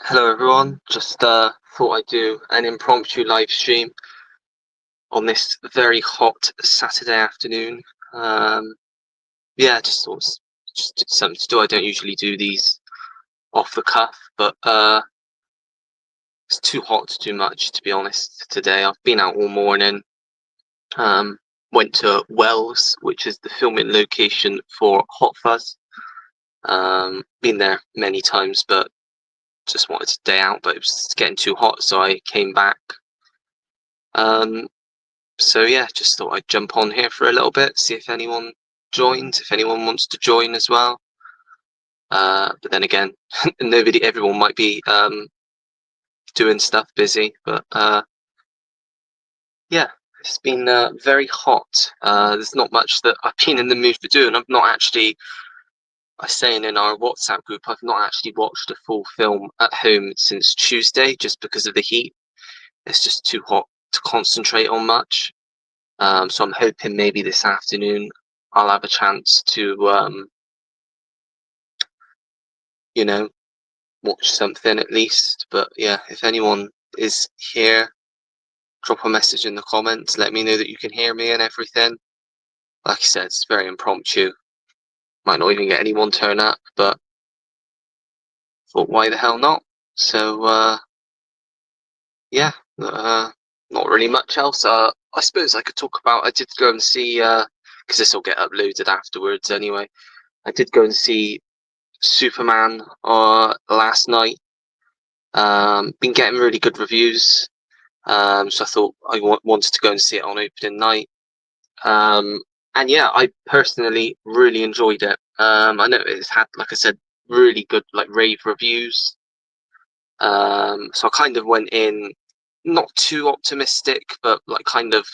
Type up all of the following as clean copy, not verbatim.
Hello everyone, just thought I'd do an impromptu live stream on this very hot Saturday afternoon. Yeah, just thought just something to do. I don't usually do these off the cuff, but it's too hot to do much, to be honest. Today I've been out all morning. Um, Went to Wells, which is the filming location for Hot Fuzz. Been there many times, but just wanted to day out, but it was getting too hot, so I came back. So yeah, just thought I'd jump on here for a little bit, see if anyone joins, if anyone wants to join as well. But then again, everyone might be doing stuff busy. But yeah, it's been very hot. There's not much that I've been in the mood for doing. I've not actually, I was saying in our WhatsApp group, I've not actually watched a full film at home since Tuesday, just because of the heat. It's just too hot to concentrate on much. So I'm hoping maybe this afternoon I'll have a chance to, you know, watch something at least. But yeah, if anyone is here, drop a message in the comments. Let me know that you can hear me and everything. Like I said, it's very impromptu. Might not even get anyone turn up, but thought why the hell not? So yeah, not really much else. I suppose I could talk about. I did go and see because this will get uploaded afterwards anyway. I did go and see Superman last night. Been getting really good reviews, so I thought I wanted to go and see it on opening night. And yeah, I personally really enjoyed it. I know it's had, like I said, really good like rave reviews. So I kind of went in not too optimistic, but like kind of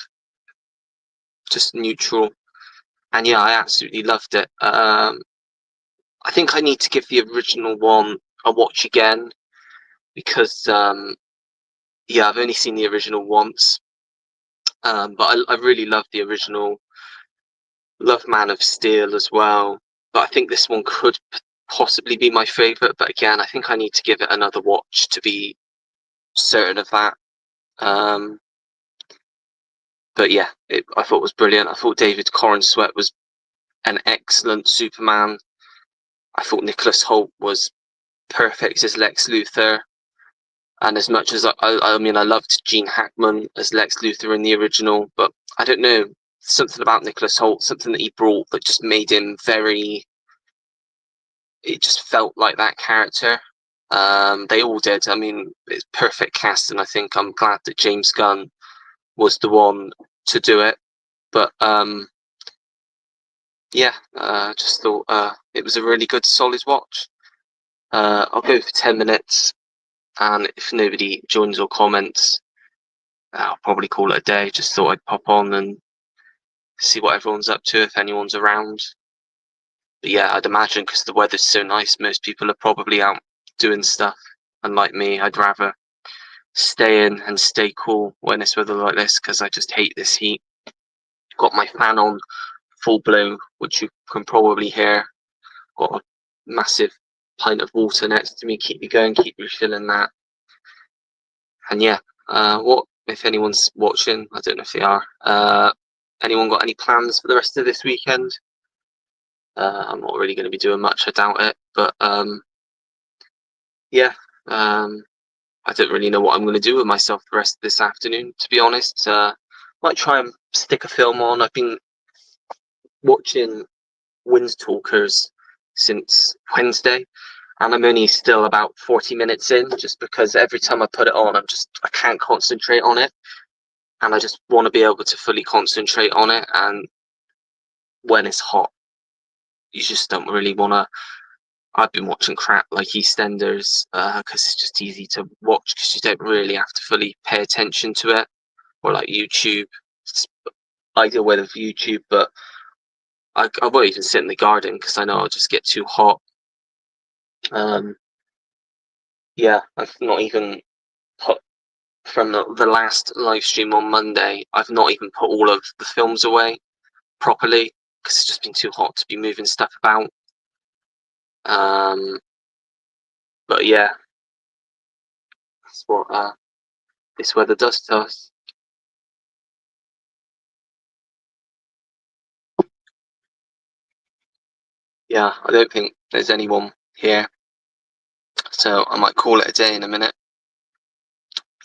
just neutral. And yeah, I absolutely loved it. I think I need to give the original one a watch again because yeah, I've only seen the original once, but I really love the original. Love Man of Steel as well, but I think this one could possibly be my favorite. But again, I think I need to give it another watch to be certain of that. Um, but yeah, I thought it was brilliant. I thought David Corenswet was an excellent Superman. I thought Nicholas Hoult was perfect as Lex Luthor. And as much as I mean, I loved Gene Hackman as Lex Luthor in the original, but I don't know, something about Nicholas Hoult, something that he brought that just made him very. It just felt like that character. They all did. I mean, it's perfect cast, and I think I'm glad that James Gunn was the one to do it. But yeah, just thought it was a really good, solid watch. I'll go for 10 minutes, and if nobody joins or comments, I'll probably call it a day. Just thought I'd pop on and see what everyone's up to, if anyone's around. But yeah, I'd imagine because the weather's so nice, most people are probably out doing stuff. And like me, I'd rather stay in and stay cool when it's weather like this because I just hate this heat. Got my fan on full blow, which you can probably hear. Got a massive pint of water next to me, keep me going, keep refilling that. And yeah, what if anyone's watching? I don't know if they are. Anyone got any plans for the rest of this weekend? I'm not really going to be doing much, I doubt it. But yeah, I don't really know what I'm going to do with myself the rest of this afternoon, to be honest. Might try and stick a film on. I've been watching Wind Talkers since Wednesday, and I'm only still about 40 minutes in, just because every time I put it on, I can't concentrate on it, and I just want to be able to fully concentrate on it. And when it's hot, you just don't really want to. I've been watching crap like EastEnders because it's just easy to watch because you don't really have to fully pay attention to it, or like YouTube. It's ideal way of YouTube, but I won't even sit in the garden because I know I'll just get too hot. Yeah, I've not even put from the last live stream on Monday. I've not even put all of the films away properly because it's just been too hot to be moving stuff about. But yeah, That's what this weather does to us. Yeah, I don't think there's anyone here, so I might call it a day in a minute,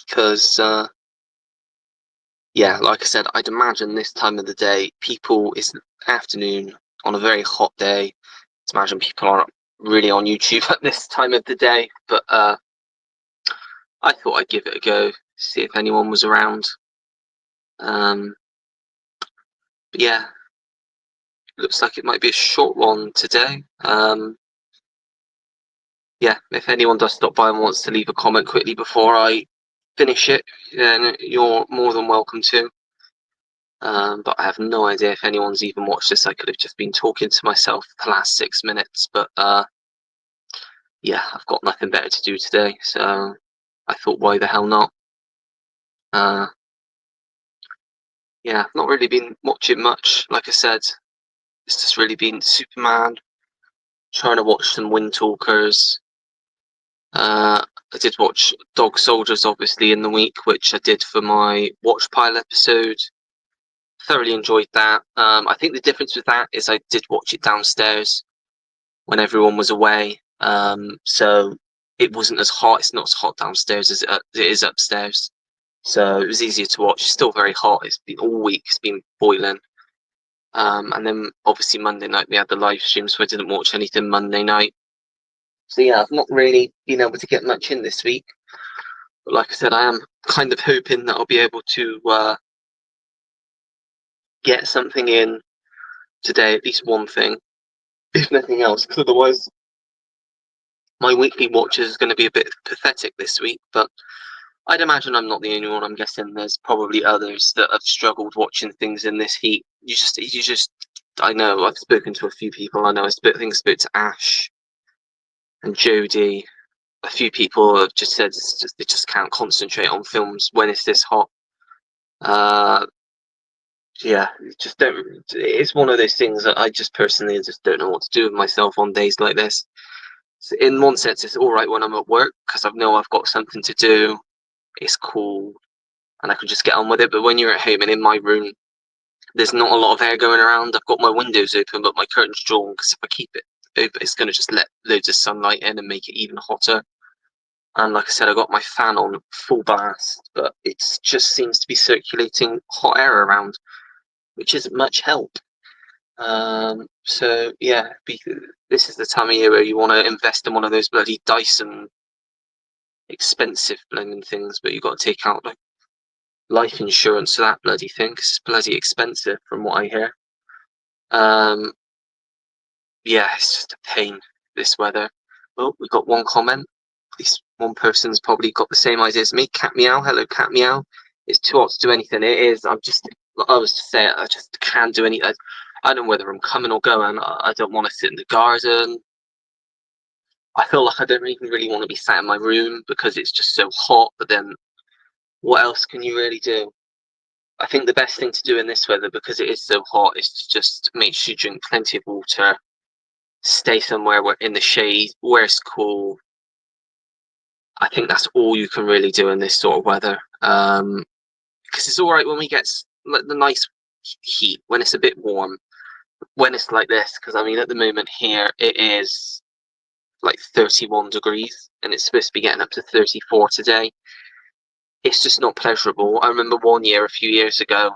because yeah, like I said, I'd imagine this time of the day, it's afternoon on a very hot day. I'd imagine people aren't really on YouTube at this time of the day, but I thought I'd give it a go, see if anyone was around. But yeah, looks like it might be a short one today. Yeah, if anyone does stop by and wants to leave a comment quickly before I finish it, then you're more than welcome to. But I have no idea if anyone's even watched this. I could have just been talking to myself for the last 6 minutes, but yeah, I've got nothing better to do today, so I thought, why the hell not? Yeah, I've not really been watching much. Like I said, it's just really been Superman, trying to watch some Wind Talkers. I did watch Dog Soldiers, obviously, in the week, which I did for my Watch Pile episode. Thoroughly enjoyed that. I think the difference with that is I did watch it downstairs when everyone was away, so it wasn't as hot. It's not as hot downstairs as it is upstairs, so it was easier to watch. It's still very hot. It's been all week. It's been boiling. And then obviously Monday night we had the live stream, so I didn't watch anything Monday night. So yeah, I've not really been able to get much in this week. But like I said, I am kind of hoping that I'll be able to get something in today, at least one thing, if nothing else, because otherwise my weekly watches is going to be a bit pathetic this week. But I'd imagine I'm not the only one. I'm guessing there's probably others that have struggled watching things in this heat. I know I've spoken to a few people. I know I spoke to Ash and Jodie. A few people have just said they just can't concentrate on films when it's this hot. Yeah, just don't. It's one of those things that I just personally just don't know what to do with myself on days like this. So in one sense, it's all right when I'm at work because I know I've got something to do. It's cool, and I can just get on with it. But when you're at home and in my room, there's not a lot of air going around. I've got my windows open, but my curtains drawn because if I keep it open, it's going to just let loads of sunlight in and make it even hotter. And like I said, I got my fan on full blast, but it just seems to be circulating hot air around, which isn't much help. So yeah, this is the time of year where you want to invest in one of those bloody Dyson expensive blooming things, but you've got to take out like life insurance for that bloody thing because it's bloody expensive from what I hear. Yeah, it's just a pain, this weather. Oh, we got one comment. At least one person's probably got the same idea as me. Cat Meow, hello Cat Meow. It's too hot to do anything. It is. I was to say, I just can't do anything. I don't know whether I'm coming or going. I don't want to sit in the garden. I feel like I don't even really want to be sat in my room because it's just so hot. But then, what else can you really do? I think the best thing to do in this weather, because it is so hot, is to just make sure you drink plenty of water, stay somewhere where in the shade, where it's cool. I think that's all you can really do in this sort of weather. Because it's all right when we get like the nice heat, when it's a bit warm, when it's like this. Because I mean, at the moment here it is like 31 degrees, and it's supposed to be getting up to 34 today. It's just not pleasurable. I remember one year, a few years ago,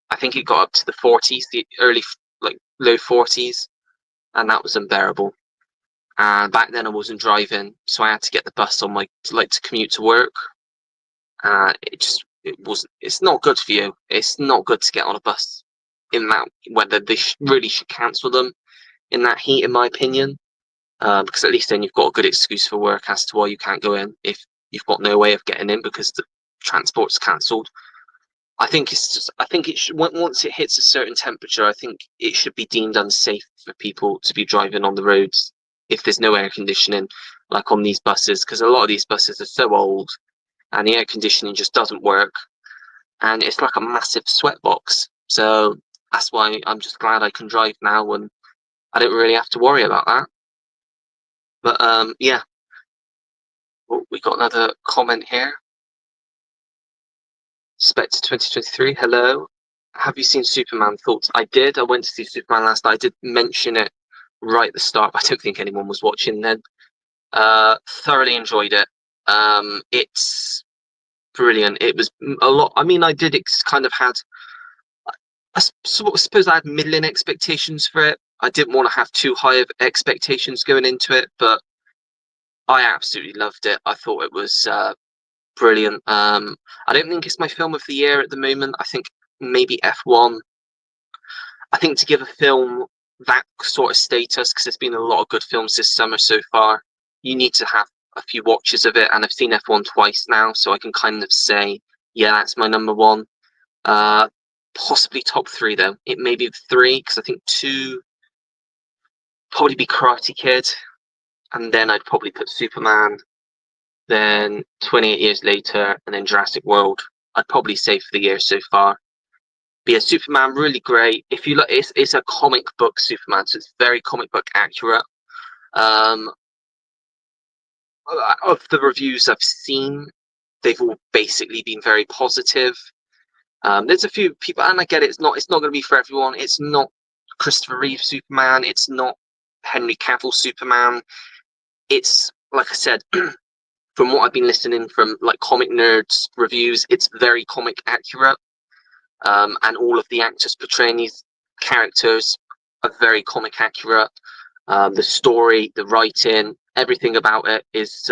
I think it got up to the 40s, the early, like low 40s, and that was unbearable. And back then I wasn't driving, so I had to get the bus on to commute to work. It's not good for you. It's not good to get on a bus in that weather. They really should cancel them in that heat, in my opinion, because at least then you've got a good excuse for work as to why you can't go in if you've got no way of getting in because the transport's cancelled. I think it should, once it hits a certain temperature, I think it should be deemed unsafe for people to be driving on the roads if there's no air conditioning, like on these buses, because a lot of these buses are so old and the air conditioning just doesn't work, and it's like a massive sweat box. So that's why I'm just glad I can drive now and I don't really have to worry about that. But yeah. Oh, we got another comment here. Spectre 2023, hello. Have you seen Superman? Thoughts? I did. I went to see Superman last night. I did mention it right at the start, but I don't think anyone was watching then. Thoroughly enjoyed it. It's brilliant. It was a lot. I mean, I did kind of had. I suppose I had middling expectations for it. I didn't want to have too high of expectations going into it, but I absolutely loved it. I thought it was brilliant. I don't think it's my film of the year at the moment. I think maybe F1. I think to give a film that sort of status, because there's been a lot of good films this summer so far, you need to have a few watches of it. And I've seen F1 twice now, so I can kind of say, yeah, that's my number one. Possibly top three though. It may be three, because I think two probably be Karate Kid, and then I'd probably put Superman, then 28 Years Later, and then Jurassic World. I'd probably say for the year so far. But yeah, Superman, really great. If you look, it's a comic book Superman, so it's very comic book accurate. Of the reviews I've seen, they've all basically been very positive. There's a few people, and I get it, it's not going to be for everyone. It's not Christopher Reeve Superman. It's not Henry Cavill Superman. It's, like I said, from what I've been listening from like comic nerds reviews, it's very comic accurate. And all of the actors portraying these characters are very comic accurate. The story, the writing, everything about it is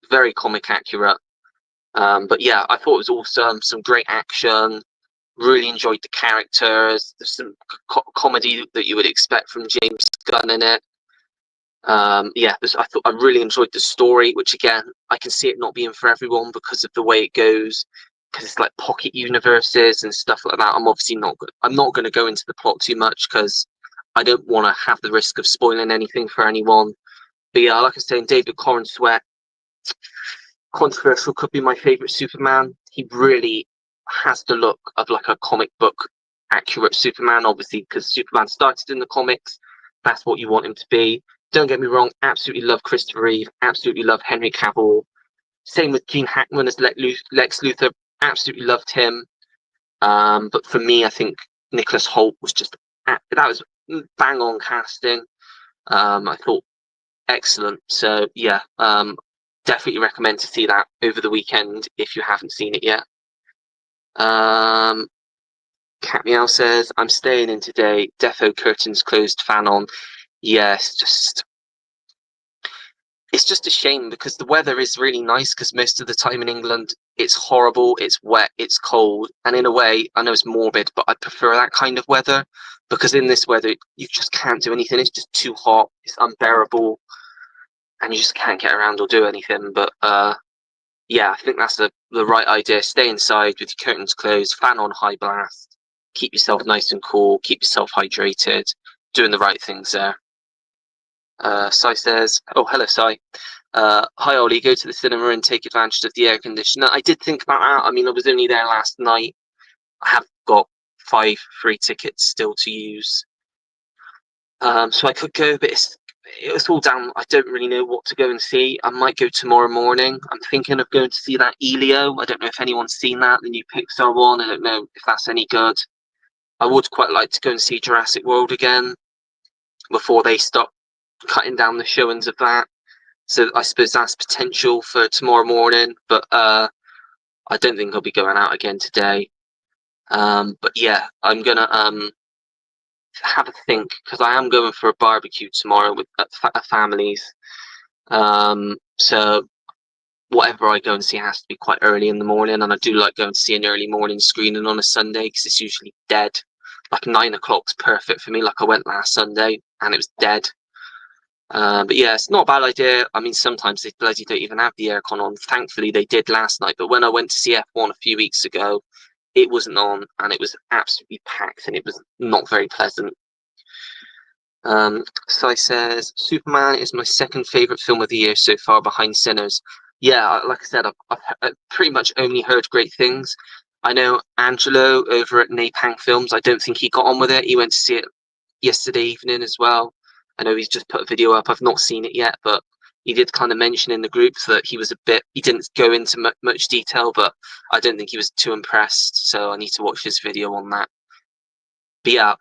very comic accurate. But yeah, I thought it was awesome. Some great action. Really enjoyed the characters. There's some comedy that you would expect from James Gunn in it. Yeah, I really enjoyed the story, which again, I can see it not being for everyone because of the way it goes, because it's like pocket universes and stuff like that. I'm obviously not going to go into the plot too much because I don't want to have the risk of spoiling anything for anyone. But yeah, like I was saying, David Corn Sweat, controversial, could be my favorite Superman. He really has the look of like a comic book accurate Superman, obviously, because Superman started in the comics. That's what you want him to be. Don't get me wrong, absolutely love Christopher Reeve, absolutely love Henry Cavill. Same with Gene Hackman as Lex Luthor, absolutely loved him. But for me, I think Nicholas Hoult was just, that was bang on casting. I thought excellent. So yeah, definitely recommend to see that over the weekend if you haven't seen it yet. Cat Meow says, I'm staying in today. Defo curtains closed, fan on. Yes, it's just a shame because the weather is really nice, because most of the time in England it's horrible, it's wet, it's cold, and in a way, I know it's morbid, but I prefer that kind of weather, because in this weather you just can't do anything. It's just too hot, it's unbearable, and you just can't get around or do anything. But yeah, I think that's the right idea. Stay inside with your curtains closed, fan on high blast, keep yourself nice and cool, keep yourself hydrated, doing the right things there. Sai says, oh, hello, Sai. Hi, Ollie, go to the cinema and take advantage of the air conditioner. I did think about that. I mean, I was only there last night. I have got 5 free tickets still to use. So I could go, but it's all down. I don't really know what to go and see. I might go tomorrow morning. I'm thinking of going to see that Elio. I don't know if anyone's seen that, the new Pixar one. I don't know if that's any good. I would quite like to go and see Jurassic World again before they stop cutting down the showings of that. So I suppose that's potential for tomorrow morning, but I don't think I'll be going out again today. But yeah, I'm gonna have a think, because I am going for a barbecue tomorrow with families. So whatever I go and see has to be quite early in the morning, and I do like going to see an early morning screening on a Sunday because it's usually dead. Like 9 o'clock's perfect for me. Like I went last Sunday and it was dead. But yeah, it's not a bad idea. I mean, sometimes they bloody don't even have the aircon on. Thankfully, they did last night. But when I went to see F1 a few weeks ago, it wasn't on, and it was absolutely packed, and it was not very pleasant. Sai says, Superman is my second favourite film of the year so far, behind Sinners. Yeah, like I said, I've pretty much only heard great things. I know Angelo over at Napang Films, I don't think he got on with it. He went to see it yesterday evening as well. I know he's just put a video up. I've not seen it yet, but he did kind of mention in the group that he didn't go into much detail, but I don't think he was too impressed. So I need to watch his video on that. But yeah,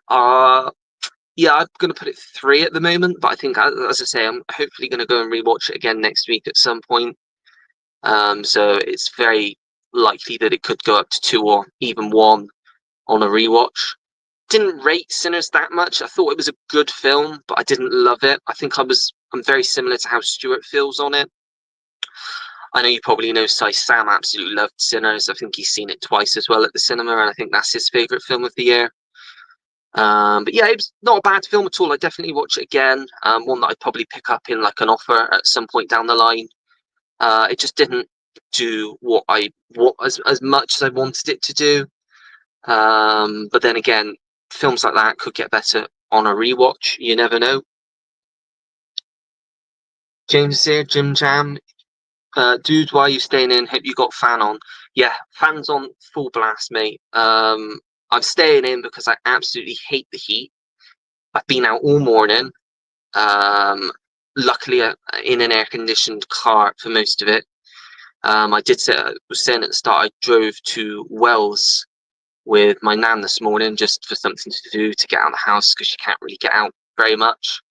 I'm going to put it 3 at the moment, but I think, as I say, I'm hopefully going to go and rewatch it again next week at some point. So it's very likely that it could go up to 2 or even 1 on a rewatch. Didn't rate Sinners that much. I thought it was a good film, but I didn't love it. I think I'm very similar to how Stuart feels on it. I know you probably know Sam absolutely loved Sinners. I think he's seen it twice as well at the cinema, and I think that's his favourite film of the year. But yeah, it's not a bad film at all. I'd definitely watch it again. One that I'd probably pick up in like an offer at some point down the line. It just didn't do what as much as I wanted it to do. But then again, films like that could get better on a rewatch. You never know. James here, Jim Jam. Dude, why are you staying in? Hope you got fan on. Yeah, fan's on full blast, mate. I'm staying in because I absolutely hate the heat. I've been out all morning. Luckily, in an air-conditioned car for most of it. I was saying at the start, I drove to Wells with my nan this morning just for something to do to get out of the house because she can't really get out very much.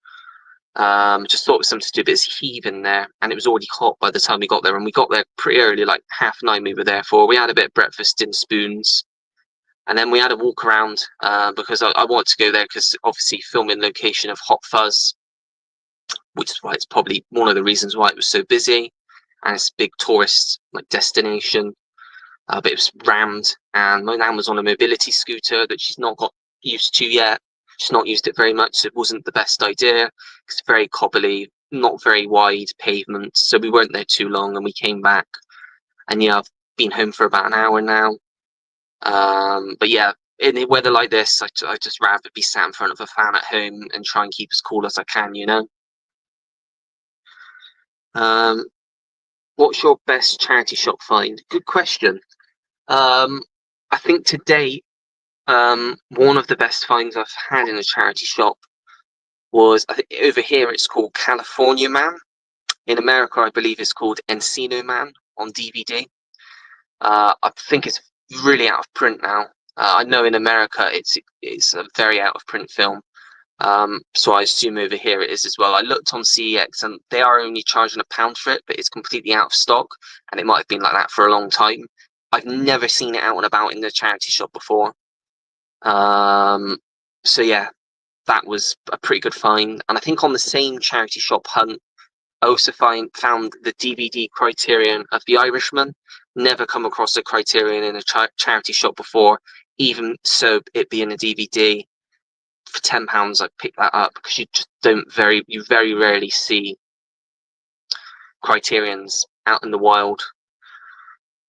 Just thought it was something to do, but it's heaving there, and it was already hot by the time we got there, and we got there pretty early, like 9:30 we were there for. We had a bit of breakfast in Spoons, and then we had a walk around because I wanted to go there because obviously filming location of Hot Fuzz, which is why it's probably one of the reasons why it was so busy, and it's a big tourist like destination. But it was rammed, and my nan was on a mobility scooter that she's not got used to yet. She's not used it very much, so it wasn't the best idea. It's very cobbly, not very wide pavement, so we weren't there too long, and we came back. And yeah, I've been home for about an hour now. But yeah, in a weather like this, I'd just rather be sat in front of a fan at home and try and keep as cool as I can, you know? What's your best charity shop find? Good question. I think to date, one of the best finds I've had in a charity shop was, I think over here it's called California Man. In America, I believe it's called Encino Man on DVD. I think it's really out of print now. I know in America it's a very out of print film. So I assume over here it is as well. I looked on CEX and they are only charging £1 for it, but it's completely out of stock, and it might have been like that for a long time. I've never seen it out and about in the charity shop before. So yeah, that was a pretty good find. And I think on the same charity shop hunt, I also found the DVD Criterion of The Irishman. Never come across a Criterion in a charity shop before, even so it being a DVD. For £10, I picked that up because you very rarely see Criterions out in the wild.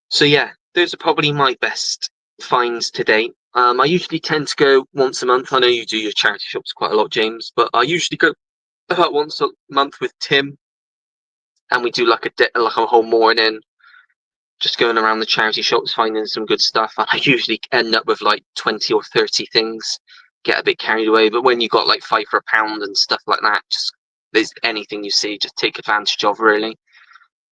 So yeah, those are probably my best finds to date. I usually tend to go once a month. I know you do your charity shops quite a lot, James, but I usually go about once a month with Tim, and we do like a whole morning just going around the charity shops finding some good stuff. And I usually end up with like 20 or 30 things, get a bit carried away. But when you got like 5 for £1 and stuff like that, just there's anything you see, just take advantage of, really.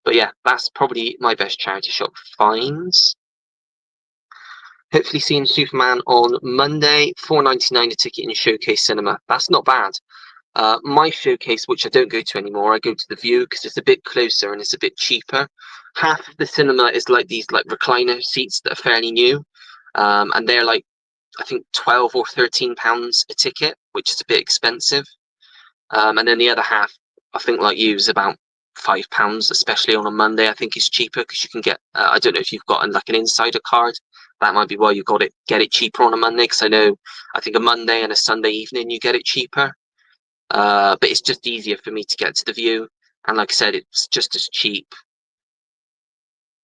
But yeah, that's probably my best charity shop finds. Hopefully seeing Superman on Monday, £4.99 a ticket in Showcase Cinema. That's not bad. My Showcase, which I don't go to anymore, I go to the View because it's a bit closer and it's a bit cheaper. Half of the cinema is like these like recliner seats that are fairly new, and they're like, I think £12 or £13 a ticket, which is a bit expensive. And then the other half, I think like you, is about £5, especially on a Monday. I think it's cheaper because you can get. I don't know if you've got like an insider card. That might be why you get it cheaper on a Monday. Because I think a Monday and a Sunday evening you get it cheaper. But it's just easier for me to get to the View, and like I said, it's just as cheap.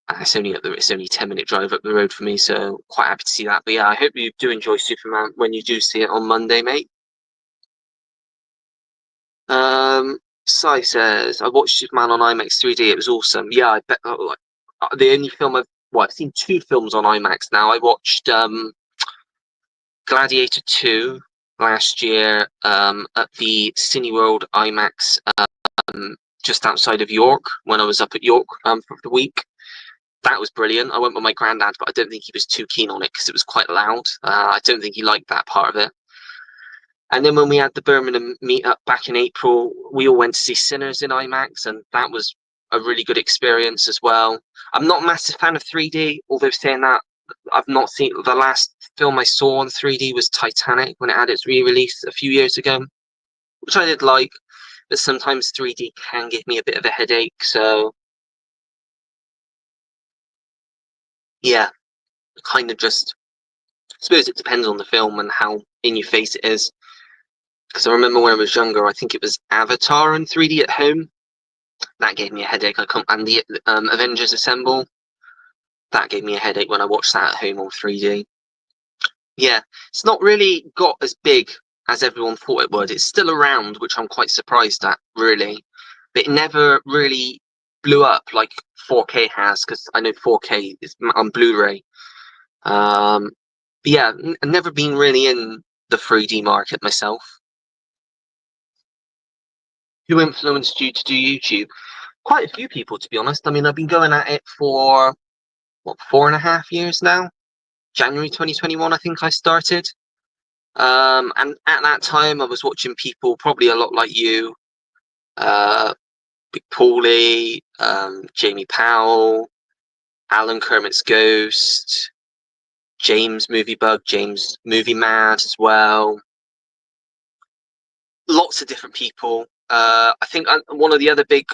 And it's only a 10-minute drive up the road for me, so quite happy to see that. But yeah, I hope you do enjoy Superman when you do see it on Monday, mate. Sai says, I watched Superman on IMAX 3D. It was awesome. Yeah, I bet. The only film I've seen 2 films on IMAX now. I watched Gladiator 2 last year at the Cineworld IMAX just outside of York when I was up at York for the week. That was brilliant. I went with my granddad, but I don't think he was too keen on it because it was quite loud. I don't think he liked that part of it. And then when we had the Birmingham meetup back in April, we all went to see Sinners in IMAX, and that was a really good experience as well. I'm not a massive fan of 3D, although saying that, I've not seen, the last film I saw on 3D was Titanic when it had its re-release a few years ago, which I did like, but sometimes 3D can give me a bit of a headache, so yeah, kind of just, I suppose it depends on the film and how in your face it is. Because I remember when I was younger, I think it was Avatar in 3D at home. That gave me a headache. And the Avengers Assemble, that gave me a headache when I watched that at home on 3D. Yeah, it's not really got as big as everyone thought it would. It's still around, which I'm quite surprised at, really. But it never really blew up like 4K has, because I know 4K is on Blu-ray. Yeah, I've never been really in the 3D market myself. Who influenced you to do YouTube? Quite a few people, to be honest. I mean, I've been going at it for, what, 4.5 years now? January 2021, I think I started. And at that time, I was watching people probably a lot like you, Big Paulie, Jamie Powell, Alan Kermit's Ghost, James Movie Bug, James Movie Mad as well. Lots of different people. I think one of the other big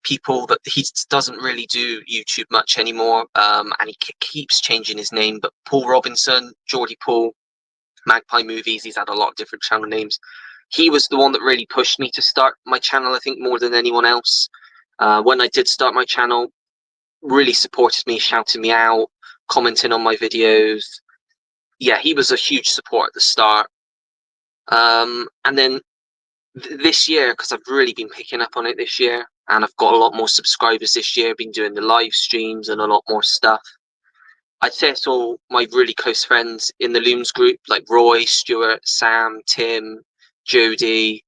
people that he doesn't really do YouTube much anymore, and he keeps changing his name, but Paul Robinson, Geordie Paul, Magpie Movies, he's had a lot of different channel names. He was the one that really pushed me to start my channel, I think, more than anyone else. When I did start my channel, really supported me, shouting me out, commenting on my videos. Yeah, he was a huge support at the start. And then this year, because I've really been picking up on it this year, and I've got a lot more subscribers this year, been doing the live streams and a lot more stuff. I'd say it's all my really close friends in the Looms group, like Roy, Stuart, Sam, Tim, Jody,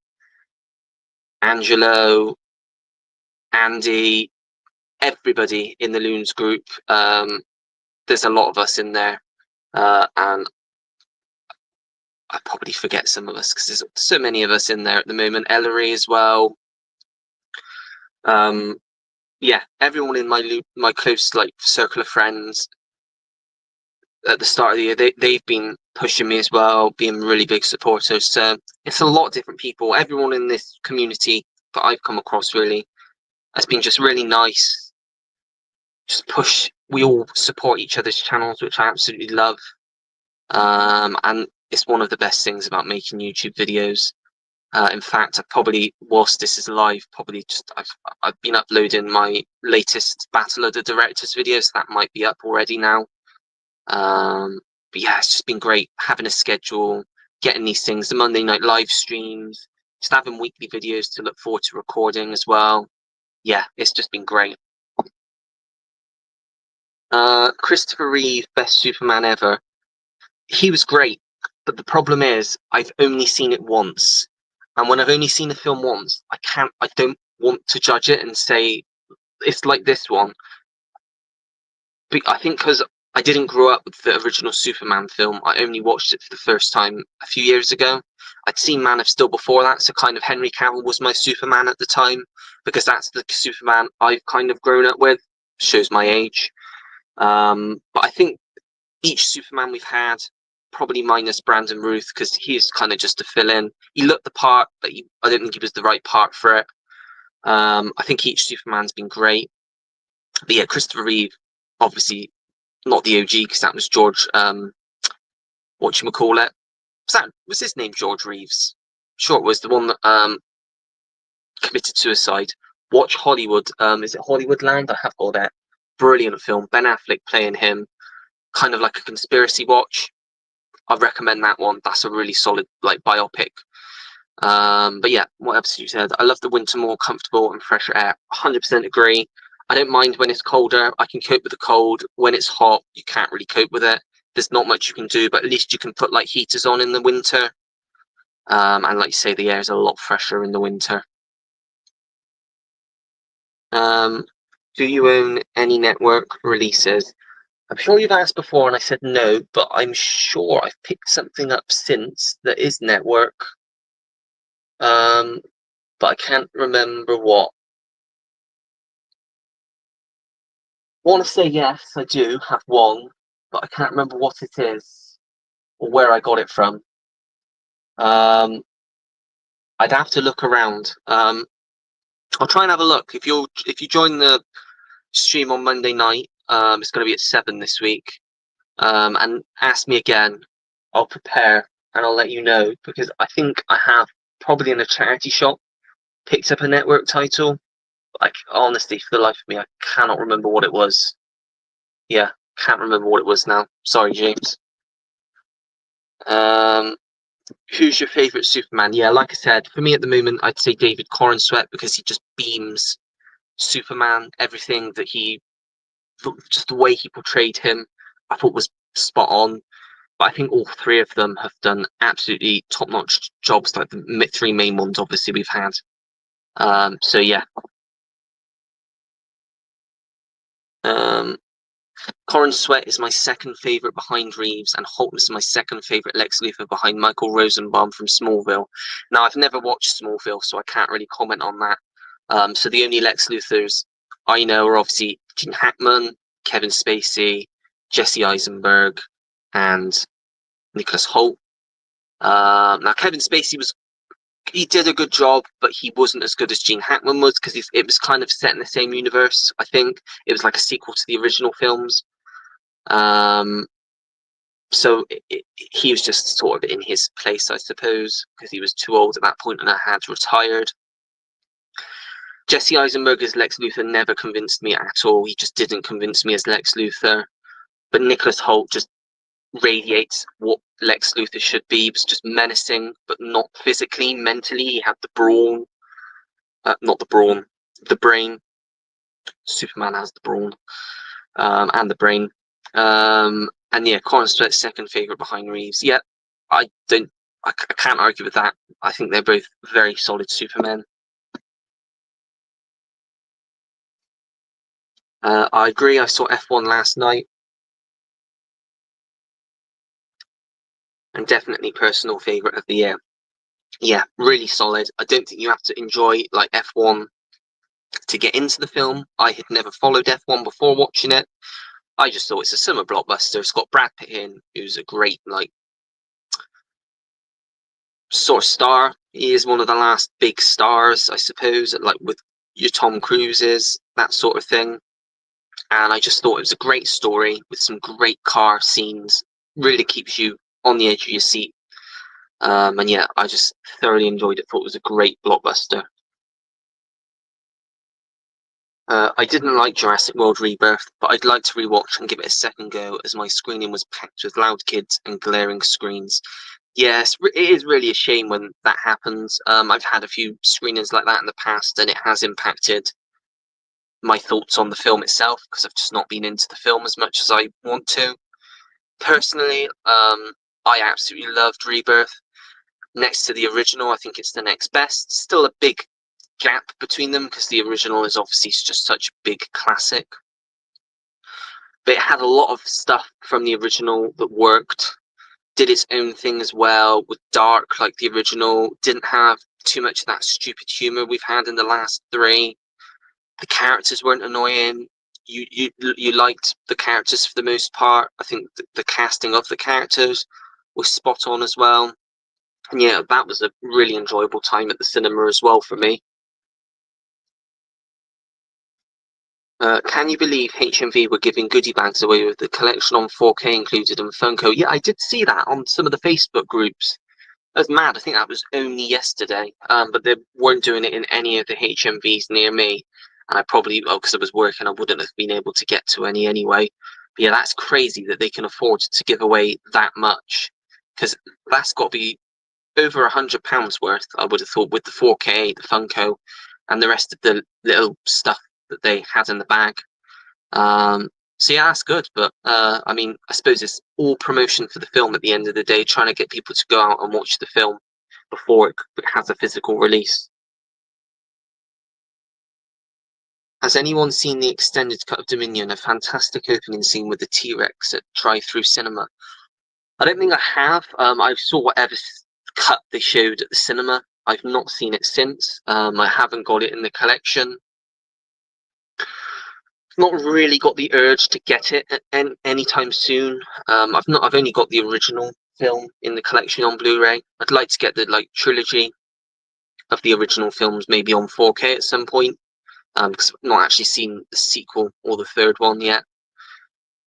Angelo, Andy, everybody in the Loons group. There's a lot of us in there, and I probably forget some of us because there's so many of us in there at the moment. Ellery as well. Yeah, everyone in my close circle of friends at the start of the year, they've been pushing me as well, being really big supporters. So it's a lot of different people. Everyone in this community that I've come across really has been just really nice. Just push. We all support each other's channels, which I absolutely love. And it's one of the best things about making YouTube videos. In fact, I probably, whilst this is live, I've been uploading my latest Battle of the Directors video, so that might be up already now. But yeah, it's just been great having a schedule, getting these things, the Monday night live streams, just having weekly videos to look forward to recording as well. Yeah, it's just been great. Christopher Reeve, best Superman ever. He was great, but the problem is I've only seen it once. And when I've only seen a film once, I don't want to judge it and say it's like this one. But I think because I didn't grow up with the original Superman film, I only watched it for the first time a few years ago. I'd seen Man of Steel before that, so kind of Henry Cavill was my Superman at the time, because that's the Superman I've kind of grown up with. Shows my age. But I think each Superman we've had, probably minus Brandon Ruth, because he's kind of just a fill-in. He looked the part, but I don't think he was the right part for it. I think each Superman's been great. But yeah, Christopher Reeve, obviously not the OG, because that was George, whatchamacallit. Was his name George Reeves? Sure, it was the one that committed suicide. Watch Hollywood. Is it Hollywoodland? I have got that. Brilliant film. Ben Affleck playing him. Kind of like a conspiracy watch. I recommend that one. That's a really solid biopic. But yeah, what else you said? I love the winter more comfortable and fresher air. 100% agree. I don't mind when it's colder. I can cope with the cold. When it's hot, you can't really cope with it. There's not much you can do, but at least you can put heaters on in the winter. And like you say, the air is a lot fresher in the winter. Do you own any network releases? I'm sure you've asked before and I said no, but I'm sure I've picked something up since that is network. But I can't remember what. I want to say yes, I do have one, but I can't remember what it is or where I got it from. I'd have to look around. I'll try and have a look. If you join the stream on Monday night, it's going to be at 7 this week. And ask me again. I'll prepare and I'll let you know, because I think I have, probably in a charity shop, picked up a network title. Like, honestly, for the life of me, I cannot remember what it was. Yeah, can't remember what it was now. Sorry, James. Who's your favourite Superman? Yeah, like I said, for me at the moment, I'd say David Corenswet, because he just beams Superman. Everything that just the way he portrayed him, I thought was spot on. But I think all three of them have done absolutely top-notch jobs, like the three main ones, obviously, we've had. So, yeah. Corenswet is my second favourite behind Reeves, and Holtness is my second favourite Lex Luthor behind Michael Rosenbaum from Smallville. Now, I've never watched Smallville, so I can't really comment on that. So the only Lex Luthors I know are obviously Gene Hackman, Kevin Spacey, Jesse Eisenberg, and Nicholas Hoult. Now, Kevin Spacey he did a good job, but he wasn't as good as Gene Hackman was, because it was kind of set in the same universe. I think it was like a sequel to the original films. So he was just sort of in his place, I suppose, because he was too old at that point and I had retired. Jesse Eisenberg as Lex Luthor never convinced me at all. He just didn't convince me as Lex Luthor. But Nicholas Hoult just radiates what Lex Luthor should be. He was just menacing, but not physically, mentally. He had the brawn. Not the brawn, the brain. Superman has the brawn and the brain. And yeah, Cornswet's second favourite behind Reeves. Yeah, I can't argue with that. I think they're both very solid Supermen. I agree. I saw F1 last night. And definitely personal favourite of the year. Yeah, really solid. I don't think you have to enjoy like F1 to get into the film. I had never followed F1 before watching it. I just thought it's a summer blockbuster. It's got Brad Pitt in, who's a great sort of star. He is one of the last big stars, I suppose, like with your Tom Cruises, that sort of thing. And I just thought it was a great story with some great car scenes. Really keeps you on the edge of your seat. And yeah, I just thoroughly enjoyed it. Thought it was a great blockbuster. I didn't like Jurassic World Rebirth, but I'd like to rewatch and give it a second go, as my screening was packed with loud kids and glaring screens. Yes, it is really a shame when that happens. I've had a few screenings like that in the past, and it has impacted my thoughts on the film itself, because I've just not been into the film as much as I want to. Personally, I absolutely loved Rebirth. Next to the original, I think it's the next best. Still a big gap between them, because the original is obviously just such a big classic. But it had a lot of stuff from the original that worked. Did its own thing as well, with dark like the original. Didn't have too much of that stupid humor we've had in the last three. The characters weren't annoying. You liked the characters for the most part. I think the casting of the characters was spot on as well. And yeah, that was a really enjoyable time at the cinema as well for me. Can you believe HMV were giving goodie bags away with the collection on 4K included in Funko? Yeah, I did see that on some of the Facebook groups. That's mad. I think that was only yesterday. But they weren't doing it in any of the HMVs near me. And I probably, because I was working, I wouldn't have been able to get to any anyway. But yeah, that's crazy that they can afford to give away that much. Because that's got to be over £100 worth, I would have thought, with the 4K, the Funko, and the rest of the little stuff that they had in the bag. So yeah, that's good. But I mean, I suppose it's all promotion for the film at the end of the day, trying to get people to go out and watch the film before it has a physical release. Has anyone seen the extended cut of Dominion, a fantastic opening scene with the T-Rex at drive-through cinema? I don't think I have. I saw whatever cut they showed at the cinema. I've not seen it since. I haven't got it in the collection. Not really got the urge to get it anytime soon. I've only got the original film in the collection on Blu-ray. I'd like to get the trilogy of the original films maybe on 4K at some point. Because I've not actually seen the sequel or the third one yet.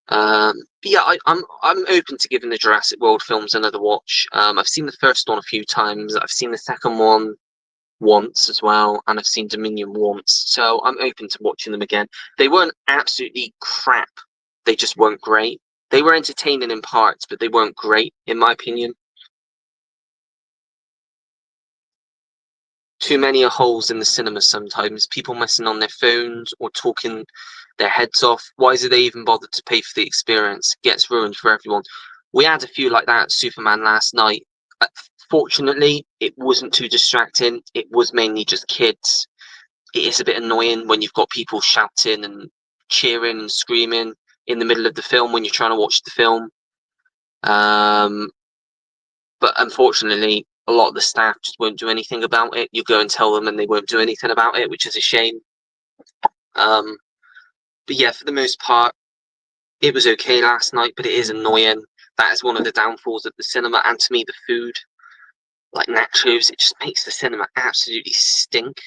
But yeah, I'm open to giving the Jurassic World films another watch. I've seen the first one a few times. I've seen the second one once as well, and I've seen Dominion once. So I'm open to watching them again. They weren't absolutely crap. They just weren't great. They were entertaining in parts, but they weren't great, in my opinion. Too many holes in the cinema sometimes. People messing on their phones or talking their heads off. Why do they even bother to pay for the experience? It gets ruined for everyone. We had a few like that at Superman last night. Fortunately, it wasn't too distracting. It was mainly just kids. It is a bit annoying when you've got people shouting and cheering and screaming in the middle of the film when you're trying to watch the film. But unfortunately, a lot of the staff just won't do anything about it. You go and tell them and they won't do anything about it, which is a shame. But yeah, for the most part, it was okay last night, but it is annoying. That is one of the downfalls of the cinema. And to me, the food, like nachos, it just makes the cinema absolutely stink.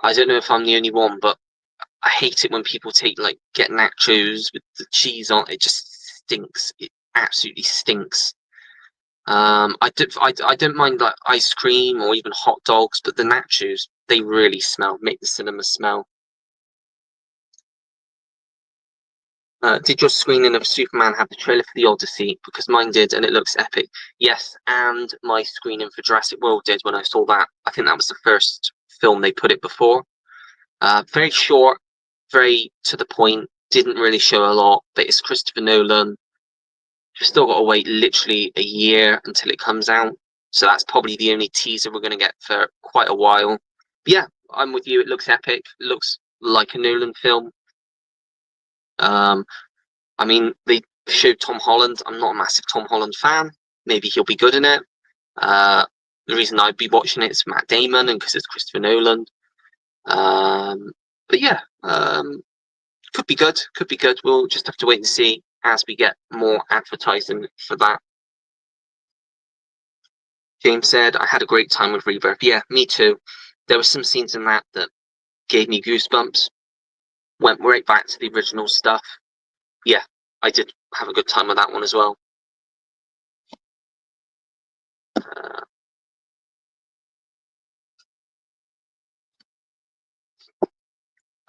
I don't know if I'm the only one, but I hate it when people get nachos with the cheese on. It just stinks. It absolutely stinks. I don't mind like ice cream or even hot dogs, but the nachos, they really make the cinema smell. Did your screening of Superman have the trailer for the Odyssey? Because mine did, and it looks epic. Yes, and my screening for Jurassic World did when I saw that. I think that was the first film they put it before. Very short, very to the point, didn't really show a lot, but it's Christopher Nolan. You've still got to wait literally a year until it comes out. So that's probably the only teaser we're going to get for quite a while. But yeah, I'm with you. It looks epic. It looks like a Nolan film. I mean, they showed Tom Holland. I'm not a massive Tom Holland fan. Maybe he'll be good in it. The reason I'd be watching it is Matt Damon and because it's Christopher Nolan. But yeah, could be good. Could be good. We'll just have to wait and see as we get more advertising for that. James said, I had a great time with Rebirth. Yeah, me too. There were some scenes in that gave me goosebumps. Went right back to the original stuff. Yeah, I did have a good time with that one as well.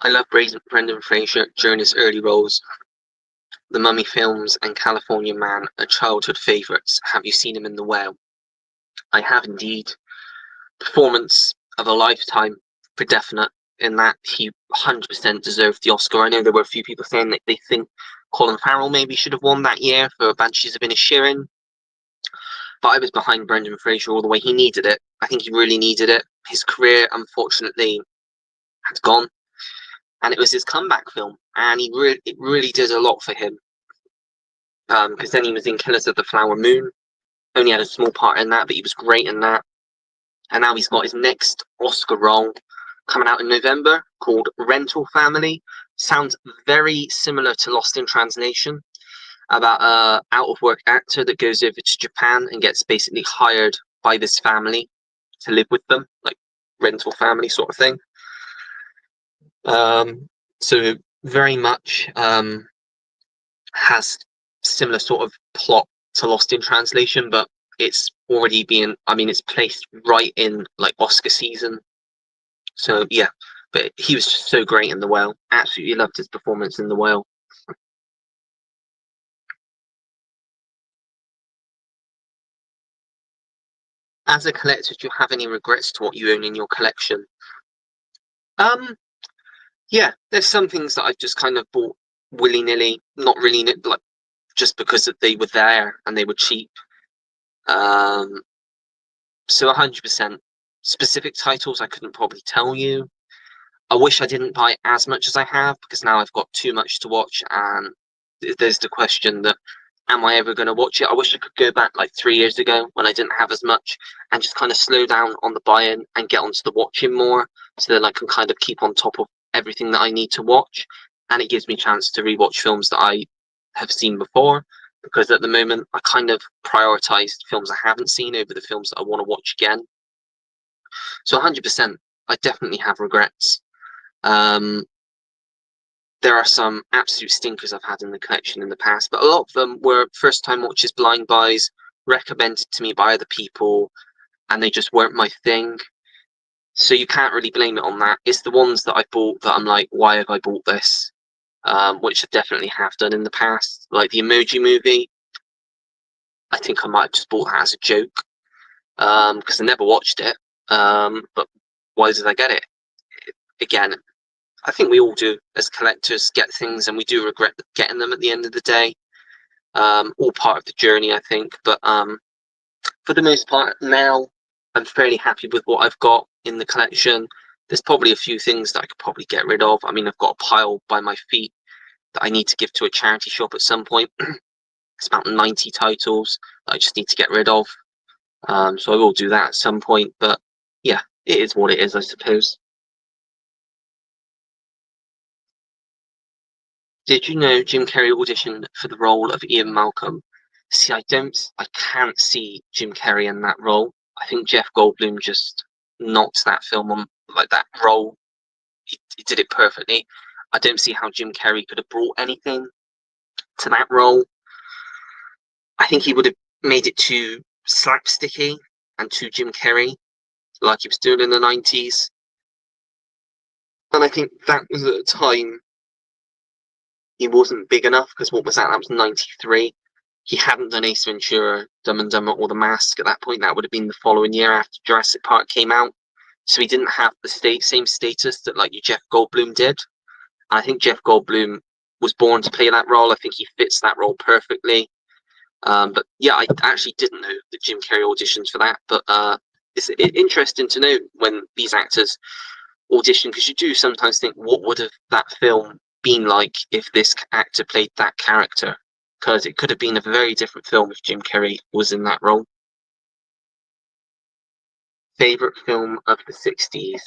I love Brendan Fraser during his early roles. The Mummy films and California Man are childhood favourites. Have you seen him in The Whale? I have indeed. Performance of a lifetime for definite in that he 100% deserved the Oscar. I know there were a few people saying that they think Colin Farrell maybe should have won that year for Banshees of Inisherin, but I was behind Brendan Fraser all the way. He needed it. I think he really needed it. His career, unfortunately, had gone, and it was his comeback film, and it really did a lot for him. Because then he was in Killers of the Flower Moon. Only had a small part in that, but he was great in that. And now he's got his next Oscar role coming out in November called Rental Family. Sounds very similar to Lost in Translation, about a out-of-work actor that goes over to Japan and gets basically hired by this family to live with them, like rental family sort of thing. So very much has similar sort of plot to Lost in Translation, but it's already it's placed right in like Oscar season. So yeah, but he was just so great in The Whale. Absolutely loved his performance in The Whale. As a collector, do you have any regrets to what you own in your collection? Yeah, there's some things that I've just kind of bought willy-nilly, not really like just because they were there and they were cheap. So 100%. Specific titles I couldn't probably tell you. I wish I didn't buy as much as I have, because now I've got too much to watch, and there's the question that, am I ever going to watch it? I wish I could go back like 3 years ago when I didn't have as much, and just kind of slow down on the buy-in and get onto the watching more, so that I can kind of keep on top of everything that I need to watch, and it gives me a chance to rewatch films that I have seen before, because at the moment I kind of prioritized films I haven't seen over the films that I want to watch again. So 100%, I definitely have regrets. There are some absolute stinkers I've had in the collection in the past, but a lot of them were first time watches, blind buys, recommended to me by other people, and they just weren't my thing. So you can't really blame it on that. It's the ones that I bought that I'm like, why have I bought this? Which I definitely have done in the past. Like the Emoji Movie, I think I might have just bought that as a joke, because I never watched it. But why did I get it? Again, I think we all do as collectors, get things, and we do regret getting them at the end of the day. All part of the journey, I think. But for the most part, now I'm fairly happy with what I've got in the collection. There's probably a few things that I could probably get rid of. I mean, I've got a pile by my feet that I need to give to a charity shop at some point. It's about 90 titles that I just need to get rid of. So I will do that at some point. But yeah, it is what it is, I suppose. Did you know Jim Carrey auditioned for the role of Ian Malcolm? See, I can't see Jim Carrey in that role. I think Jeff Goldblum just knocked that film on, like that role. He did it perfectly. I don't see how Jim Carrey could have brought anything to that role. I think he would have made it too slapsticky and too Jim Carrey, like he was doing in the 90s. And I think that was at a time he wasn't big enough, because what was that? That was 93. He hadn't done Ace Ventura, Dumb and Dumber, or The Mask at that point. That would have been the following year after Jurassic Park came out. So he didn't have the same status that like Jeff Goldblum did. And I think Jeff Goldblum was born to play that role. I think he fits that role perfectly. But yeah, I actually didn't know that Jim Carrey auditions for that. But it's interesting to know when these actors audition, because you do sometimes think, what would have that film been like if this actor played that character? Because it could have been a very different film if Jim Carrey was in that role. Favorite film of the 60s?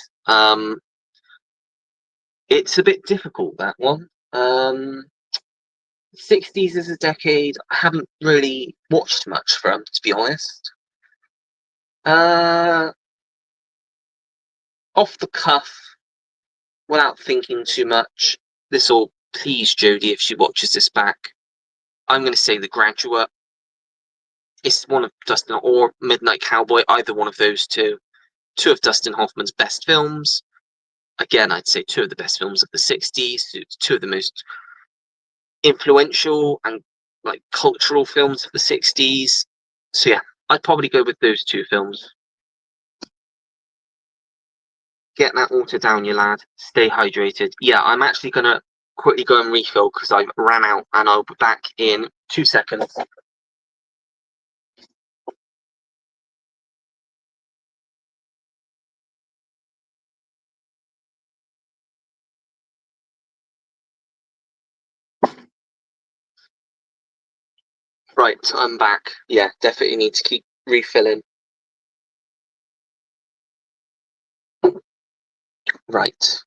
It's a bit difficult, that one. 60s as a decade, I haven't really watched much from, to be honest. Off the cuff, without thinking too much, this will please Jodie if she watches this back. I'm going to say The Graduate. It's one of Dustin, or Midnight Cowboy, either one of those two. Two of Dustin Hoffman's best films. Again, I'd say two of the best films of the 60s, two of the most influential and like cultural films of the 60s. So yeah, I'd probably go with those two films. Get that water down, you lad. Stay hydrated. Yeah, I'm actually going to quickly go and refill because I've ran out, and I'll be back in 2 seconds. Right, I'm back. Yeah, definitely need to keep refilling. Right.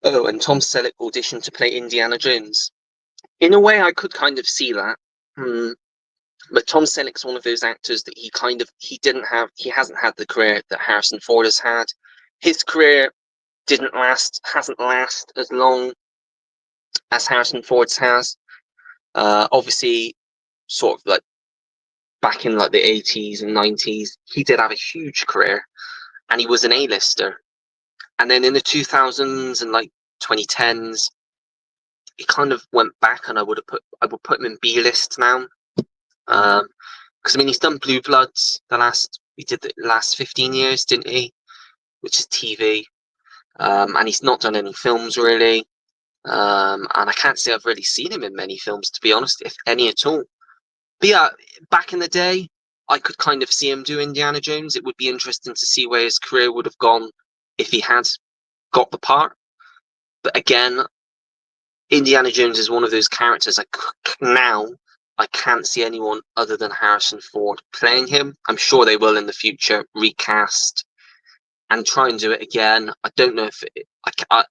Oh, and Tom Selleck auditioned to play Indiana Jones. In a way, I could kind of see that. But Tom Selleck's one of those actors that he hasn't had the career that Harrison Ford has had. His career hasn't lasted as long as Harrison Ford's has. Obviously, sort of like back in like the 80s and 90s, he did have a huge career, and he was an A-lister. And then in the 2000s and like 2010s, he kind of went back, and I would put him in B-list now. Because I mean, he's done Blue Bloods he did the last 15 years, didn't he? Which is TV. And he's not done any films really. And I can't say I've really seen him in many films, to be honest, if any at all. But yeah, back in the day, I could kind of see him do Indiana Jones. It would be interesting to see where his career would have gone if he had got the part. But again, Indiana Jones is one of those characters now I can't see anyone other than Harrison Ford playing him. I'm sure they will in the future recast and try and do it again. I don't know if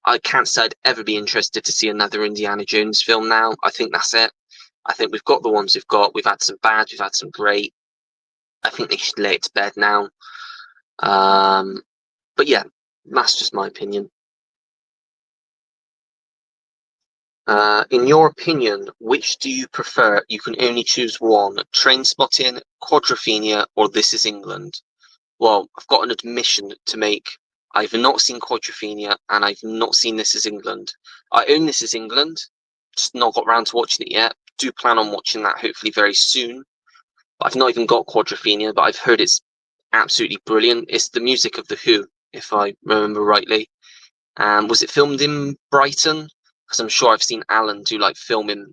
I can't say I'd ever be interested to see another Indiana Jones film now. I think that's it. I think we've got the ones we've got. We've had some bad, we've had some great. I think they should lay it to bed now. But yeah, that's just my opinion. In your opinion, which do you prefer? You can only choose one. Trainspotting, Quadrophenia, or This Is England? Well, I've got an admission to make. I've not seen Quadrophenia, and I've not seen This Is England. I own This Is England, just not got round to watching it yet. Do plan on watching that hopefully very soon. I've not even got Quadrophenia, but I've heard it's absolutely brilliant. It's the music of The Who, if I remember rightly. Was it filmed in Brighton? Because I'm sure I've seen Alan do like filming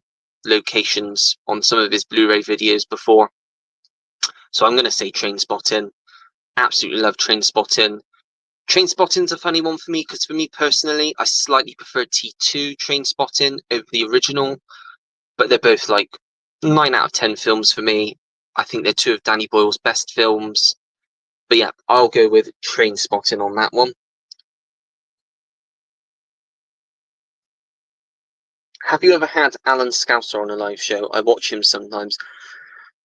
locations on some of his Blu-ray videos before. So I'm going to say Trainspotting. Absolutely love Trainspotting. Trainspotting's a funny one for me because for me personally, I slightly prefer T2 Trainspotting over the original, but they're both like 9 out of 10 films for me. I think they're two of Danny Boyle's best films. But yeah, I'll go with Trainspotting on that one. Have you ever had Alan Scouser on a live show? I watch him sometimes.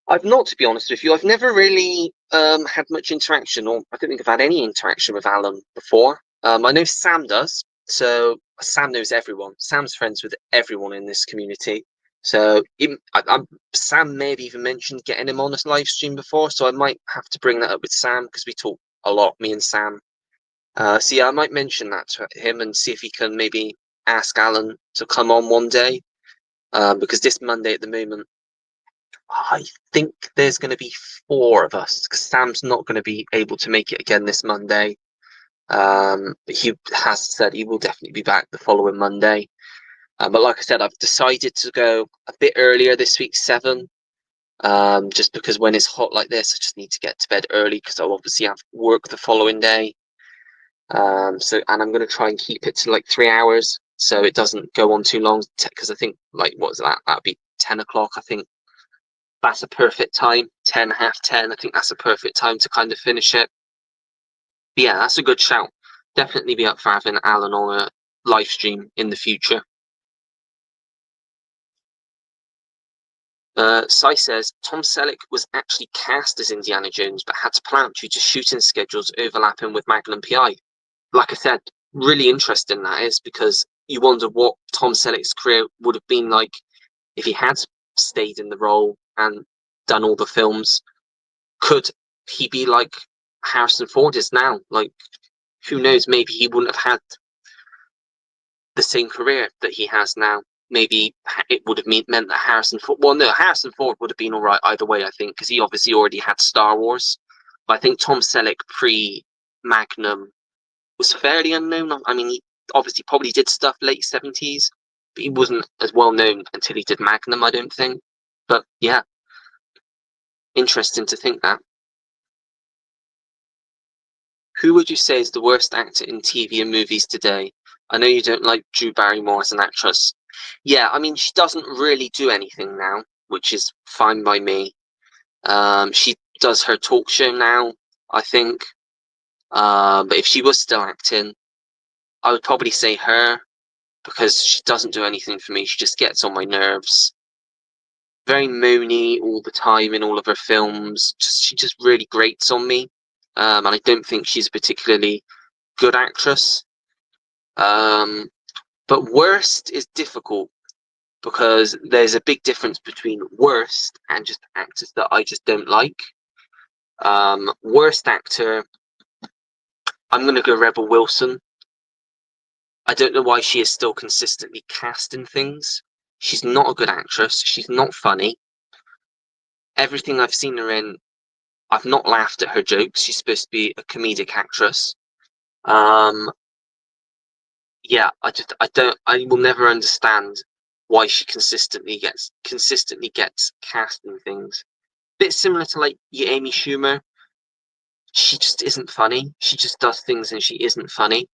I've not, to be honest with you. I've never really had much interaction, or I don't think I've had any interaction with Alan before. I know Sam does, so Sam knows everyone. Sam's friends with everyone in this community. So Sam may have even mentioned getting him on a live stream before, so I might have to bring that up with Sam because we talk a lot, me and Sam. So yeah, I might mention that to him and see if he can maybe ask Alan to come on one day. Because this Monday at the moment, I think there's going to be 4 of us because Sam's not going to be able to make it again this Monday. But he has said he will definitely be back the following Monday. But like I said, I've decided to go a bit earlier this week, 7. Just because when it's hot like this, I just need to get to bed early because I'll obviously have work the following day. And I'm going to try and keep it to like 3 hours so it doesn't go on too long. Because I think like what's that? That'd be 10 o'clock. I think that's a perfect time. 10, half 10. I think that's a perfect time to kind of finish it. But yeah, that's a good shout. Definitely be up for having Alan on a live stream in the future. Sai says Tom Selleck was actually cast as Indiana Jones but had to pull out due to shooting schedules overlapping with Magnum PI. Like I said, really interesting that is, because you wonder what Tom Selleck's career would have been like if he had stayed in the role and done all the films. Could he be like Harrison Ford is now? Like, who knows? Maybe he wouldn't have had the same career that he has now. Maybe it would have meant that Harrison Ford. Well, no, Harrison Ford would have been all right either way, I think, because he obviously already had Star Wars. But I think Tom Selleck pre Magnum was fairly unknown. I mean, he obviously probably did stuff late 70s, but he wasn't as well known until he did Magnum, I don't think. But yeah, interesting to think that. Who would you say is the worst actor in TV and movies today? I know you don't like Drew Barrymore as an actress. Yeah, I mean, she doesn't really do anything now, which is fine by me. She does her talk show now, I think. But if she was still acting, I would probably say her, because she doesn't do anything for me. She just gets on my nerves. Very moany all the time in all of her films. She just really grates on me. And I don't think she's a particularly good actress. But worst is difficult because there's a big difference between worst and just actors that I just don't like. Worst actor, I'm going to go Rebel Wilson. I don't know why she is still consistently cast in things. She's not a good actress. She's not funny. Everything I've seen her in, I've not laughed at her jokes. She's supposed to be a comedic actress. Yeah, I will never understand why she consistently gets cast in things. bit similar to like your Amy Schumer. She just isn't funny. She just does things and she isn't funny.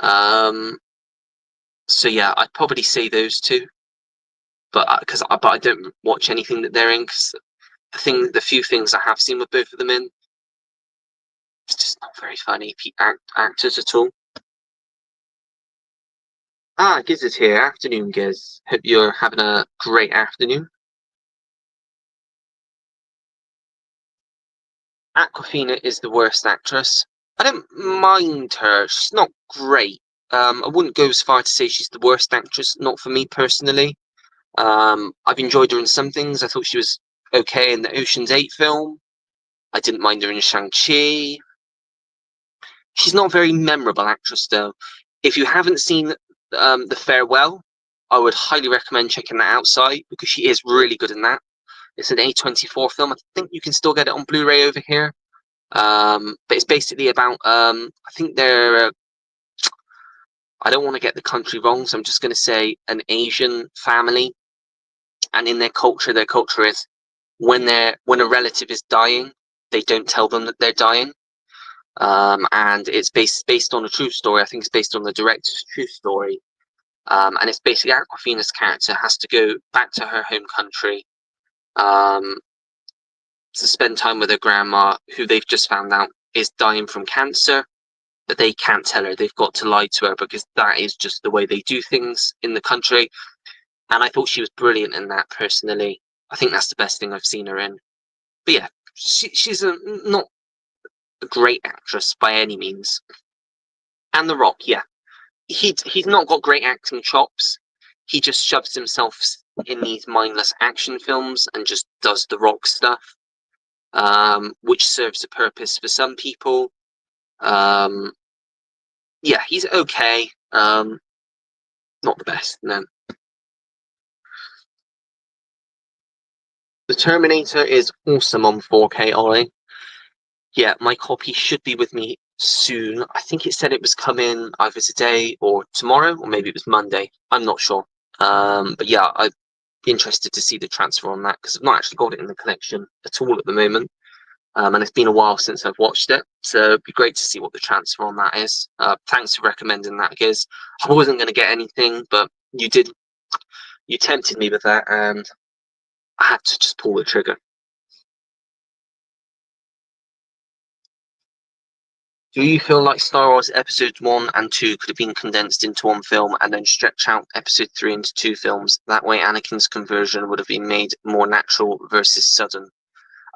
So yeah, I'd probably say those two. But but I don't watch anything that they're in, because the few things I have seen with both of them in, it's just not very funny actors at all. Ah, Giz is here. Afternoon, Giz. Hope you're having a great afternoon. Aquafina is the worst actress. I don't mind her. She's not great. I wouldn't go as far to say she's the worst actress. Not for me personally. I've enjoyed her in some things. I thought she was okay in the Ocean's 8 film. I didn't mind her in Shang-Chi. She's not a very memorable actress, though. If you haven't seen The Farewell, I would highly recommend checking that out, because she is really good in that. It's an A24 film. I think you can still get it on Blu-ray over here. But it's basically about, I think they're, I don't want to get the country wrong, so I'm just going to say an Asian family. And in their culture is when a relative is dying, they don't tell them that they're dying. And it's based on a true story. I think it's based on the director's true story. And it's basically Aquafina's character has to go back to her home country to spend time with her grandma, who they've just found out is dying from cancer, but they can't tell her. They've got to lie to her, because that is just the way they do things in the country. And I thought she was brilliant in that, personally. I think that's the best thing I've seen her in. But yeah, she's not a great actress by any means. And The Rock, yeah. He's not got great acting chops. He just shoves himself in these mindless action films and just does The Rock stuff, which serves a purpose for some people. Yeah, he's okay. Not the best, no. The Terminator is awesome on 4K, Ollie. Yeah, my copy should be with me soon. I think it said it was coming either today or tomorrow, or maybe it was Monday. I'm not sure. But yeah, I'd be interested to see the transfer on that, because I've not actually got it in the collection at all at the moment. And it's been a while since I've watched it, so it'd be great to see what the transfer on that is. Thanks for recommending that, Giz. I wasn't going to get anything, but you tempted me with that, and I had to just pull the trigger. Do you feel like Star Wars Episodes 1 and 2 could have been condensed into one film and then stretch out Episode 3 into 2 films? That way Anakin's conversion would have been made more natural versus sudden.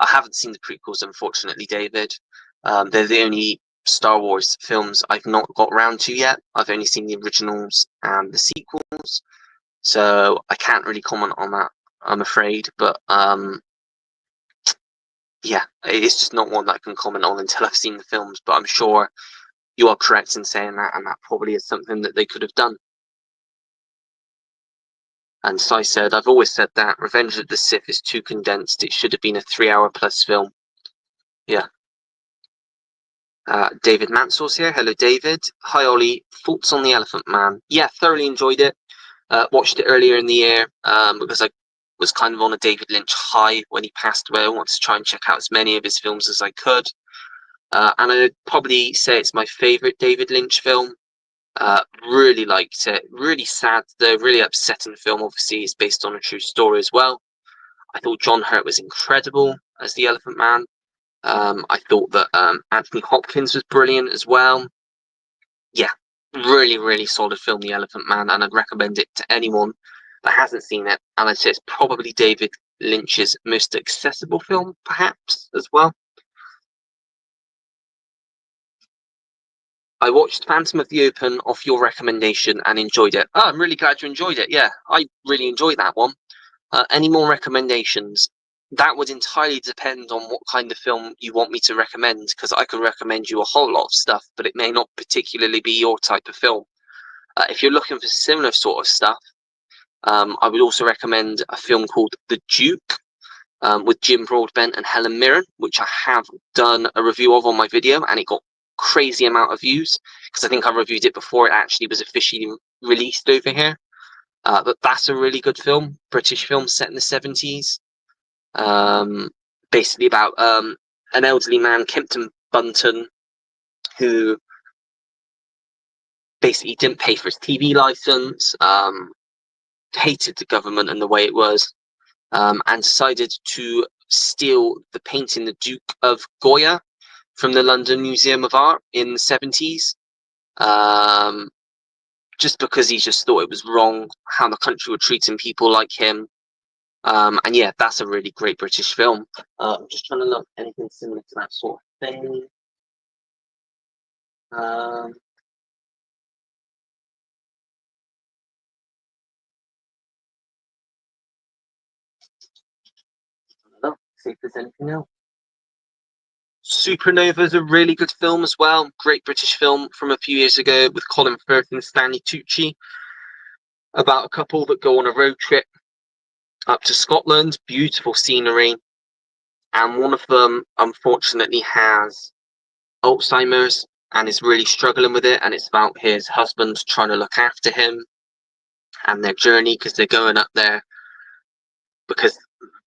I haven't seen the prequels, unfortunately, David. They're the only Star Wars films I've not got round to yet. I've only seen the originals and the sequels, so I can't really comment on that, I'm afraid. But yeah, it's just not one that I can comment on until I've seen the films. But I'm sure you are correct in saying that, and that probably is something that they could have done. And Sai said, I've always said that Revenge of the Sith is too condensed. It should have been a 3-hour plus film. Yeah. David Mansour's here. Hello, David. Hi, Ollie. Thoughts on The Elephant Man? Yeah, thoroughly enjoyed it. Watched it earlier in the year because I was kind of on a David Lynch high when he passed away. I wanted to try and check out as many of his films as I could. And I'd probably say it's my favourite David Lynch film. Really liked it. Really sad, though. Really upsetting film. Obviously, it's based on a true story as well. I thought John Hurt was incredible as the Elephant Man. I thought that Anthony Hopkins was brilliant as well. Yeah, really, really solid film, The Elephant Man, and I'd recommend it to anyone that hasn't seen it. And I'd say it's probably David Lynch's most accessible film, perhaps, as well. I watched Phantom of the Open off your recommendation and enjoyed it. Oh, I'm really glad you enjoyed it. Yeah, I really enjoyed that one. Any more recommendations? That would entirely depend on what kind of film you want me to recommend, because I could recommend you a whole lot of stuff, but it may not particularly be your type of film. If you're looking for similar sort of stuff, I would also recommend a film called The Duke, with Jim Broadbent and Helen Mirren, which I have done a review of on my video, and it got crazy amount of views, because I think I reviewed it before it actually was officially released over here. But that's a really good film, British film set in the 70s. basically about an elderly man, Kempton Bunton, who basically didn't pay for his TV license, hated the government and the way it was, and decided to steal the painting The Duke of Goya from the London Museum of Art in the 70s, just because he just thought it was wrong how the country were treating people like him. And yeah, that's a really great British film. I'm just trying to look anything similar to that sort of thing. See if there's anything else. Supernova is a really good film as well. Great British film from a few years ago with Colin Firth and Stanley Tucci, about a couple that go on a road trip up to Scotland. Beautiful scenery, and one of them unfortunately has Alzheimer's and is really struggling with it, and it's about his husband trying to look after him and their journey, because they're going up there because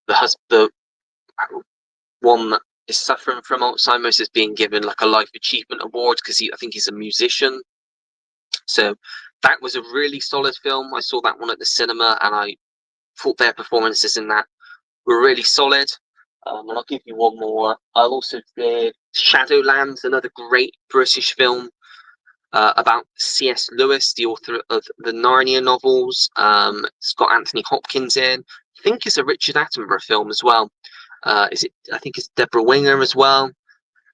the one that is suffering from Alzheimer's is being given like a life achievement award because I think he's a musician. So that was a really solid film. I saw that one at the cinema, and I thought their performances in that were really solid. And I'll give you one more. I'll also say Shadowlands, another great British film about C.S. Lewis, the author of the Narnia novels. It's got Anthony Hopkins in. I think it's a Richard Attenborough film as well. I think it's Deborah Winger as well.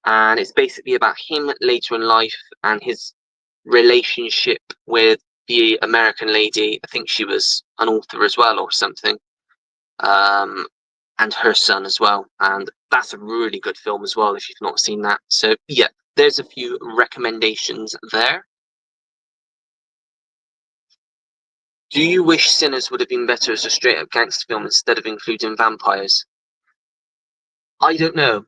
And it's basically about him later in life and his relationship with the American lady. I think she was an author as well or something. And her son as well. And that's a really good film as well if you've not seen that. So yeah, there's a few recommendations there. Do you wish Sinners would have been better as a straight up gangster film instead of including vampires? I don't know.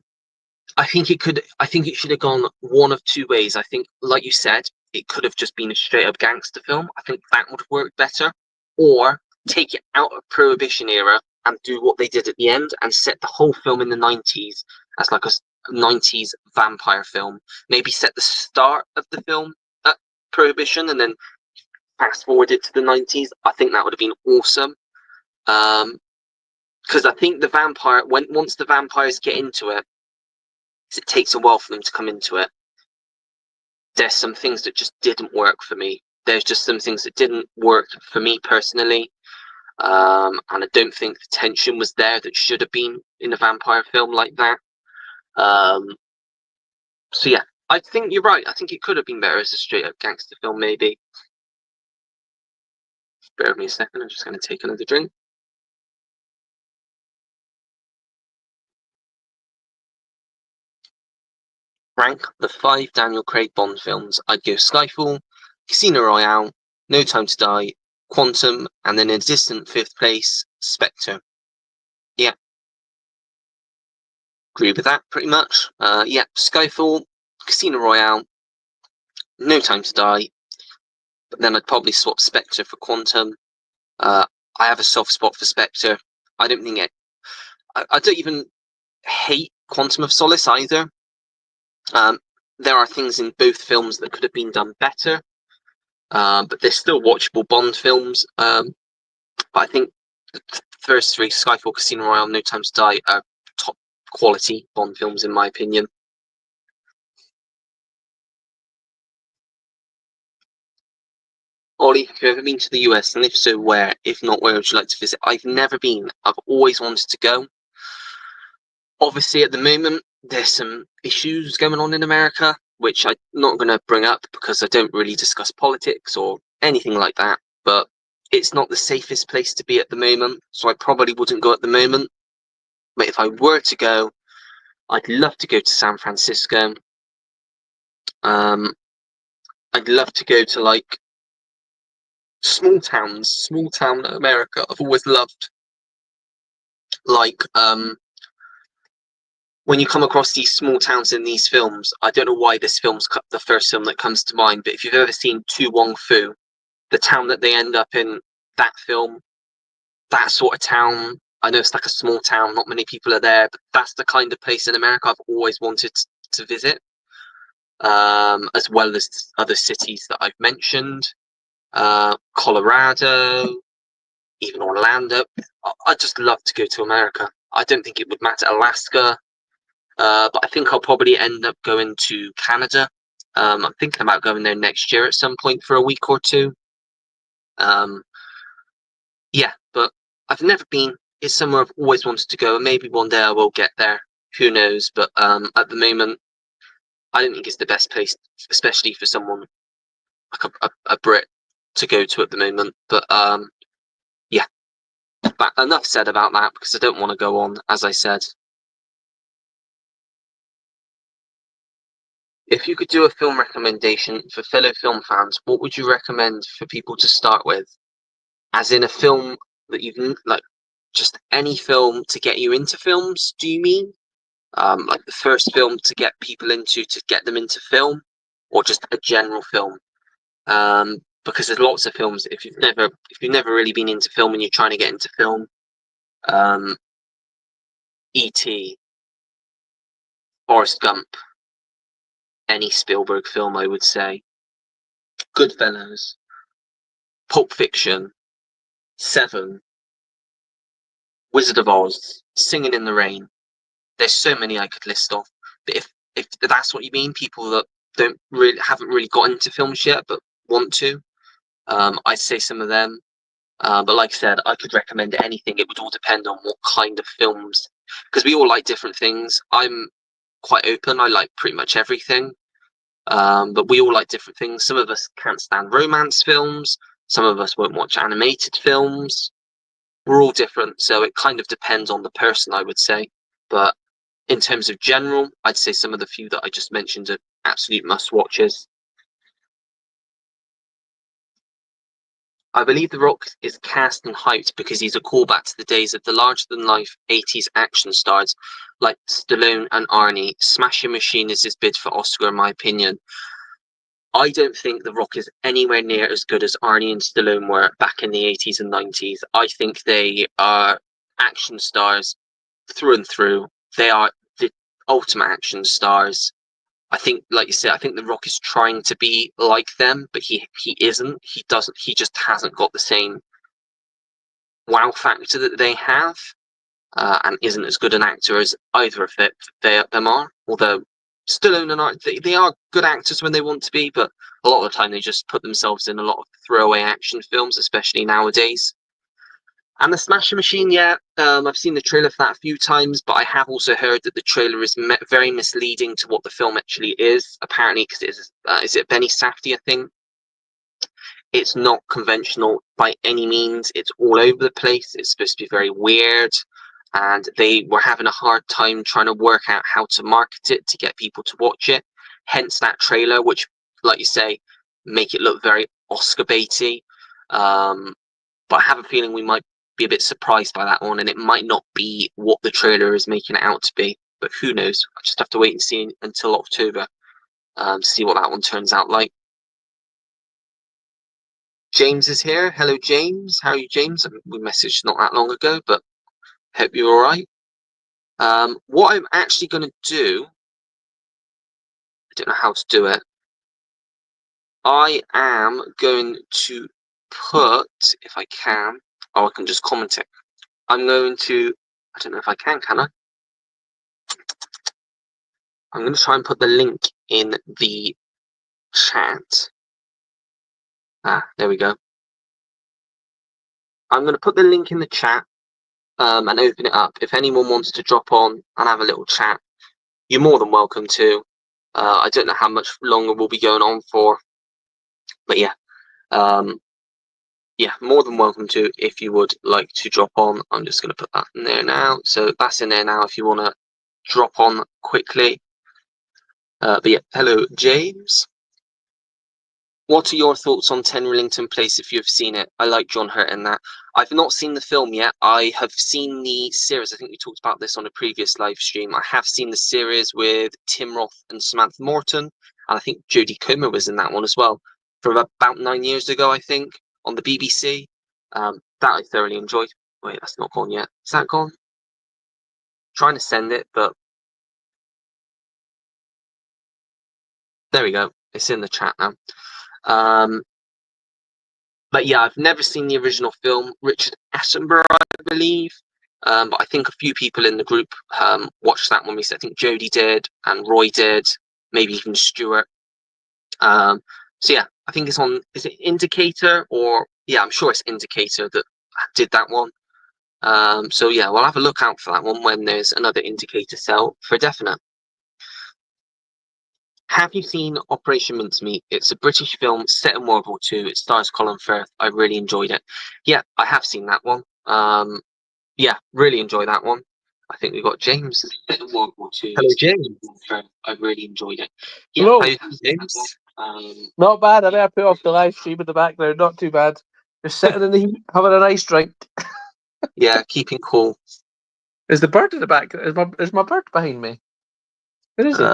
I think it should have gone one of two ways. I think, like you said, it could have just been a straight up gangster film. I think that would have worked better. Or take it out of Prohibition era and do what they did at the end and set the whole film in the 90s as like a 90s vampire film. Maybe set the start of the film at Prohibition and then fast forward it to the 90s. I think that would have been awesome. Because I think the vampire, once the vampires get into it takes a while for them to come into it. There's some things that just didn't work for me. There's just some things that didn't work for me personally. And I don't think the tension was there that should have been in a vampire film like that. So yeah, I think you're right. I think it could have been better as a straight up gangster film, maybe. Bear with me a second, I'm just going to take another drink. Rank the 5 Daniel Craig Bond films. I'd go Skyfall, Casino Royale, No Time to Die, Quantum, and then in a distant 5th place, Spectre. Yeah. Agree with that, pretty much. Yeah, Skyfall, Casino Royale, No Time to Die, but then I'd probably swap Spectre for Quantum. I have a soft spot for Spectre. I don't think I don't even hate Quantum of Solace either. There are things in both films that could have been done better, but they're still watchable Bond films. But I think the first 3, Skyfall, Casino Royale, No Time to Die, are top quality Bond films in my opinion. Ollie, have you ever been to the US, and if so, where? If not, where would you like to visit? I've never been. I've always wanted to go. Obviously, at the moment, there's some issues going on in America, which I'm not going to bring up because I don't really discuss politics or anything like that. But it's not the safest place to be at the moment, so I probably wouldn't go at the moment. But if I were to go, I'd love to go to San Francisco. I'd love to go to like small town America. I've always loved like when you come across these small towns in these films. I don't know why this film's the first film that comes to mind, but if you've ever seen To Wong Fu, the town that they end up in, that film, that sort of town, I know it's like a small town, not many people are there, but that's the kind of place in America I've always wanted to visit, as well as other cities that I've mentioned, Colorado, even Orlando. I'd just love to go to America. I don't think it would matter Alaska, but I think I'll probably end up going to Canada. I'm thinking about going there next year at some point for a week or two. Yeah, but I've never been. It's somewhere I've always wanted to go, and maybe one day I will get there. Who knows? But at the moment, I don't think it's the best place, especially for someone like a Brit to go to at the moment. But yeah, but enough said about that because I don't want to go on, as I said. If you could do a film recommendation for fellow film fans, what would you recommend for people to start with? As in a film that you've like, just any film to get you into films, do you mean? Like the first film to get people into, to get them into film, or just a general film? Because there's lots of films. If you've never really been into film and you're trying to get into film, E.T., Forrest Gump, any Spielberg film, I would say, Goodfellas, Pulp Fiction, Seven, Wizard of Oz, Singing in the Rain. There's so many I could list off. But if that's what you mean, people that haven't really got into films yet but want to, I'd say some of them. But like I said, I could recommend anything. It would all depend on what kind of films, because we all like different things. I'm quite open. I like pretty much everything. But we all like different things. Some of us can't stand romance films. Some of us won't watch animated films. We're all different, so it kind of depends on the person, I would say. But in terms of general, I'd say some of the few that I just mentioned are absolute must-watches. I believe The Rock is cast and hyped because he's a callback to the days of the larger-than-life 80s action stars like Stallone and Arnie. Smashing Machine is his bid for Oscar, in my opinion. I don't think The Rock is anywhere near as good as Arnie and Stallone were back in the 80s and 90s. I think they are action stars through and through. They are the ultimate action stars. I think, like you said, I think The Rock is trying to be like them, but he isn't. He doesn't. He just hasn't got the same wow factor that they have, and isn't as good an actor as either of them are. Although Stallone and Arnie, they are good actors when they want to be, but a lot of the time they just put themselves in a lot of throwaway action films, especially nowadays. And the Smasher Machine, yeah, I've seen the trailer for that a few times, but I have also heard that the trailer is very misleading to what the film actually is. Apparently, because is it Benny Safdie, I think? It's not conventional by any means. It's all over the place. It's supposed to be very weird, and they were having a hard time trying to work out how to market it to get people to watch it. Hence that trailer, which, like you say, make it look very Oscar baity. But I have a feeling we might be a bit surprised by that one, and it might not be what the trailer is making it out to be. But who knows? I just have to wait and see until October to see what that one turns out like. James is here. Hello, James. How are you, James? We messaged not that long ago, but hope you're all right. What I'm actually going to do, I don't know how to do it. I am going to put, if I can, I can just comment it. I'm going to, I don't know if I can I? I'm going to try and put the link in the chat. There we go. I'm going to put the link in the chat and open it up. If anyone wants to drop on and have a little chat, you're more than welcome to. I don't know how much longer we'll be going on for, but yeah. Yeah, more than welcome to if you would like to drop on. I'm just going to put that in there now. So that's in there now if you want to drop on quickly. But yeah, hello, James. What are your thoughts on 10 Rillington Place if you've seen it? I like John Hurt in that. I've not seen the film yet. I have seen the series. I think we talked about this on a previous live stream. I have seen the series with Tim Roth and Samantha Morton. And I think Jodie Comer was in that one as well. From about 9 years ago, I think, on the BBC. That I thoroughly enjoyed. Wait, that's not gone yet. Is that gone? Trying to send it, but there we go. It's in the chat now. But yeah, I've never seen the original film. Richard Attenborough, I believe. But I think a few people in the group watched that one. I think Jodie did, and Roy did, maybe even Stuart. So yeah, I think it's on. Is it Indicator or yeah? I'm sure it's Indicator that did that one. So yeah, we'll have a look out for that one when there's another Indicator sale for definite. Have you seen Operation Mincemeat? It's a British film set in World War II. It stars Colin Firth. I really enjoyed it. Yeah, I have seen that one. Yeah, really enjoy that one. I think we've got James set in World War II. Hello, James. I really enjoyed it. Yeah, hello, James. Not bad. I think I put off the live stream in the background. Not too bad. Just sitting in the heat, having a nice drink. Yeah, keeping cool. Is the bird in the back? Is my bird behind me? Where is he?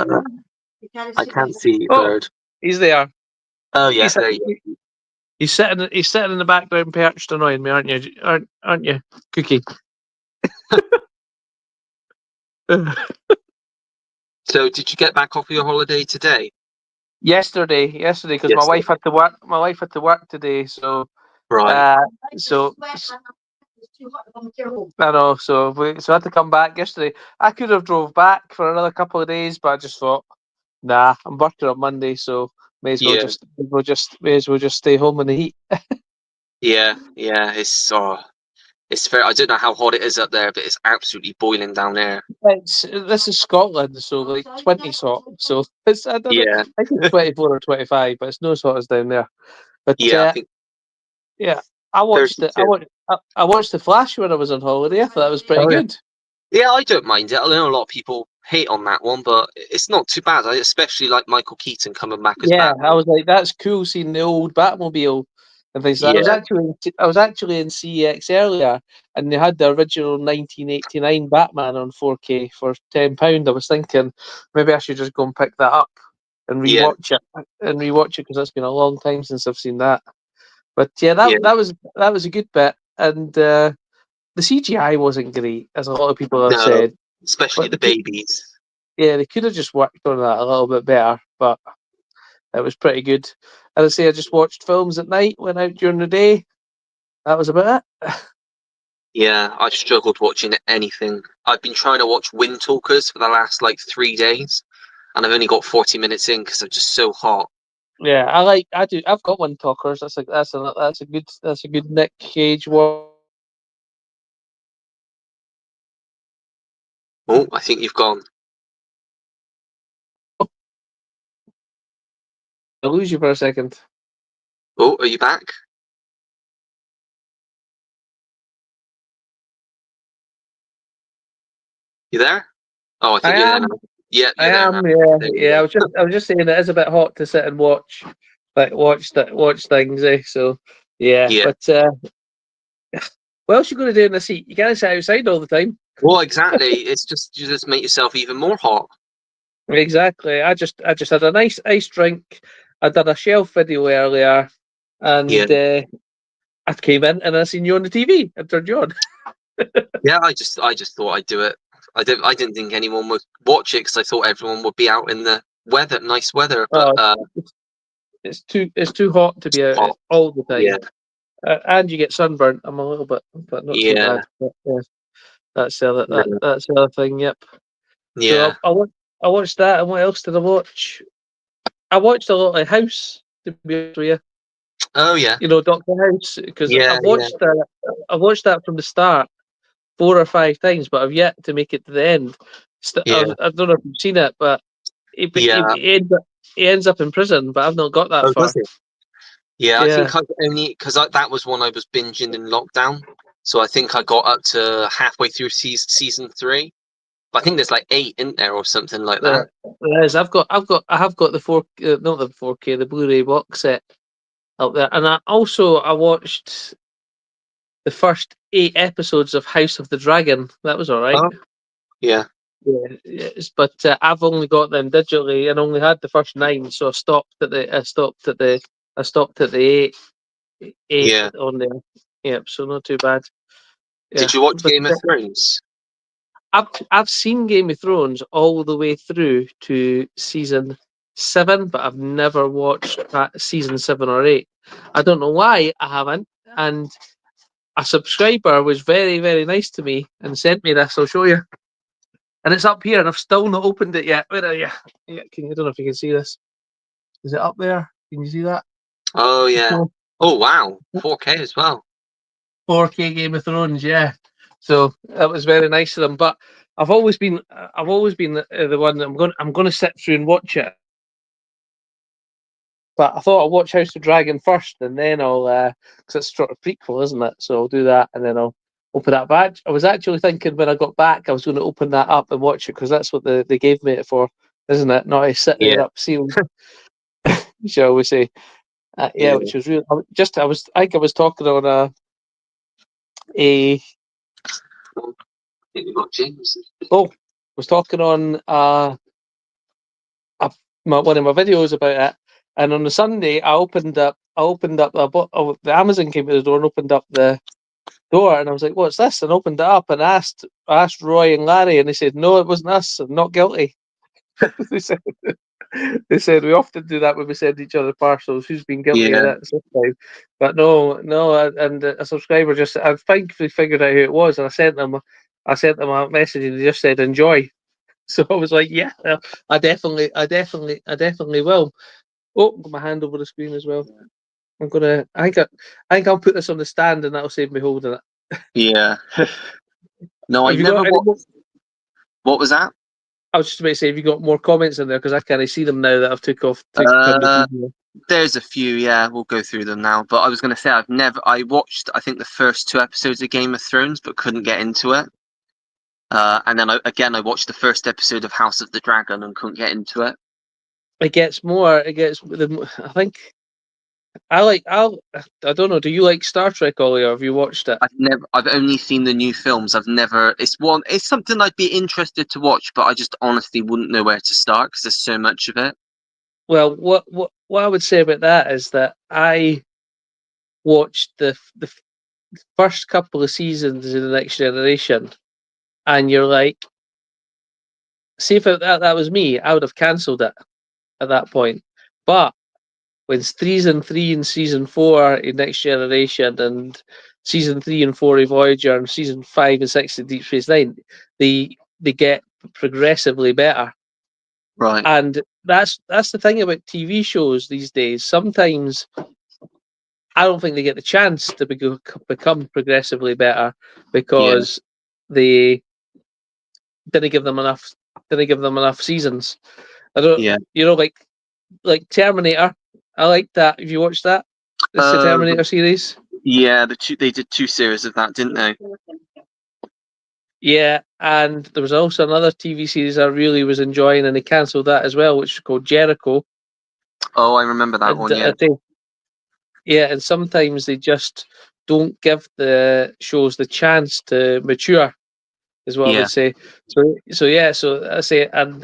I can't see the bird. He's there. Oh yeah, there you go. He's sitting in the background, perched, annoying me, aren't you? Aren't you, Cookie? So, did you get back off your holiday today? Yesterday, because my wife had to work. My wife had to work today, so right. I know. So I had to come back yesterday. I could have drove back for another couple of days, but I just thought, nah, I'm working on Monday, so may as well just stay home in the heat. Yeah. It's fair. I don't know how hot it is up there, but it's absolutely boiling down there. This is Scotland, so like 20 hot. So it's I don't know, I think 24 or 25, but it's no as hot as down there. But I think I watched it. I watched The Flash when I was on holiday. I thought that was pretty good. Yeah, I don't mind it. I know a lot of people hate on that one, but it's not too bad. I especially like Michael Keaton coming back as Batman. I was like, that's cool seeing the old Batmobile and things like that. I was actually in CEX earlier, and they had the original 1989 Batman on 4K for £10. I was thinking maybe I should just go and pick that up and rewatch it because it's been a long time since I've seen that. But that was a good bit, and the CGI wasn't great, as a lot of people have said. Especially the babies. Yeah, they could have just worked on that a little bit better, but it was pretty good. As I say, I just watched films at night, went out during the day. That was about it. Yeah, I've struggled watching anything. I've been trying to watch Wind Talkers for the last 3 days, and I've only got 40 minutes in because I'm just so hot. Yeah, I do. I've got Wind Talkers. That's a good Nick Cage one. Oh, I think you've gone. I lose you for a second. Oh, are you back? You there? Oh, I think you're there now. Yeah, I am. Yeah. I was just saying it is a bit hot to sit and watch things. So yeah. But what else you going to do in the seat? You can't sit outside all the time. Well, exactly. It's just you just make yourself even more hot. Exactly. I just had a nice ice drink. I did a shelf video earlier, and I came in and I seen you on the TV and turned you on. Yeah, I just thought I'd do it. I didn't think anyone would watch it because I thought everyone would be out in the nice weather. But it's too hot to be out all the time. Yeah. And you get sunburnt. I'm a little bit, but not too bad. But, that's the other thing. Yep. Yeah. So I watched that, and what else did I watch? I watched a lot of House, to be honest with you. Oh yeah. You know, Doctor House, because I've watched that from the start 4 or 5 times, but I've yet to make it to the end. I don't know if you've seen it, but he ends up in prison, but I've not got that far. Does it? Yeah, I think I've only because that was one I was binging in lockdown, so I think I got up to halfway through season 3. But I think there's 8 in there or something like that. There is. I have got the not the 4K, the Blu-ray box set up there, and I watched the first 8 episodes of House of the Dragon. That was all right. Oh, yeah. Yeah, yes, but I've only got them digitally and only had the first 9, so I stopped at the 8 on there. Yep, so not too bad. Yeah. Did you watch But Game of Thrones? I've seen Game of Thrones all the way through to season 7, but I've never watched season 7 or 8. I don't know why I haven't. And a subscriber was very, very nice to me and sent me this. I'll show you. And it's up here, and I've still not opened it yet. Where are you? Yeah, I don't know if you can see this. Is it up there? Can you see that? Oh yeah. Oh wow, 4K as well. 4K Game of Thrones, yeah. So that was very nice of them. But I've always been the one that I'm going to sit through and watch it. But I thought I'll watch House of Dragon first, and then I'll because it's sort of prequel, isn't it? So I'll do that, and then I'll open that back. I was actually thinking when I got back, I was going to open that up and watch it because that's what they gave me it for, isn't it? Not to sit there Yeah. up sealed, shall we say? Yeah, Yeah. which was real. I think I was talking on a I think we've got James. was talking on one of my videos about it, and on the Sunday I opened up the Amazon came to the door and opened up the door, and I was like, "What's this?" And opened it up and asked Roy and Larry, and they said, "No, it wasn't us. I'm not guilty." they said they said we often do that when we send each other parcels. Who's been guilty of Yeah. that this time? But no, and a subscriber just I thankfully figured out who it was, and I sent them a message, and they just said enjoy. So I was like, yeah, I definitely will. Oh, got my hand over the screen as well. I think I'll put this on the stand, and that'll save me holding it. Yeah. No, I Have you never got any more? watched. What was that? I was just about to say, have you got more comments in there? Because I can't see them now that I've took down the Uh, TV. there's a few. Yeah, we'll go through them now. But I was going to say I watched I think the first 2 episodes of Game of Thrones, but couldn't get into it. And then I watched the first episode of House of the Dragon and couldn't get into it. It gets more. It gets. I think I don't know. Do you like Star Trek, Ollie, or have you watched it? I've only seen the new films. I've never. It's something I'd be interested to watch, but I just honestly wouldn't know where to start because there's so much of it. Well, what I would say about that is that I watched the first couple of seasons of the Next Generation, and you're like, see if that was me, I would have cancelled it at that point. But when season 3 and season 4 in Next Generation, and season 3 and 4 in Voyager, and season 5 and 6 in Deep Space Nine, they get progressively better. Right. And that's the thing about TV shows these days. Sometimes I don't think they get the chance to become progressively better Yeah. because they didn't give them enough seasons. I don't, Yeah. like Terminator. I like that. Have you watched that? It's the Uh, Terminator series. yeah. They did 2 series of that, didn't they? Yeah, and there was also another TV series I really was enjoying, and they cancelled that as well, which is called Jericho. Oh, I remember that And one. Yeah. I think, yeah, and sometimes they just don't give the shows the chance to mature, is what I Yeah. would say. So yeah, so I say, and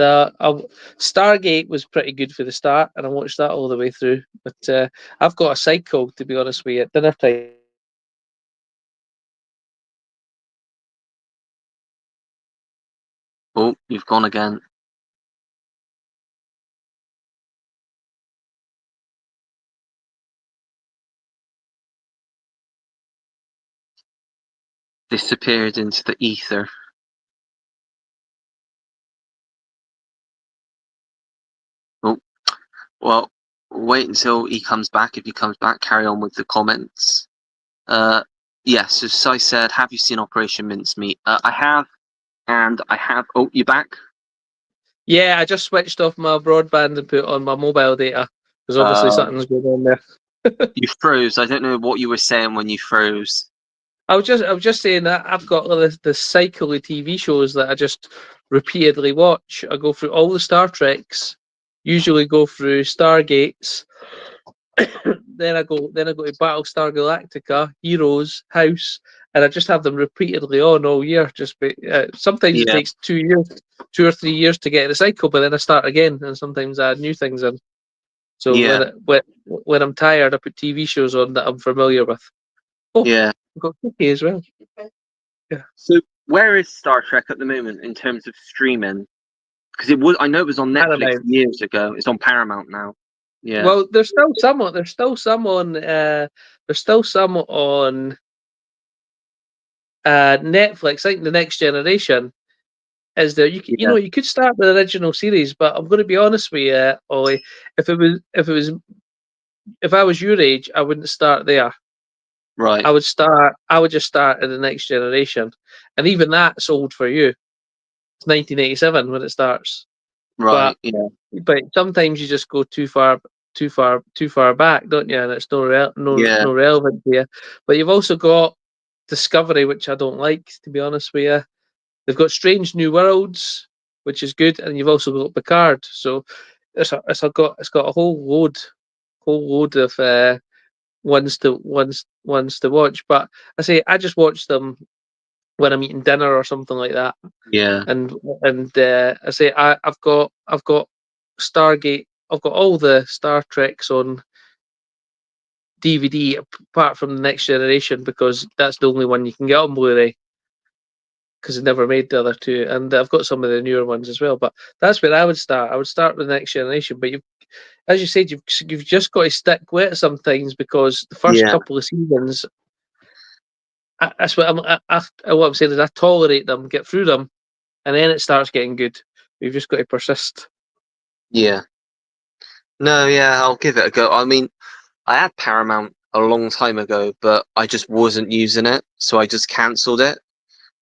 Stargate was pretty good for the start, and I watched that all the way through. But I've got a cycle, to be honest with you, at dinner time. Oh, you've gone again. Disappeared into the ether. Oh, well, wait until he comes back. If he comes back, carry on with the comments. Yeah, so Sai said, have you seen Operation Mincemeat? I have, and I have. Oh, you back? Yeah, I just switched off my broadband and put on my mobile data because obviously Uh, something's going on there. you froze. I don't know what you were saying when you froze. I was just saying that I've got the cycle of TV shows that I just repeatedly watch. I go through all the Star Treks, usually go through Stargates, then I go to Battlestar Galactica, Heroes, House, and I just have them repeatedly on all year. Sometimes it Yeah, takes 2 years, 2 or 3 years to get the cycle, but then I start again, and sometimes I add new things in. So yeah, when I'm tired, I put TV shows on that I'm familiar with. Oh, yeah. I've got cookie as well. Yeah. So where is Star Trek at the moment in terms of streaming? Because I know it was on Netflix Paramount. years ago. It's on Paramount now. Yeah. Well, there's still some on. There's still some on. There's still some on Netflix. I think the Next Generation is there. You Yeah. know, you could start with the original series, but I'm going to be honest with you, Ollie. If I was your age, I wouldn't start there. Right. I would just start at the Next Generation, and even that's old for you. It's 1987 when it starts, but Right. Yeah. sometimes you just go too far back, don't you? And it's Yeah. no relevant to you. But you've also got Discovery, which I don't like, to be honest with you. They've got Strange New Worlds, which is good, and you've also got Picard. So it's got a whole load of ones to watch. But I say I just watch them when I'm eating dinner or something like that. Yeah. And I say I've got Stargate. I've got all the Star Treks on DVD apart from the Next Generation because that's the only one you can get on Blu-ray because they never made the other two. And I've got some of the newer ones as well. But that's where I would start. I would start with the Next Generation. But as you said, you've just got to stick with it sometimes because the first Yeah. couple of seasons. That's what what I'm saying is I tolerate them, get through them, and then it starts getting good. You've just got to persist. Yeah. No. Yeah. I'll give it a go. I mean, I had Paramount a long time ago, but I just wasn't using it, so I just cancelled it.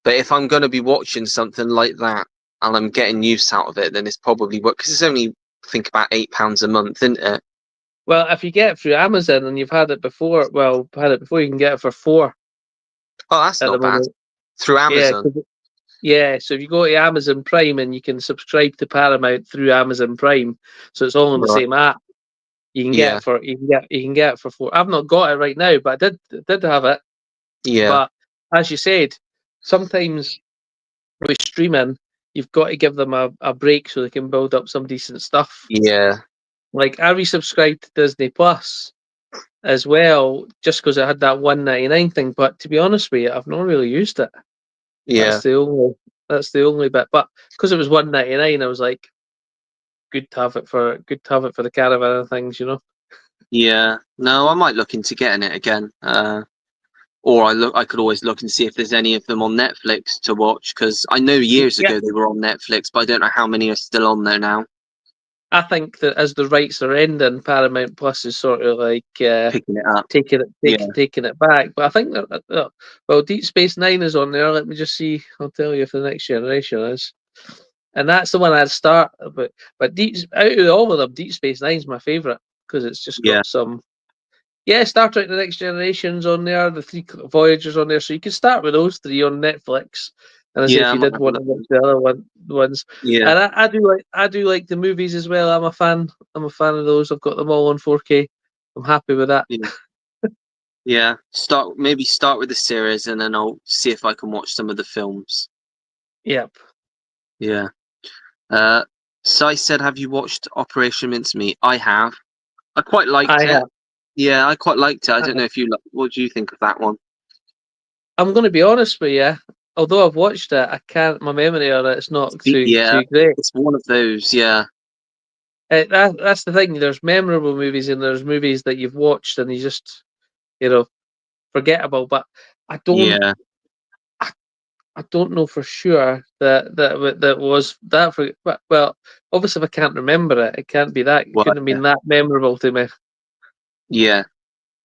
But if I'm going to be watching something like that and I'm getting use out of it, then it's probably what, because it's only, I think, about £8 a month, isn't it? Well, if you get it through Amazon and you've had it before, you can get it for £4 Oh, that's at the not bad. moment. Through Yeah, Amazon. yeah. So if you go to Amazon Prime and you can subscribe to Paramount through Amazon Prime, so it's all on the Right. same app. Yeah. You can get it for £4. I've not got it right now, but I did have it. Yeah. But as you said, sometimes with streaming, you've got to give them a break so they can build up some decent stuff. Yeah. Like I resubscribed to Disney Plus as well, just because I had that 1.99 thing. But to be honest with you, I've not really used it. Yeah. That's the only bit. But because it was 1.99, I was like, good to have it for the caravan and things, you know. Yeah. No, I might look into getting it again. Or I could always look and see if there's any of them on Netflix to watch, because I know years Yeah, ago they were on Netflix, but I don't know how many are still on there now. I think that as the rights are ending, Paramount Plus is sort of like Picking it up. Yeah. taking it back. But I think that well, Deep Space Nine is on there. Let me just see. I'll tell you if the Next Generation is, and that's the one I'd start. But out of all of them, Deep Space Nine's my favourite because it's just Yeah. got some. Yeah, Star Trek: The Next Generation's on there. The three Voyagers on there, so you can start with those three on Netflix. And I say Yeah. if I you might did have a want to look. watch the other ones, Yeah. and I do like the movies as well. I'm a fan. I'm a fan of those. I've got them all on 4K. I'm happy with that. Yeah. Yeah. Start with the series, and then I'll see if I can watch some of the films. Yep, Yeah. Uh, Sai said, "Have you watched Operation Mincemeat?" I have. I quite liked I it. have. Yeah, I quite liked it. I I don't have. know if you. What do you think of that one? I'm going to be honest with you. Although I've watched it, I can't. My memory on it's not Yeah, too great. it's one of those. Yeah, That's the thing. There's memorable movies and there's movies that you've watched and you just you know forgettable. But I don't. yeah, I don't know for sure that was that for. But, well, obviously, if I can't remember it, it can't be that. It well, couldn't have been that memorable to me. yeah,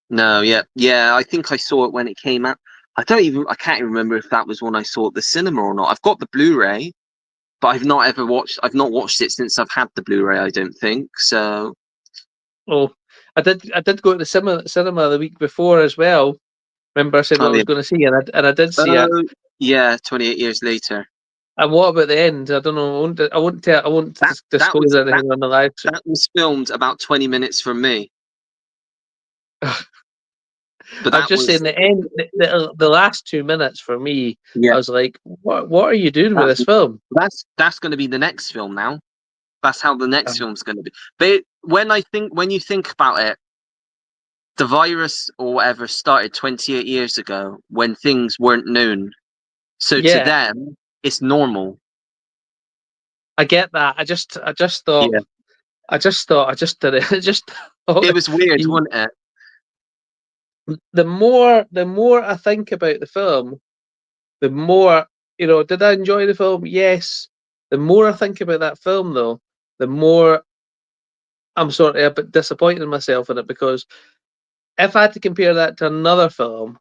no, yeah, yeah. I think I saw it when it came out. I can't even remember if that was when I saw it at the cinema or not. I've got the Blu-ray, but I've not watched it since I've had the Blu-ray. I don't think so. Oh, I did go to the cinema the week before as well. Remember, I said what Oh I yeah, was going to see, and I did see it. oh yeah. 28 years later. And what about the end? I don't know. I won't disclose That anything on the live stream. that was filmed about 20 minutes from me. But I'm that just was saying the end, the last 2 minutes for me, yeah. I was like, what are you doing with That, this film? that's going to be the next film now. That's how the next Um, film's going to be. But when you think about it, the virus or whatever started 28 years ago when things weren't known. So to Yeah. them, it's normal. I get that. I just thought, Yeah. I just did it. I just thought It was weird, you- wasn't it? the more I think about the film, the more, did I enjoy the film? Yes. The more I think about that film, though, the more I'm sort of a bit disappointed in myself in it, because if I had to compare that to another film,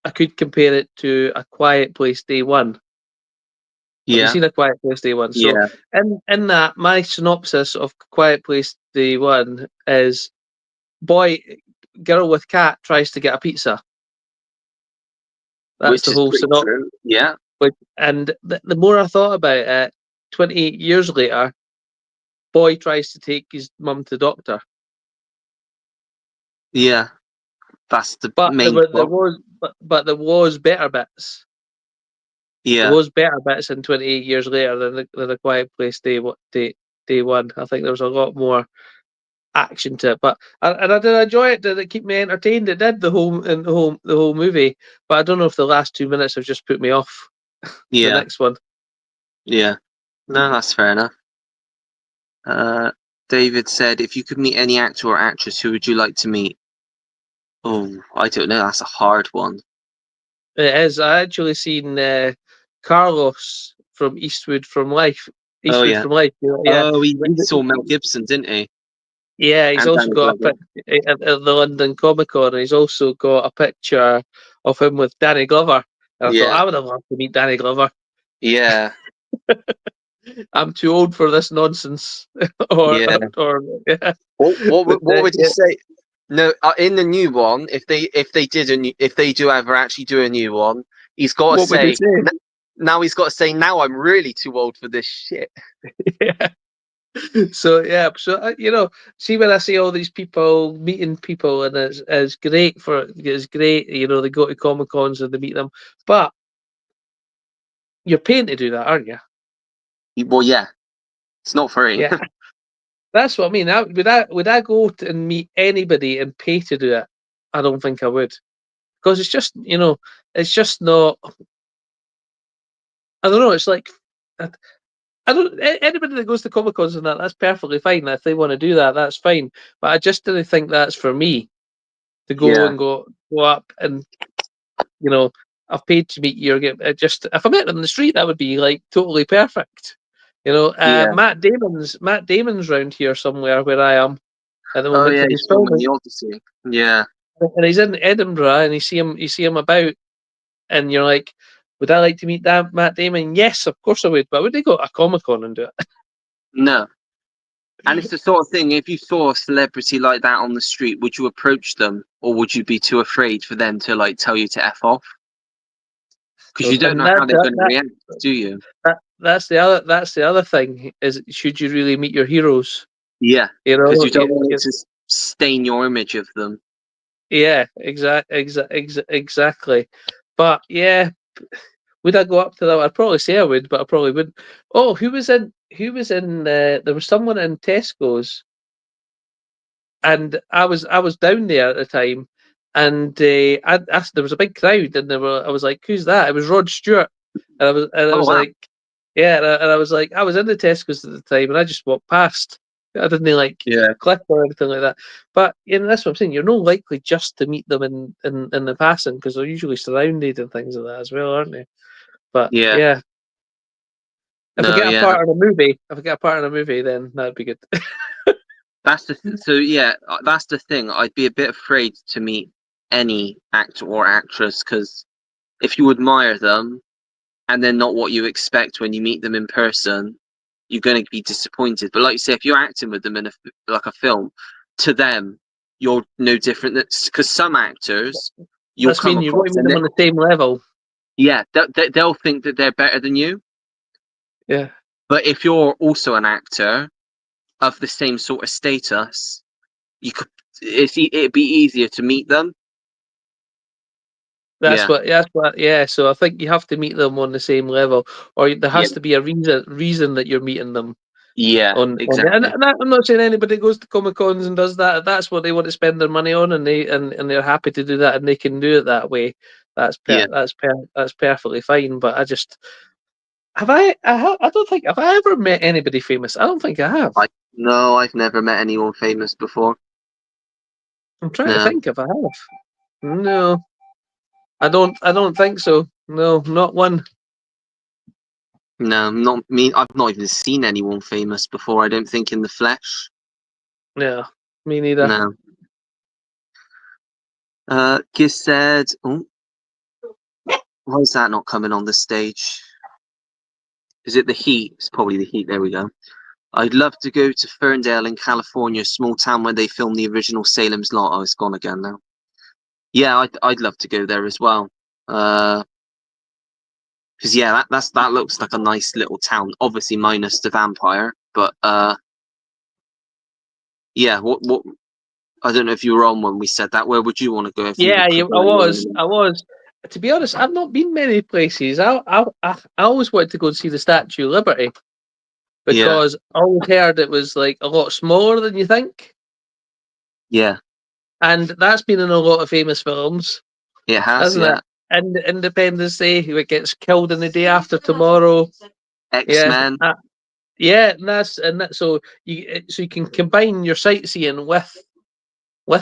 I could compare it to A Quiet Place Day One. Have you Yeah. seen A Quiet Place Day One? So Yeah. in that, my synopsis of Quiet Place Day One is boy, girl with cat tries to get a pizza. That's Which the is whole pretty synopsis. true. Yeah. And the more I thought about it, 28 years later, boy tries to take his mum to the doctor. Yeah. That's the But main plot. but there was better bits. There Yeah. was better bits in 28 years later than A Quiet Place Day One. I think there was a lot more action to it. But and I did enjoy it. Did it keep me entertained? It did the whole movie. But I don't know if the last 2 minutes have just put me off the Yeah. next one. Yeah. No, that's fair enough. David said, if you could meet any actor or actress, who would you like to meet? Oh, I don't know. That's a hard one. It is. I actually seen Carlos from Eastwood from Life. Oh, Eastwood yeah. from Life. Yeah, Oh, he saw Mel Gibson, didn't he? yeah. He's And also Danny got a Glover. pic at the London Comic Con. And he's also got a picture of him with Danny Glover. And I thought Yeah. I would have loved to meet Danny Glover. Yeah. I'm too old for this nonsense. or, Yeah. or yeah. What would you Yeah. say? No, in the new one, if they do ever actually do a new one, he's got to What would you say say? now he's got to say now I'm really too old for this shit. Yeah. So yeah, see when I see all these people meeting people, and it's great it's great. They go to Comic Cons and they meet them, but you're paying to do that, aren't you? Well, yeah, it's not free. Yeah, that's what I mean. Would I go and meet anybody and pay to do it? I don't think I would, because it's just not. I don't know. It's like I don't. Anybody that goes to Comic Cons and that's perfectly fine. If they want to do that, that's fine. But I just didn't think that's for me to go Yeah, and go up and you know, I've paid to meet you. Just if I met them in the street, that would be like totally perfect. yeah. Matt Damon's round here somewhere where I am at the Oh moment, yeah, and he's he's filming filming, the Odyssey. Yeah, and he's in Edinburgh, and you see him about, and you're like, would I like to meet that Matt Damon? Yes, of course I would, but would they go to a Comic Con and do it? no. And it's the sort of thing. If you saw a celebrity like that on the street, would you approach them, or would you be too afraid for them to like tell you to f off? Because So, you don't and know how they're going to react, do you? that's the other thing is, should you really meet your heroes? Yeah, You because know, you don't want it to stain your image of them. yeah, exactly. But yeah, would I go up to that? I'd probably say I would, but I probably wouldn't. Oh, who was in? There was someone in Tesco's, and I was down there at the time, and I asked. There was a big crowd, and I was like, "Who's that?" It was Rod Stewart, and I Oh was wow. like, "Yeah," and I was like, I was in the Tesco's at the time, and I just walked past. I didn't like Yeah, click or anything like that. But that's what I'm saying. You're not likely just to meet them in the passing, because they're usually surrounded and things like that as well, aren't they? But yeah. yeah, if I No, get a yeah. part in a movie, then that'd be good. So yeah, that's the thing. I'd be a bit afraid to meet any actor or actress because if you admire them and they're not what you expect when you meet them in person, you're going to be disappointed. But like you say, if you're acting with them in like a film, to them you're no different. Because some actors you'll That's come mean you won't across meet and them on the same level. yeah, they'll think that they're better than you. Yeah. But if you're also an actor of the same sort of status, you could it'd be easier to meet them. That's Yeah, what. That's what. Yeah. So I think you have to meet them on the same level, or there yeah, has to be a reason that you're meeting them yeah, on. exactly. I'm not saying anybody goes to Comic Cons and does that. That's what they want to spend their money on, and they're happy to do that, and they can do it that way. That's Yeah. that's perfectly fine. But I just I don't think have I ever met anybody famous. I don't think I have. No, I've never met anyone famous before. I'm trying to No, think if I have. No, I don't. I don't think so. No, not one. no, not me. I've not even seen anyone famous before. I don't think in the flesh. No, me neither. No. Giz said, oh, why is that not coming on the stage? Is it the heat? It's probably the heat. There we go. I'd love to go to Ferndale in California, small town where they filmed the original Salem's Lot. Oh, it's gone again now. Yeah, I'd love to go there as well. Because yeah, that looks like a nice little town. Obviously minus the vampire, but yeah. What? I don't know if you were on when we said that. Where would you want to go if you Yeah, could I go anywhere? was. I was. To be honest, I've not been many places. I always wanted to go and see the Statue of Liberty Yeah, because I always heard it was like a lot smaller than you think, yeah, and that's been in a lot of famous films, it has. hasn't it? Yeah, And Independence Day, who gets killed in the day after tomorrow. Yeah, X-Men, yeah, and that. So you can combine your sightseeing with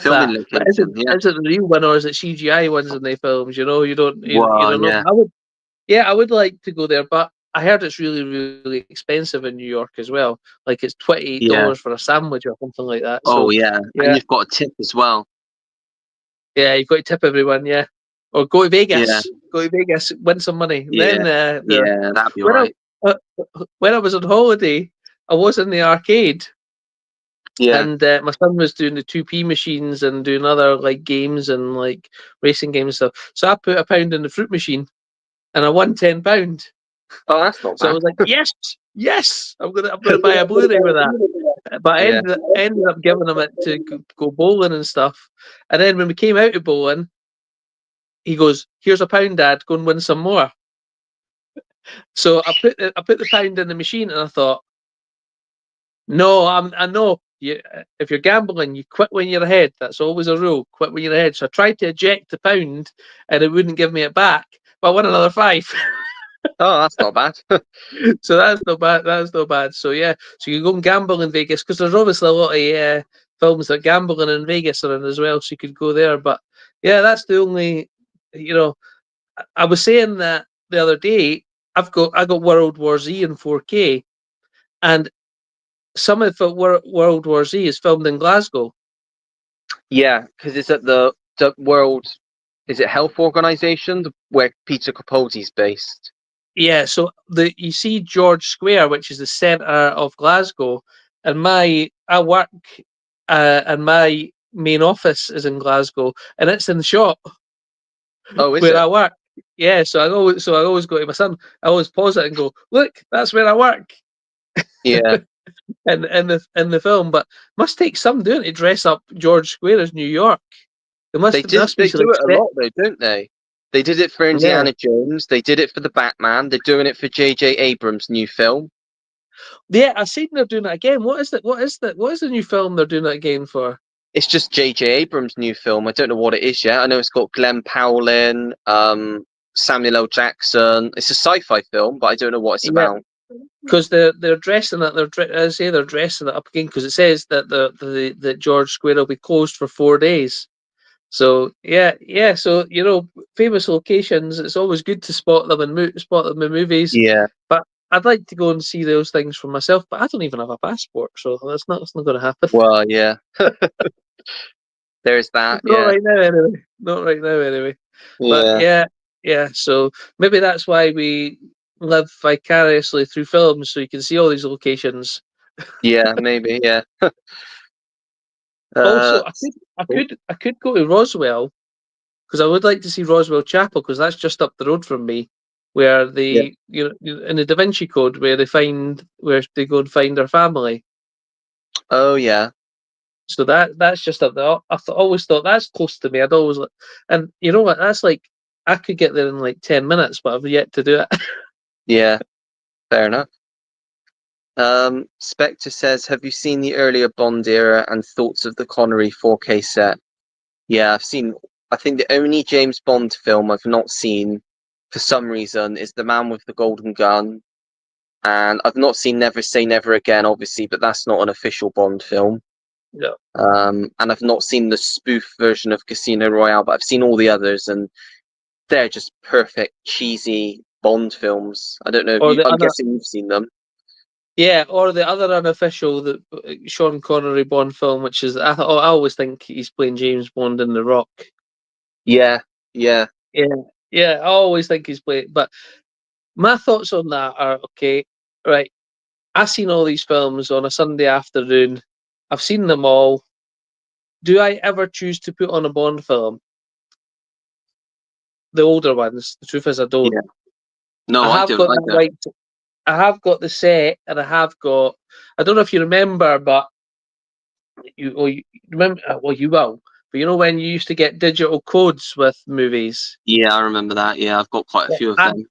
filming that. But location. Yeah, is it the real one or is it CGI ones in the films? You well, don't know. yeah, I would like to go there, but I heard it's really really expensive in New York as well. Like it's $28 yeah. for a sandwich or something like that. Oh So yeah, and yeah, you've got a tip as well. yeah, you've got to tip everyone. Yeah, or go to Yeah, Vegas. Go to Vegas, win some money. yeah, Then yeah. That'd be when I alright. uh, when I was on holiday, I was in the arcade. Yeah. And my son was doing the 2p machines and doing other like games and like racing games and stuff. So I put £1 in the fruit machine and I won £10. Oh, that's not So I bad. was like, yes, yes, I'm gonna buy a Blu-ray with that. But Yeah. I ended up giving him it to go bowling and stuff. And then when we came out of bowling, he goes, "Here's £1, Dad. Go and win some more." So I put the pound in the machine and I thought, no, I know. If you're gambling, you quit when you're ahead. That's always a rule. Quit when you're ahead. So I tried to eject the pound, and it wouldn't give me it back. But I won another five. Oh, that's not bad. So that's not bad. That's not bad. So yeah, so you go and gamble in Vegas because there's obviously a lot of films that gambling in Vegas are in as well. So you could go there. But yeah, that's the only. You know, I was saying that the other day. I got World War Z in 4K, and some of World War Z is filmed in Glasgow. Yeah, because it's at the World, is it Health Organization where Peter Capaldi's based? Yeah, so you see George Square, which is the centre of Glasgow, and I work and my main office is in Glasgow, and it's in the shop Oh, is where it? I work. Yeah, so I always go to my son. I always pause it and go, "Look, that's where I work." Yeah. In the film, but must take some doing to dress up George Square as New York. It must be They some do it a expensive. lot though, don't they? They did it for Yeah, Indiana Jones. They did it for the Batman. They're doing it for J.J. Abrams' new film. yeah. I seen they're doing it again. What is that? What is the new film they're doing it again for? It's just J.J. Abrams' new film. I don't know what it is yet. I know it's got Glenn Powell in, Samuel L. Jackson. It's a sci-fi film, but I don't know what it's Yeah, about. because they're dressing it. I say they're dressing it up again because it says that the George Square will be closed for 4 days. So yeah. So famous locations. It's always good to spot them in movies. Yeah. But I'd like to go and see those things for myself. But I don't even have a passport, so that's not going to happen. Well, yeah. There's that. Not Yeah. right now, anyway. Not right now, anyway. But Yeah. yeah. So maybe that's why we live vicariously through films, so you can see all these locations. Yeah. Maybe. Yeah. Uh. Also, I could go to Roswell because I would like to see Roswell Chapel because that's just up the road from me, where Yeah. in the Da Vinci Code where they go and find their family. Oh, yeah. So that's just up there. Always thought that's close to me. And you know what? That's like I could get there in like 10 minutes, but I've yet to do it. Yeah. Fair enough. Spectre says, "Have you seen the earlier Bond era and thoughts of the Connery 4K set?" Yeah, I've seen I think the only James Bond film I've not seen for some reason is The Man with the Golden Gun, and I've not seen Never Say Never Again, obviously, but that's not an official Bond film. Yeah. And I've not seen the spoof version of Casino Royale, but I've seen all the others, and they're just perfect cheesy Bond films. I don't know if Or you. the I'm other, guessing you've seen them. yeah, or the other unofficial Sean Connery Bond film, which is I always think he's playing James Bond in The Rock. Yeah, yeah, Yeah, yeah, I always think he's playing. But my thoughts on that are okay. Right, I've seen all these films on a Sunday afternoon. I've seen them all. Do I ever choose to put on a Bond film? The older ones. The truth is, I don't. yeah. I No, I have don't got that either. right. I have got the set, and I have got. I don't know if you remember, but you remember. Well, you will. But you know when you used to get digital codes with movies. Yeah, I remember that. Yeah, I've got quite a Yeah. few of them.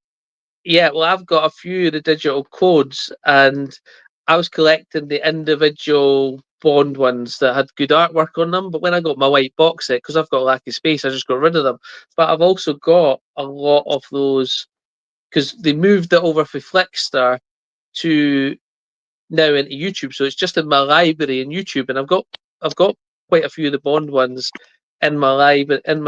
Yeah, well, I've got a few of the digital codes, and I was collecting the individual Bond ones that had good artwork on them. But when I got my white box set, because I've got lack of space, I just got rid of them. But I've also got a lot of those because they moved it over from Flickster to now into YouTube. So it's just in my library in YouTube, and I've got quite a few of the Bond ones in my library in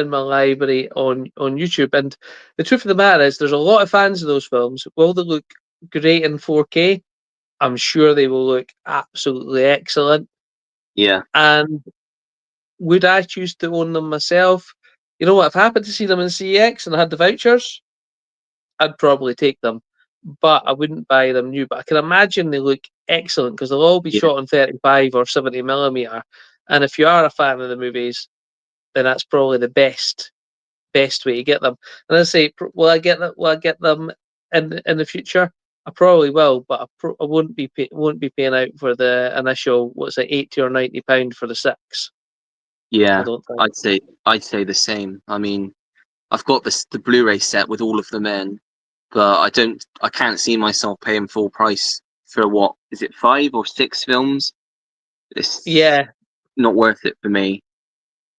my library on YouTube. And the truth of the matter is, there's a lot of fans of those films. Will they look great in 4K? I'm sure they will look absolutely excellent. Yeah, And would I choose to own them myself? You know what? If I happened to see them in CX and I had the vouchers, I'd probably take them, but I wouldn't buy them new. But I can imagine they look excellent because they'll all be yeah, shot on 35 or 70mm. And if you are a fan of the movies, then that's probably the best way to get them. And I say, will I get that? Will I get them in the future? I probably will, but I won't be paying out for the initial what's it, £80 or £90 for the six. I yeah. don't think. I'd say the same. I mean, I've got the Blu-ray set with all of them in, but I can't see myself paying full price for what is it, 5 or 6 films? It's Yeah, not worth it for me.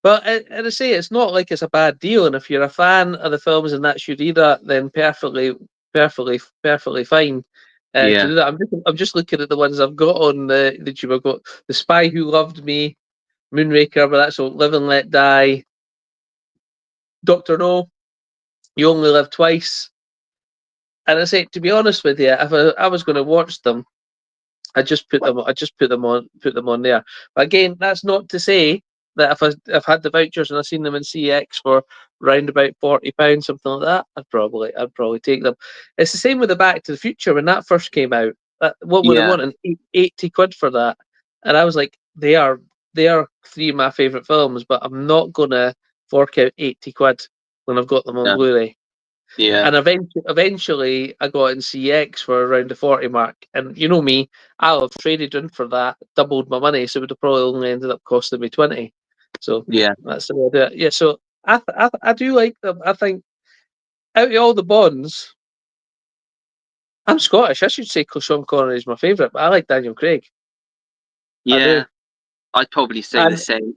but and I say it's not like it's a bad deal, and if you're a fan of the films and that's your era, then perfectly fine to Yeah, do that. I'm just looking at the ones I've got on the tube. I've got The Spy Who Loved Me, Moonraker, but that's all. Live and Let Die, Doctor No, You Only Live Twice. And I say, to be honest with you, if I was going to watch them, I just put them on there. But again, that's not to say that if I've had the vouchers and I've seen them in CX for round about £40, something like that, I'd probably take them. It's the same with the Back to the Future when that first came out. What were they yeah, wanting? 80 quid for that, and I was like, they are three of my favourite films, but I'm not gonna fork out 80 quid when I've got them on no, Blu-ray. yeah, And eventually, I got in CX for around the 40 mark. And you know me, I'll have traded in for that, doubled my money, so it would have probably only ended up costing me 20. So yeah, that's the way I do it. Yeah, so I do like them. I think out of all the Bonds, I'm Scottish. I should say Sean Connery is my favourite, but I like Daniel Craig. I do. yeah. I'd probably say the And same.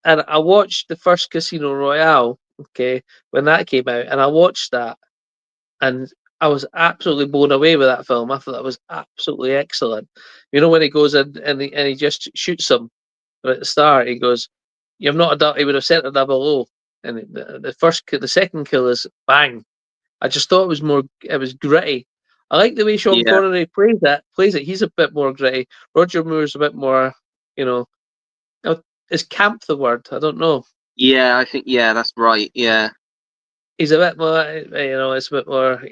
and I watched the first Casino Royale, okay, when that came out, and I watched that, and I was absolutely blown away with that film. I thought that was absolutely excellent. You know when he goes in and he just shoots him at the start. He goes, "You've not a doubt." He would have sent a double O, and the second kill is bang. I just thought it was gritty. I like the way Sean Yeah, Connery plays it. Plays it. He's a bit more gritty. Roger Moore's a bit more, you know. Is camp the word? I don't know. yeah. I think yeah, that's right. Yeah, He's a bit more, it's a bit more,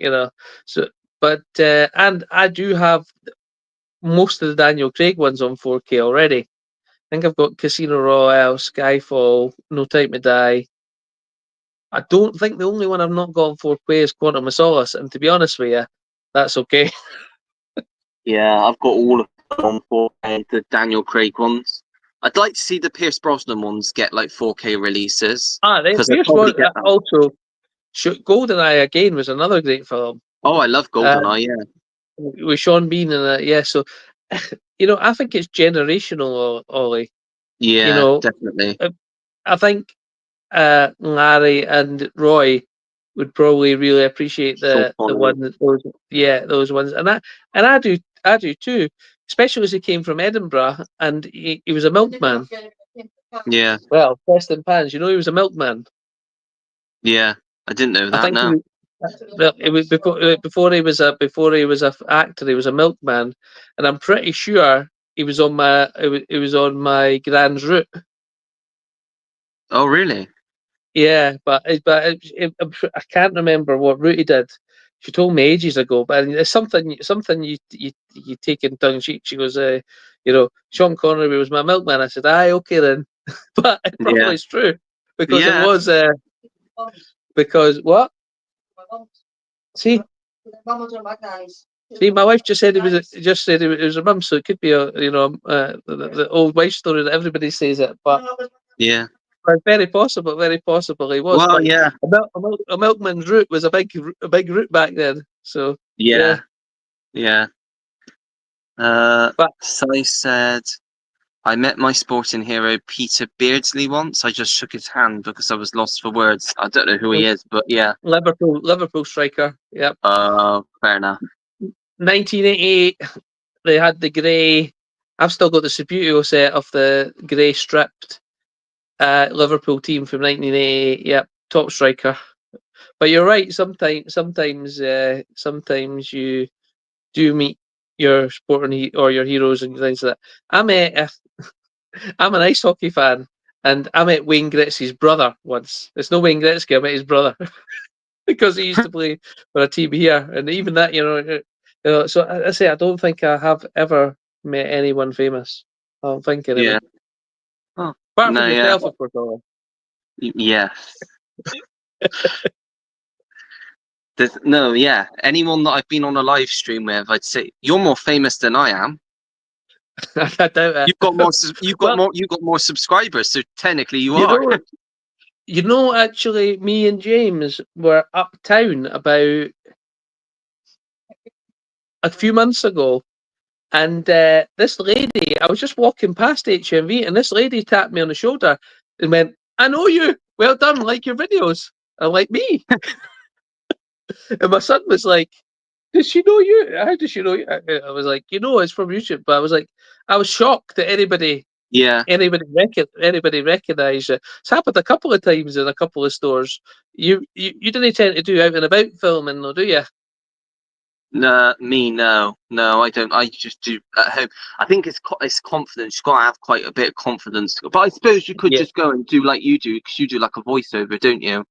So, but and I do have most of the Daniel Craig ones on 4K already. I think I've got Casino Royale, Skyfall, No Time to Die. I don't think the only one I've not got on 4K is Quantum of Solace, and to be honest with you, that's okay. yeah. I've got all of them on 4K, the Daniel Craig ones. I'd like to see the Pierce Brosnan ones get like 4K releases because they'll Here's probably one. get that. Also, GoldenEye again was another great film. Oh, I love Uh, GoldenEye. Yeah, with Sean Bean in it, yeah. So, I think it's generational, Ollie. You yeah, know, definitely. I I think Larry and Roy would probably really appreciate Sean the Connery. one those ones, and I do too, especially as he came from Edinburgh and he was a milkman. Yeah, Well, best in pans, you know, he was a milkman. yeah. I didn't know I that. think No. well, it was before he was a actor. He was a milkman, and I'm pretty sure he was on my grand's route. Oh, really? Yeah, I can't remember what route he did. She told me ages ago, but it's something you take in tongue in cheek. She goes, Sean Connery was my milkman. I said, aye, okay then, but it Yeah. probably is true because it Yeah. was because what? See, see, my wife just said it was her mum, so it could be the old wife story that everybody says it, Yeah. but very possible, he was. Well, But yeah. a milkman's route was a big route back then. So Yeah. yeah, Yeah. but Sally said, I met my sporting hero Peter Beardsley once. I just shook his hand because I was lost for words. I don't know who he is, but yeah. Liverpool striker. Yep. Fair enough. 1988. They had the grey. I've still got the Subbuteo set of the grey stripped Liverpool team from 1988. Yep, top striker. But you're right. Sometimes you do meet your sporting or your heroes and things like that. I'm an ice hockey fan, and I met Wayne Gretzky's brother once. It's no Wayne Gretzky. I met his brother because he used to play for a team here, and even that, So I say I don't think I have ever met anyone famous. I don't think anyway. Yeah. Oh, Apart no, from yeah. yourself, of course. Ollie. Yes. No, yeah. Anyone that I've been on a live stream with, I'd say you're more famous than I am. I doubt it. You've got more. Well, You've got more subscribers. So technically, you you are. know, actually, me and James were uptown about a few months ago, and this lady, I was just walking past HMV, and this lady tapped me on the shoulder and went, "I know you. Well done. Like your videos." I'm like, "Me?" And my son was like, "Does she know you? How does she know you?" I was like, "It's from YouTube." But I was like, I was shocked that Yeah. anybody recognised it. It's happened a couple of times in a couple of stores. You didn't tend to do out and about filming, though, do you? No, me, no, I don't. I just do at home. I think it's confidence. You've got to have quite a bit of confidence to go. But I suppose you could Yeah. just go and do like you do, because you do like a voiceover, don't you?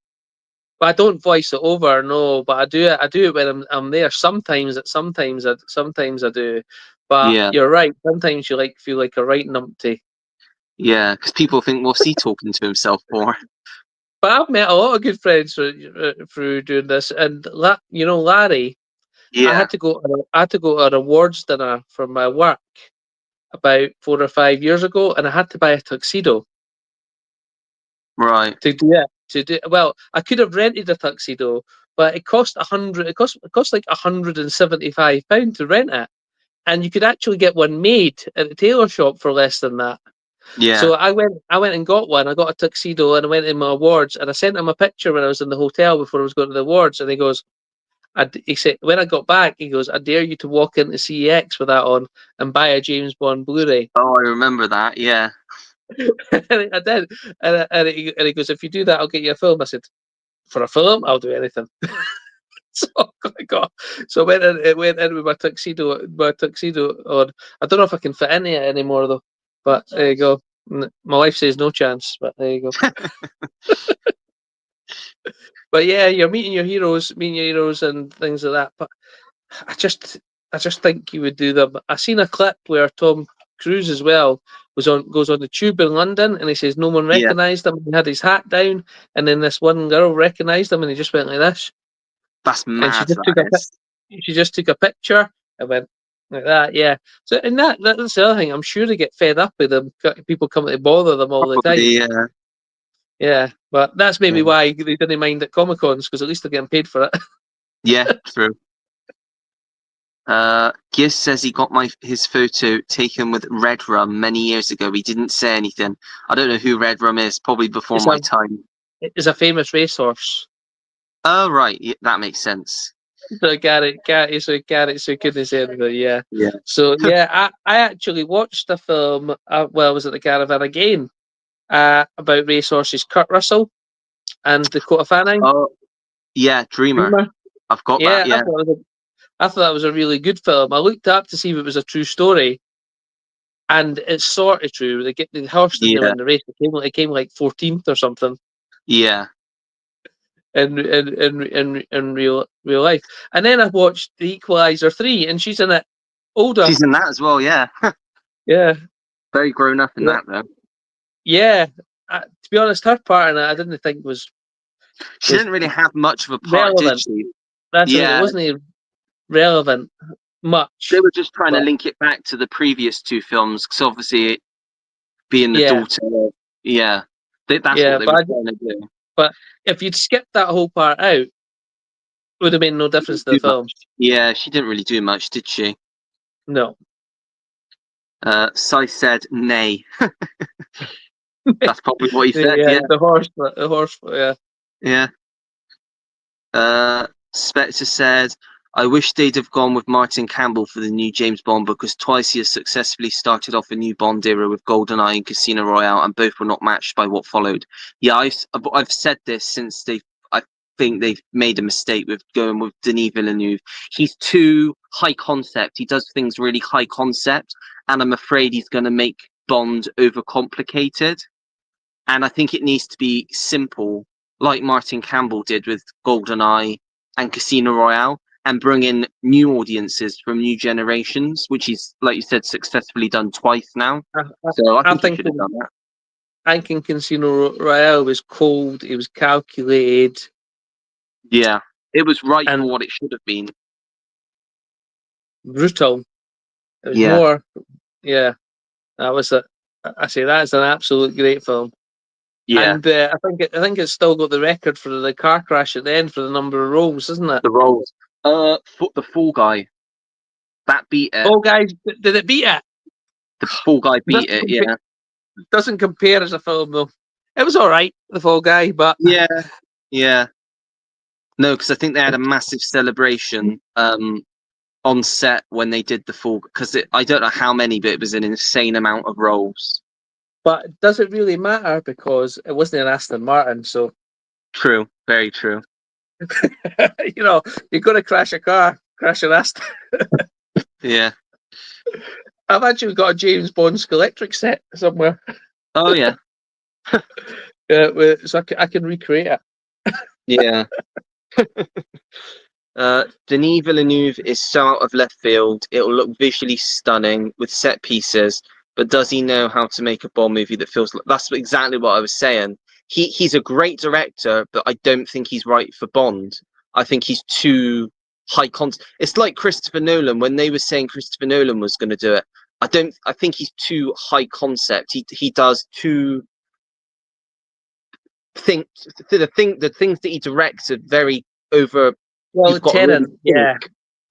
But I don't voice it over, no. But I do it. I do it when I'm there. Sometimes I do. But Yeah, you're right. Sometimes you feel like a right numpty. yeah, because people think, what's he talking to himself for? But I've met a lot of good friends through doing this, and Larry. Yeah, I had to go to an awards dinner for my work about 4 or 5 years ago, and I had to buy a tuxedo right. to do it. Well, I could have rented a tuxedo, but it cost 100. It cost like £175 to rent it, and you could actually get one made at the tailor shop for less than that. Yeah. So I went and got one. I got a tuxedo and I went in my awards, and I sent him a picture when I was in the hotel before I was going to the awards, and he goes, he said, when I got back, he goes, "I dare you to walk into CEX with that on and buy a James Bond Blu-ray." Oh, I remember that. Yeah, And I did, and he goes, "If you do that, I'll get you a film." I said, "For a film, I'll do anything." So I got, so I went in with my tuxedo on. I don't know if I can fit in it anymore though, but there you go. My wife says no chance, but there you go. But yeah, you're meeting your heroes and things like that. But I just, I just think you would do them. I seen a clip where Tom Cruise as well goes on the tube in London, and he says no one yeah. recognised him. He had his hat down, and then this one girl recognised him, and he just went like this, That's and mad. That is. she just took a picture and went like that. Yeah. So and that's the other thing. I'm sure they get fed up with them. People coming to bother them all the time. Probably. Yeah. Yeah, but that's maybe Yeah. why they didn't mind at Comic Cons because at least they're getting paid for it. Yeah. True. Giz says he got his photo taken with Red Rum many years ago. He didn't say anything. I don't know who Red Rum is. Probably before It's my a time. is a famous racehorse. Oh right, yeah, that makes sense. So so couldn't say anything, yeah. Yeah. So yeah, I actually watched a film. Well, I was at the caravan again about racehorses. Kurt Russell and Dakota Fanning. Oh yeah, Dreamer. Dreamer. I've got that. Yeah, Yeah, I thought that was a really good film. I looked up to see if it was a true story, and it's sort of true. The horse didn't yeah, win the race. It came like 14th or something yeah. in real life. And then I watched The Equalizer 3, and she's in it older. She's in that as well. Yeah, Yeah, very grown up in yeah, that though. yeah. To be honest, her part in it, I didn't think She was didn't really have much of a part, did relevant. she? That's what I mean. It Yeah, wasn't relevant they much. were just trying to But link it back to the previous two films, because obviously being the yeah, daughter. Yeah, that's yeah. what they were trying to do. But if you'd skipped that whole part out, it would have made no difference to the Do much. film. Yeah, she didn't really do much, did she? No. Sai said nay. That's probably what he said. Yeah, Yeah, the horse. Yeah. yeah. Spectre said, I wish they'd have gone with Martin Campbell for the new James Bond, because twice he has successfully started off a new Bond era with GoldenEye and Casino Royale, and both were not matched by what followed. Yeah, I've said this since I think they've made a mistake with going with Denis Villeneuve. He's too high concept. He does things really high concept, and I'm afraid he's going to make Bond overcomplicated. And I think it needs to be simple, like Martin Campbell did with GoldenEye and Casino Royale, and bring in new audiences from new generations, which he's, like you said, successfully done twice now. So I think he should have done that. I think Casino Royale was cold. It was calculated. Yeah, it was right and for what it should have been. brutal. It was Yeah, more. Yeah, that was a. I say that's an absolute great film. yeah. And I think it's still got the record for the car crash at the end for the number of rolls, isn't it? The roles. The Fall Guy. That beat it. Oh, guys, did it beat it? The Fall Guy beat it. Yeah. Doesn't compare as a film though. It was all right, The Fall Guy, but Yeah. Yeah. No, because I think they had a massive celebration on set when they did the Fall. Because I don't know how many, but it was an insane amount of rolls. But does it really matter because it wasn't an Aston Martin? So True. Very true. you know, you're going to crash a car, crash an Aston. Yeah. I've actually got a James Bond electric set somewhere. Oh yeah. So I can recreate it. Yeah. Denis Villeneuve is so out of left field. It'll look visually stunning with set pieces, but does he know how to make a Bond movie that feels like... That's exactly what I was saying. He's a great director, but I don't think he's right for Bond. I think he's too high concept. It's like Christopher Nolan when they were saying Christopher Nolan was going to do it. I think he's too high concept. He does too the things that he directs are very over. Well, Tenet, really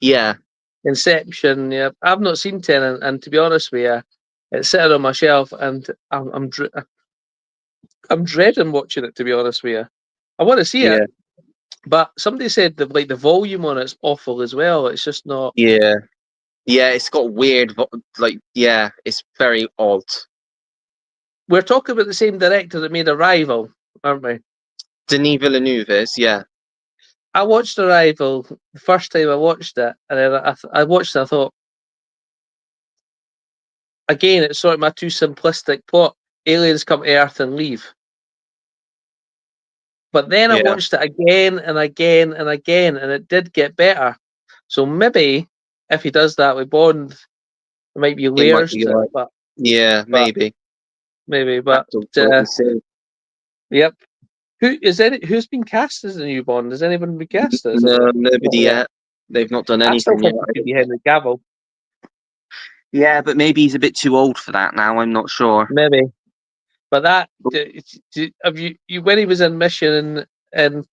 yeah, Inception, yeah. I've not seen Tenet, and to be honest with you, it's sitting on my shelf, and I'm dreading watching it. To be honest with you, I want to see it, but somebody said the volume on it's awful as well. It's just not. Yeah, it's got weird, it's very odd. We're talking about the same director that made Arrival, aren't we? Denis Villeneuve is, yeah. I watched Arrival the first time I watched it, and then I watched it. I thought, again, it's sort of my too simplistic plot. Aliens come to Earth and leave. But then I watched it again and again and again, and it did get better. So maybe if he does that with Bond, there might be layers to it. But maybe. But yep. Who's been cast as the new Bond? Has anyone been cast as? No, nobody yet. They've not done anything yet. It could be Henry Cavill. Yeah, but maybe he's a bit too old for that now. I'm not sure. Maybe. But that have you when he was in Mission and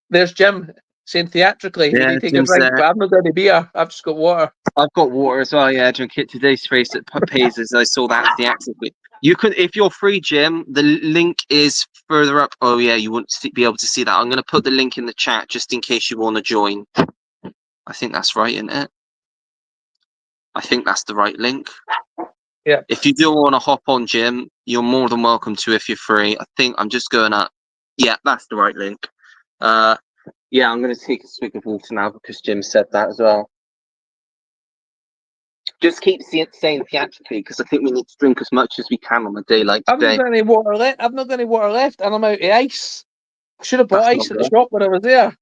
there's Jim saying theatrically, yeah, you take a drink, but I'm not going to beer. I've just got water. I've got water as well. Yeah, drink it today's phrase that pays as I saw that theatrically. You could, if you're free, Jim. The link is further up. Oh yeah, you won't be able to see that. I'm going to put the link in the chat just in case you want to join. I think that's right, isn't it? I think that's the right link. Yeah. If you do want to hop on, Jim, you're more than welcome to if you're free. I think I'm just going up. Yeah, that's the right link. Yeah, I'm going to take a swig of water now because Jim said that as well. Just keep saying theatrically because I think we need to drink as much as we can on a day like I've today. not got any water left. I've not got any water left, and I'm out of ice. I should have bought That's ice not at the good. shop when I was there.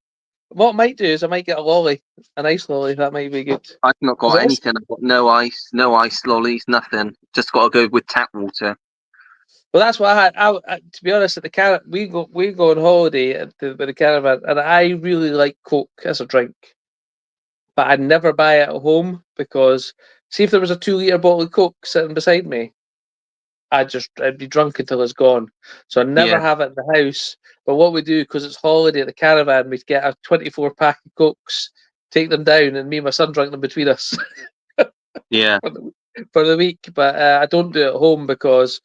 What I might do is I might get a lolly, an ice lolly. That might be good. I've not got anything. I've got no ice lollies, nothing. Just got to go with tap water. Well, that's what I had. To be honest, at the we go on holiday with the caravan, and I really like Coke as a drink, but I'd never buy it at home because see if there was a 2 litre bottle of Coke sitting beside me, I'd be drunk until it's gone. So I never have it in the house. But what we do, because it's holiday at the caravan, we'd get a 24-pack of Cokes, take them down, and me and my son drank them between us. Yeah. For the week. But I don't do it at home because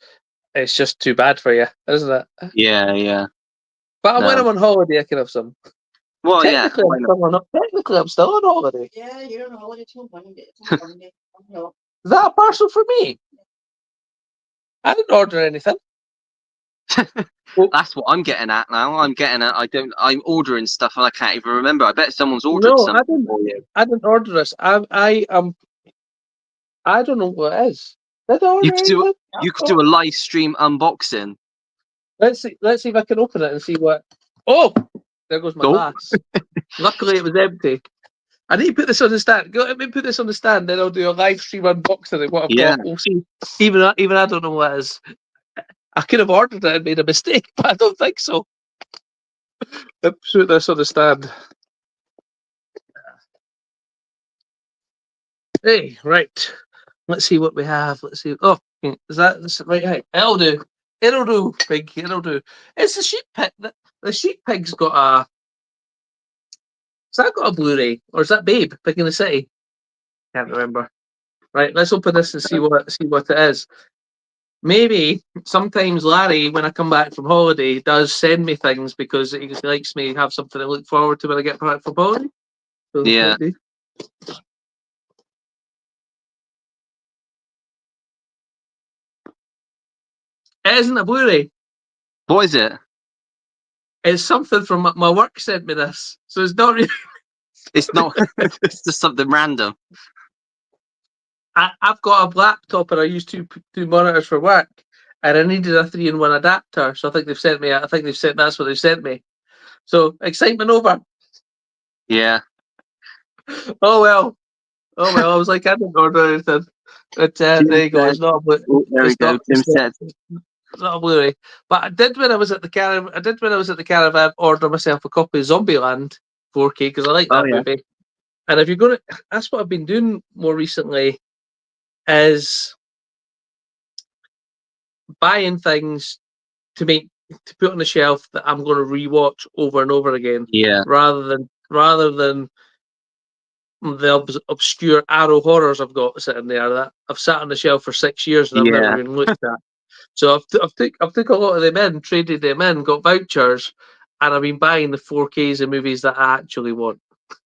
it's just too bad for you, isn't it? Yeah. But when I'm on holiday, I can have some. Well, technically, technically, I'm still on holiday. Yeah, you're on holiday till Monday. Is that a parcel for me? I didn't order anything. That's what I'm getting at now. I'm ordering stuff and I can't even remember. I bet someone's ordered something for you. I didn't order this. I don't know what it is. Did I order anything? You could do a live stream unboxing. Let's see if I can open it and see what. Oh, there goes my glass. Luckily, it was empty. I need to put this on the stand. Let me put this on the stand, then I'll do a live stream unboxing of what I've got. We'll see. Even I don't know what it is. I could have ordered it and made a mistake, but I don't think so. Let's put this on the stand. Hey, right. Let's see what we have. Let's see. Oh, is that right? Hey, it'll do. It'll do, Pig. It'll do. It's the sheep pig. The sheep pig's got a. Has that got a Blu-ray, or is that Babe Pig in the City? Can't remember. Right, let's open this and see what it is. Maybe sometimes Larry, when I come back from holiday, does send me things because he likes me to have something to look forward to when I get back from holiday. So yeah. It isn't a Blu-ray. What is it? It's something from my work sent me this, so it's not really. It's not. It's just something random. I've got a laptop and I use two monitors for work, and I needed a 3-in-1 adapter. So I think they've sent me. That's what they've sent me. So excitement over. Yeah. Oh well. I was like, I didn't order anything. But there you go. It's not a it's not a Blu-ray. But I did when I was at the caravan. Order myself a copy of Zombieland 4K because I like that movie. And if you're gonna, that's what I've been doing more recently, is buying things to put on the shelf that I'm going to rewatch over and over again. Yeah. Rather than the obscure Arrow horrors I've got sitting there that I've sat on the shelf for 6 years and I've never even looked at. So I've took a lot of them in, traded them in, got vouchers, and I've been buying the 4Ks of movies that I actually want.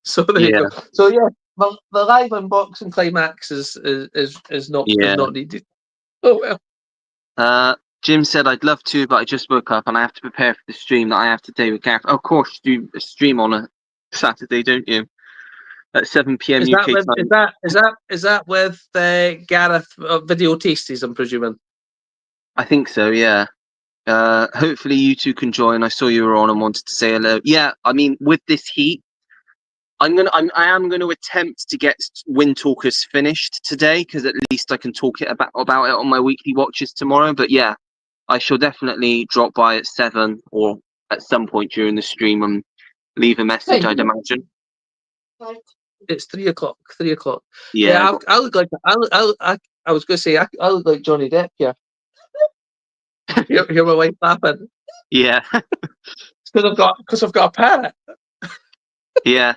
So there you go. So yeah, the live unboxing climax is not needed. Oh well. Jim said I'd love to, but I just woke up and I have to prepare for the stream that I have today with Gareth. Of course, you do a stream on a Saturday, don't you? At 7 p.m. UK time. Is that with Gareth Video Tasties? I'm presuming. I think so. Yeah. Hopefully you two can join. I saw you were on and wanted to say hello. Yeah. I mean, with this heat, I am going to attempt to get Wind Talkers finished today because at least I can talk about it on my weekly watches tomorrow. But yeah, I shall definitely drop by at 7 or at some point during the stream and leave a message. I'd imagine. It's 3:00. 3:00. Yeah. I look like I was going to say I look like Johnny Depp. Yeah. Hear my wife laughing. Yeah. Because I've got a parrot. Yeah.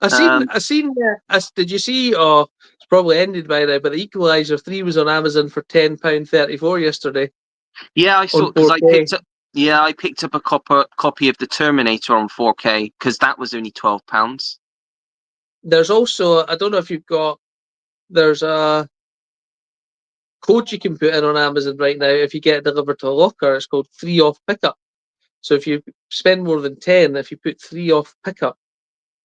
Did you see? probably ended by now, but the Equalizer 3 was on Amazon for £10.34 yesterday. Yeah, I saw On because 4K. I picked up a copy of the Terminator on 4K because that was only £12. There's also, I don't know if you've got, there's a code you can put in on Amazon right now if you get it delivered to a locker. It's called 3 off pickup. So if you spend more than 10, if you put 3 off pickup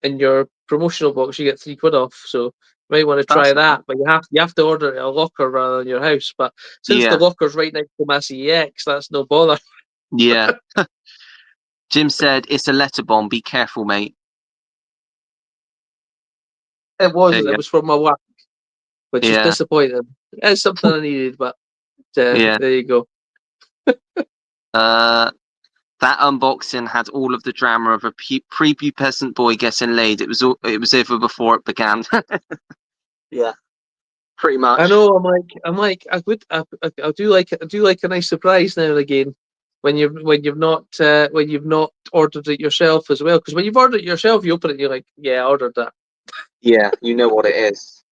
in your promotional box, you get £3 off. So you might want to try That's that, but you have to order it at a locker rather than your house. But since the yeah, locker's right next to my CEX, that's no bother. yeah. Jim said it's a letter bomb. Be careful, mate. It There wasn't. you It go. was from my work, which is Yeah, disappointing. It's something I needed, but yeah. there you go. That unboxing had all of the drama of a prepubescent boy getting laid. It was over before it began. Yeah, pretty much. I know. I do like a nice surprise now and again when you've not ordered it yourself as well. Because when you've ordered it yourself, you open it, and you're like, yeah, I ordered that. Yeah, you know what it is.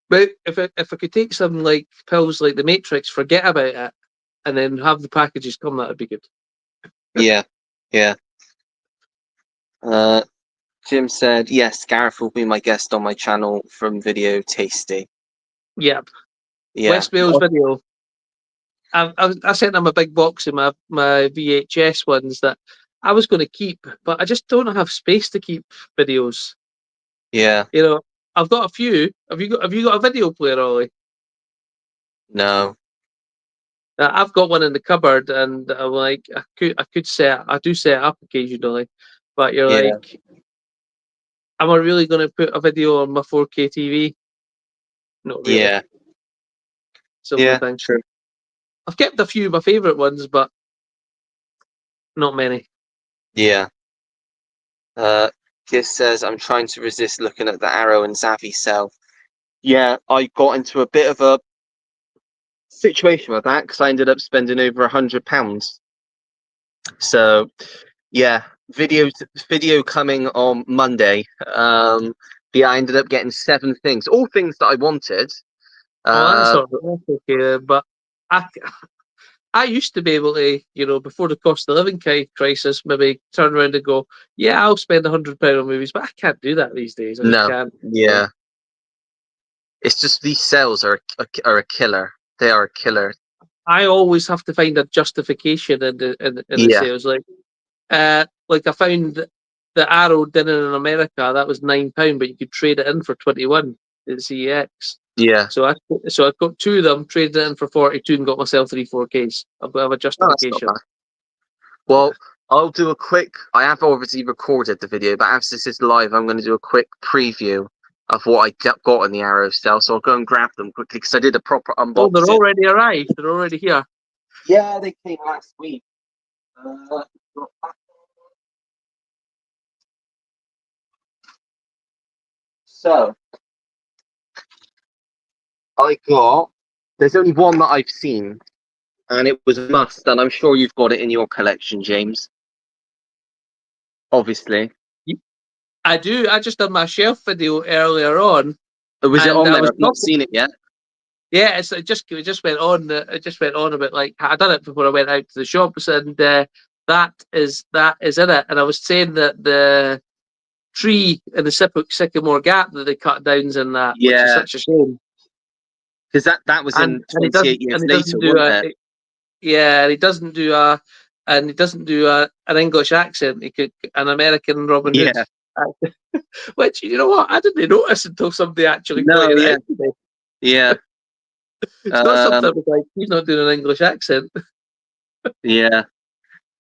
But if I could take some like pills like the Matrix, forget about it, and then have the packages come, that would be good. Yeah, yeah. Jim said, yes, Gareth will be my guest on my channel from Video Tasty. Yep. Yeah. West Wales video. I sent him a big box of my VHS ones that I was going to keep, but I just don't have space to keep videos. Yeah. You know, I've got a few. Have you got a video player, Ollie? No. I've got one in the cupboard, and I'm like, I do set it up occasionally, but you're Yeah. like, am I really going to put a video on my 4K TV? Not really. Yeah. Some of the things. True. I've kept a few of my favourite ones, but not many. Yeah. This says, I'm trying to resist looking at the Arrow and Zavi cell. Yeah, I got into a bit of a situation with that because I ended up spending over £100. So, yeah, video coming on Monday. Yeah, I ended up getting 7 things, all things that I wanted. That's okay, but I used to be able to, before the cost of living crisis, maybe turn around and go, yeah, I'll spend £100 on movies, but I can't do that these days. I just No, can't. yeah, it's just these sales are a killer. They are a killer. I always have to find a justification in the Yeah, sales. Like I found the Arrow dinner in America that was £9, but you could trade it in for 21 at CEX. yeah. So I got 2 of them, traded it in for 42, and got myself 3 4Ks. I've got to have a Oh, that's not justification. bad. Well, I'll do a quick. I have obviously recorded the video, but as this is live, I'm going to do a quick preview of what I got in the Arrow cell. So I'll go and grab them quickly because I did a proper unboxing. Oh, they're already arrived. They're already here. Yeah, they came last week. So I got. There's only one that I've seen, and it was a must. And I'm sure you've got it in your collection, James. Obviously. I do. I just done my shelf video earlier on. Was it and on I there? was I've not seen it yet. Yeah, it just went on. It just went on about like I done it before I went out to the shops, and that is in it. And I was saying that the tree in the Sycamore Gap that they cut down's in that, which is Yeah, such a shame. because that was in And he 28 years later, wasn't it? and he doesn't do an English accent. He could an American Robin Hood Yeah. accent. Which, you know what, I didn't notice until somebody actually No, pointed it yeah. out to me. Yeah. It's not something I was like, he's not doing an English accent. Yeah.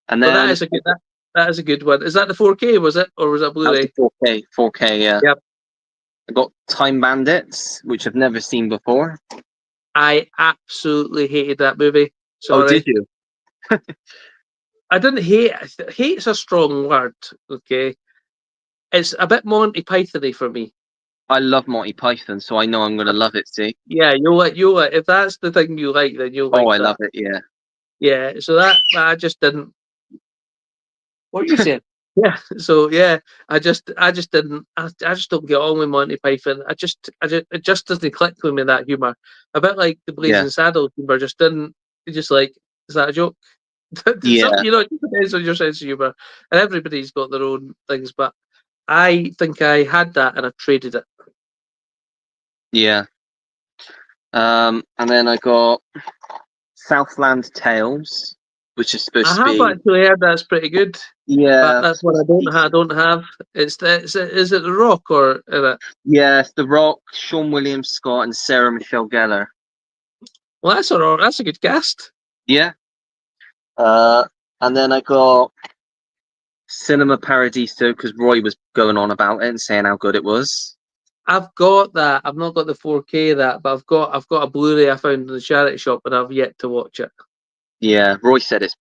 And But then that is a good one. Is that the 4K, was it? Or was that that was Blu-ray? the 4K. 4K, yeah. Yep. I got Time Bandits, which I've never seen before. I absolutely hated that movie. Sorry. Oh, did you? I didn't hate it. Hate's a strong word, okay? It's a bit Monty Python-y for me. I love Monty Python, so I know I'm going to love it, see? Yeah, you'll like if that's the thing you like, then you'll like Oh, I that. love it, yeah. Yeah, so that I just didn't. What are you saying? Yeah. So yeah, I just didn't. I just don't get on with Monty Python. It just doesn't click with me, that humor. A bit like the Yeah, Blazing Saddles humor just didn't. It's just like, is that a joke? yeah, It just depends on your sense of humor, and everybody's got their own things. But I think I had that and I traded it. yeah. And then I got Southland Tales, which is supposed I to have be, actually heard that's pretty good, but yeah, that's what supposed to be I don't have. Is it The Rock or is it? yeah, it's The Rock, Sean William Scott, and Sarah Michelle Gellar. Well, that's all right. That's a good cast. Yeah. Uh, and then I got Cinema Paradiso because Roy was going on about it and saying how good it was. I've got that. I've not got the 4K of that, but I've got a Blu-ray I found in the charity shop, and I've yet to watch it. Yeah, Roy said it's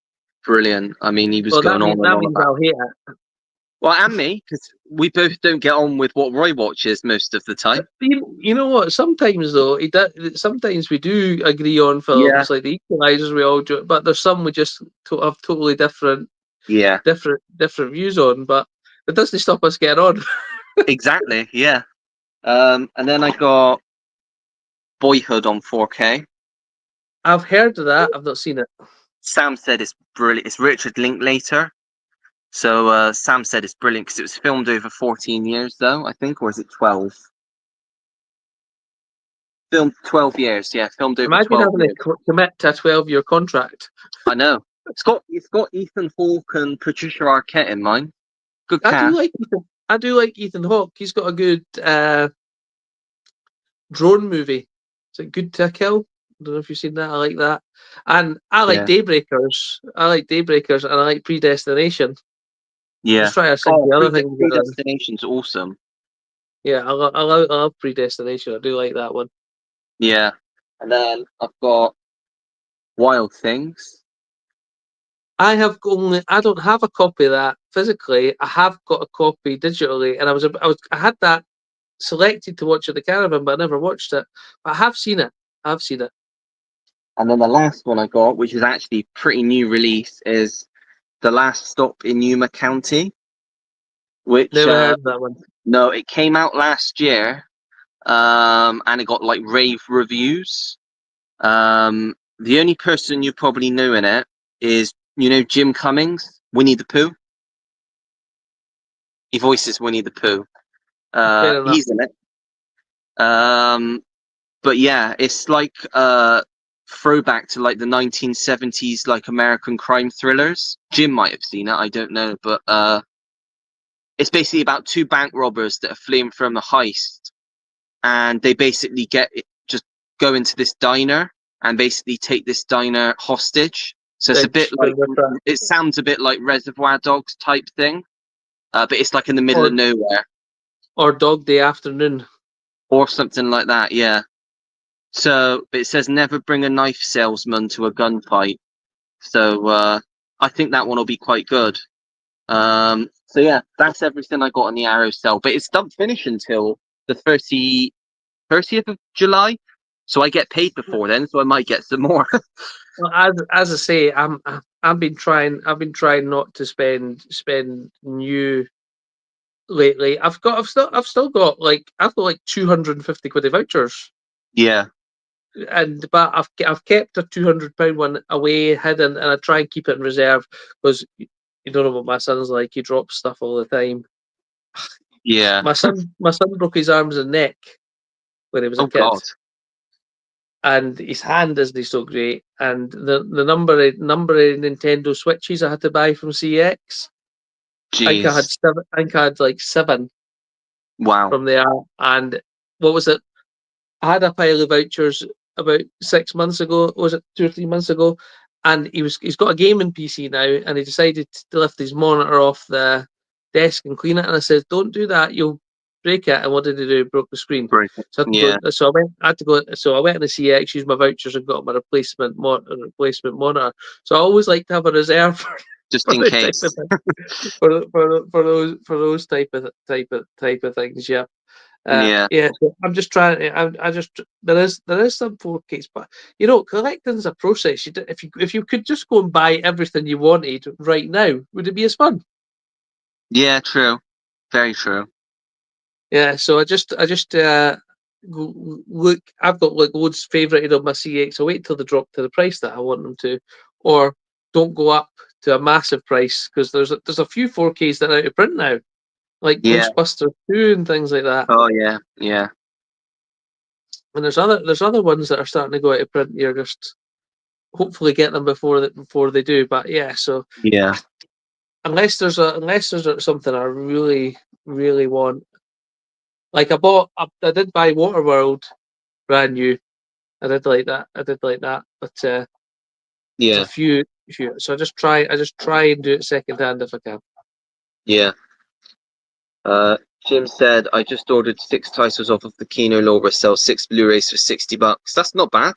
brilliant. I mean, he was Well, going on and that on means about. I'll hate it. Well, and me, because we both don't get on with what Roy watches most of the time. You know what? Sometimes though, sometimes we do agree on Yeah, films like The Equalizer. We all do, but there's some we just have totally yeah, different views on. But it doesn't stop us getting on. exactly. Yeah. And then I got Boyhood on 4K. I've heard of that. I've not seen it. Sam said it's brilliant. It's Richard Linklater. So Sam said it's brilliant because it was filmed over 14 years, though, I think, or is it 12? Filmed 12 years, yeah, filmed over Imagine 12 having to years. commit to a 12-year contract. I know. It's got Ethan Hawke and Patricia Arquette in mind. Good cast. I do like Ethan Hawke. He's got a good drone movie. Is it Good to Kill? I don't know if you've seen that. I like that. And I like Yeah. Daybreakers. And I like Predestination. Yeah. Just try to think Oh, the other things. Predestination's awesome. Yeah, I love Predestination. I do like that one. Yeah. And then I've got Wild Things. I don't have a copy of that physically. I have got a copy digitally, and I had that selected to watch at the caravan, but I never watched it. But I have seen it. I've seen it. And then the last one I got, which is actually pretty new release, is The Last Stop in Yuma County. Which Never heard of that one. no, it came out last year. And it got like rave reviews. The only person you probably know in it is, Jim Cummings, Winnie the Pooh. He voices Winnie the Pooh. Fair enough. He's in it. But yeah, it's like throwback to like the 1970s like American crime thrillers. Jim might have seen it, I don't know, but it's basically about two bank robbers that are fleeing from a heist, and they basically just go into this diner and basically take this diner hostage. So it's a bit like, it sounds a bit like Reservoir Dogs type thing, but it's like in the middle of nowhere. Or Dog Day Afternoon. Or something like that, yeah. So it says never bring a knife salesman to a gunfight. So I think that one will be quite good. So yeah, that's everything I got on the Arrow sale. But it's not finished until the 30th of July. So I get paid before then, so I might get some more. Well, as I say, I've been trying not to spend new lately. I've still got like 250 quid of vouchers. Yeah. But I've kept a £200 one away hidden, and I try and keep it in reserve because you don't know what my son's like. He drops stuff all the time. Yeah. My son broke his arms and neck when he was a kid. God. And his hand isn't so great. And the number of Nintendo Switches I had to buy from CX, Jeez. I think I had like 7 Wow. from there. And what was it? I had a pile of vouchers about 6 months ago. Was it 2 or 3 months ago? And he's got a gaming PC now, and he decided to lift his monitor off the desk and clean it. And I said, "Don't do that. You'll break it." And what did he do? He broke the screen. So I had to go. So I went in the CX, used my vouchers, and got my replacement monitor. So I always like to have a reserve just in case for those type of things. Yeah. Yeah. So I'm just trying. There is some 4Ks, but collecting's a process. If you could just go and buy everything you wanted right now, would it be as fun? Yeah, true. Very true. Yeah, so I just look. I've got like loads favorited on my CX. I wait till they drop to the price that I want them to, or don't go up to a massive price because there's a few 4Ks that are out of print now, like Yeah. Ghostbusters 2 and things like that. Oh yeah. Yeah. And there's other ones that are starting to go out of print. You're just hopefully get them before they do. But yeah, so Yeah. unless there's something I really want. Like I did buy Waterworld brand new. I did like that. I did like that. But there's a Yeah. few. So I just try and do it second hand if I can. Yeah. Jim said, I just ordered 6 titles off of the Kino Lorber sale, 6 Blu-rays for $60. That's not bad.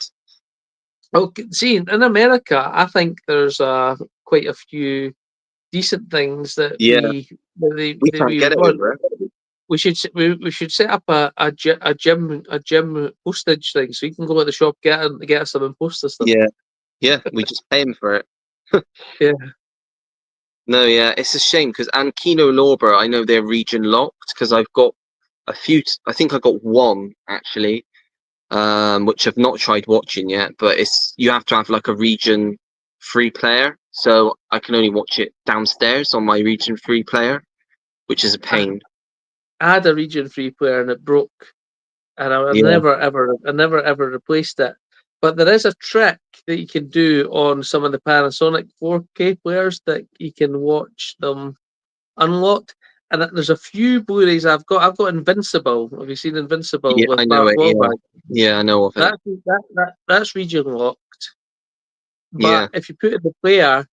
Well, see, in America, I think there's quite a few decent things that Yeah. We can't we get would it want. over it. We should set up a gym postage thing so you can go to the shop get us some and post us them. Yeah. Yeah. We just pay him for it. Yeah. No, yeah, it's a shame because and Kino Lorber, I know they're region locked because I've got a few. I think I got one actually, which I've not tried watching yet. But it's you have to have like a region free player, so I can only watch it downstairs on my region free player, which is a pain. I had a region free player and it broke, and Yeah, I never ever replaced it. But there is a trick that you can do on some of the Panasonic 4K players that you can watch them unlocked. And there's a few Blu-rays I've got. I've got Invincible. Have you seen Invincible yeah, I with know Mark it. Yeah, Wahlberg? yeah, I know of it. That's region locked. Yeah, But if you put in the player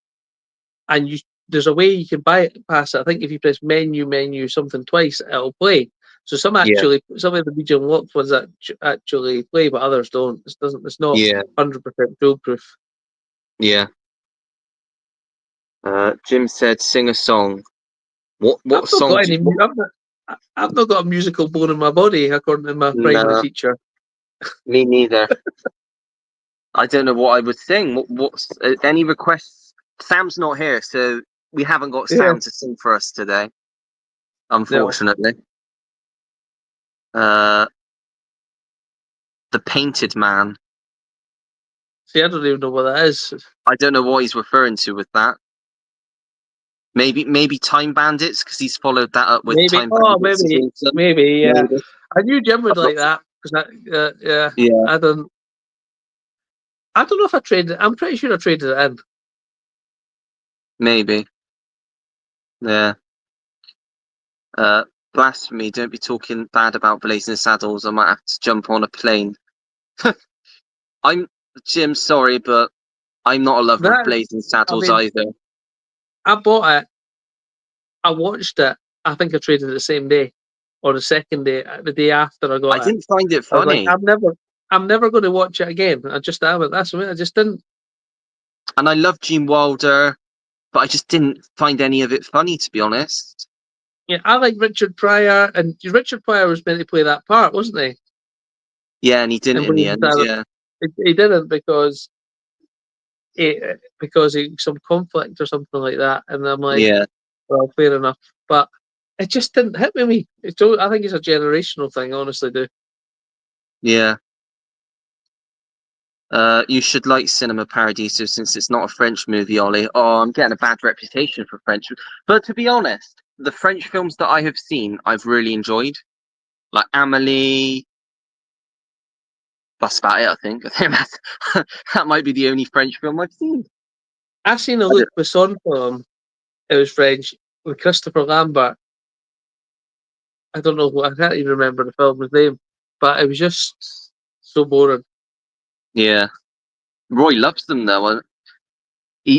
and there's a way you can bypass it. I think if you press menu something twice, it'll play. So some yeah, of the region locked ones actually play, but others don't. It's not yeah, 100% foolproof. yeah. Jim said, "Sing a song." What I've not song got do any. you? I've not got a musical bone in my body, according to my primary No, teacher. me neither. I don't know what I would sing. What's any requests? Sam's not here, so we haven't got Yeah, Sam to sing for us today, no. unfortunately. Uh, the Painted Man. See, I don't even know what that is. I don't know what he's referring to with that. Maybe Time Bandits because he's followed that up with Maybe. Time Oh, Bandits is awesome. maybe. Yeah. Maybe. I knew Jim would I've not. like that because yeah. Yeah, I don't. I don't know if I traded. I'm pretty sure I traded it in. maybe. Yeah. Uh, Blasphemy. Don't be talking bad about Blazing Saddles. I might have to jump on a plane. I'm Jim. Sorry, but I'm not a lover of That Blazing I Saddles mean, either. I bought it. I watched it. I think I traded it the same day or the second day, the day after I I got it. didn't find it I was like, funny, I'm never going to watch it again. I just haven't. That's what I just didn't. and I love Gene Wilder, but I just didn't find any of it funny, to be honest. Yeah, I like Richard Pryor, and Richard Pryor was meant to play that part, wasn't he? Yeah, and he didn't And in the Blazing end. Saddles. Yeah, He didn't he, because he some conflict or something like that. And I'm like, yeah, well, fair enough. But it just didn't hit with me. I think it's a generational thing. I honestly do. yeah. You should like Cinema Paradiso since it's not a French movie, Ollie. Oh, I'm getting a bad reputation for French. But to be honest, the French films that I have seen, I've really enjoyed. Like Amélie. That's about it, I think. I think that might be the only French film I've seen. I've seen a I Luc Besson film. It was French with Christopher Lambert. I don't know. I can't even remember the film's name, but it was just so boring. yeah. Roy loves them though.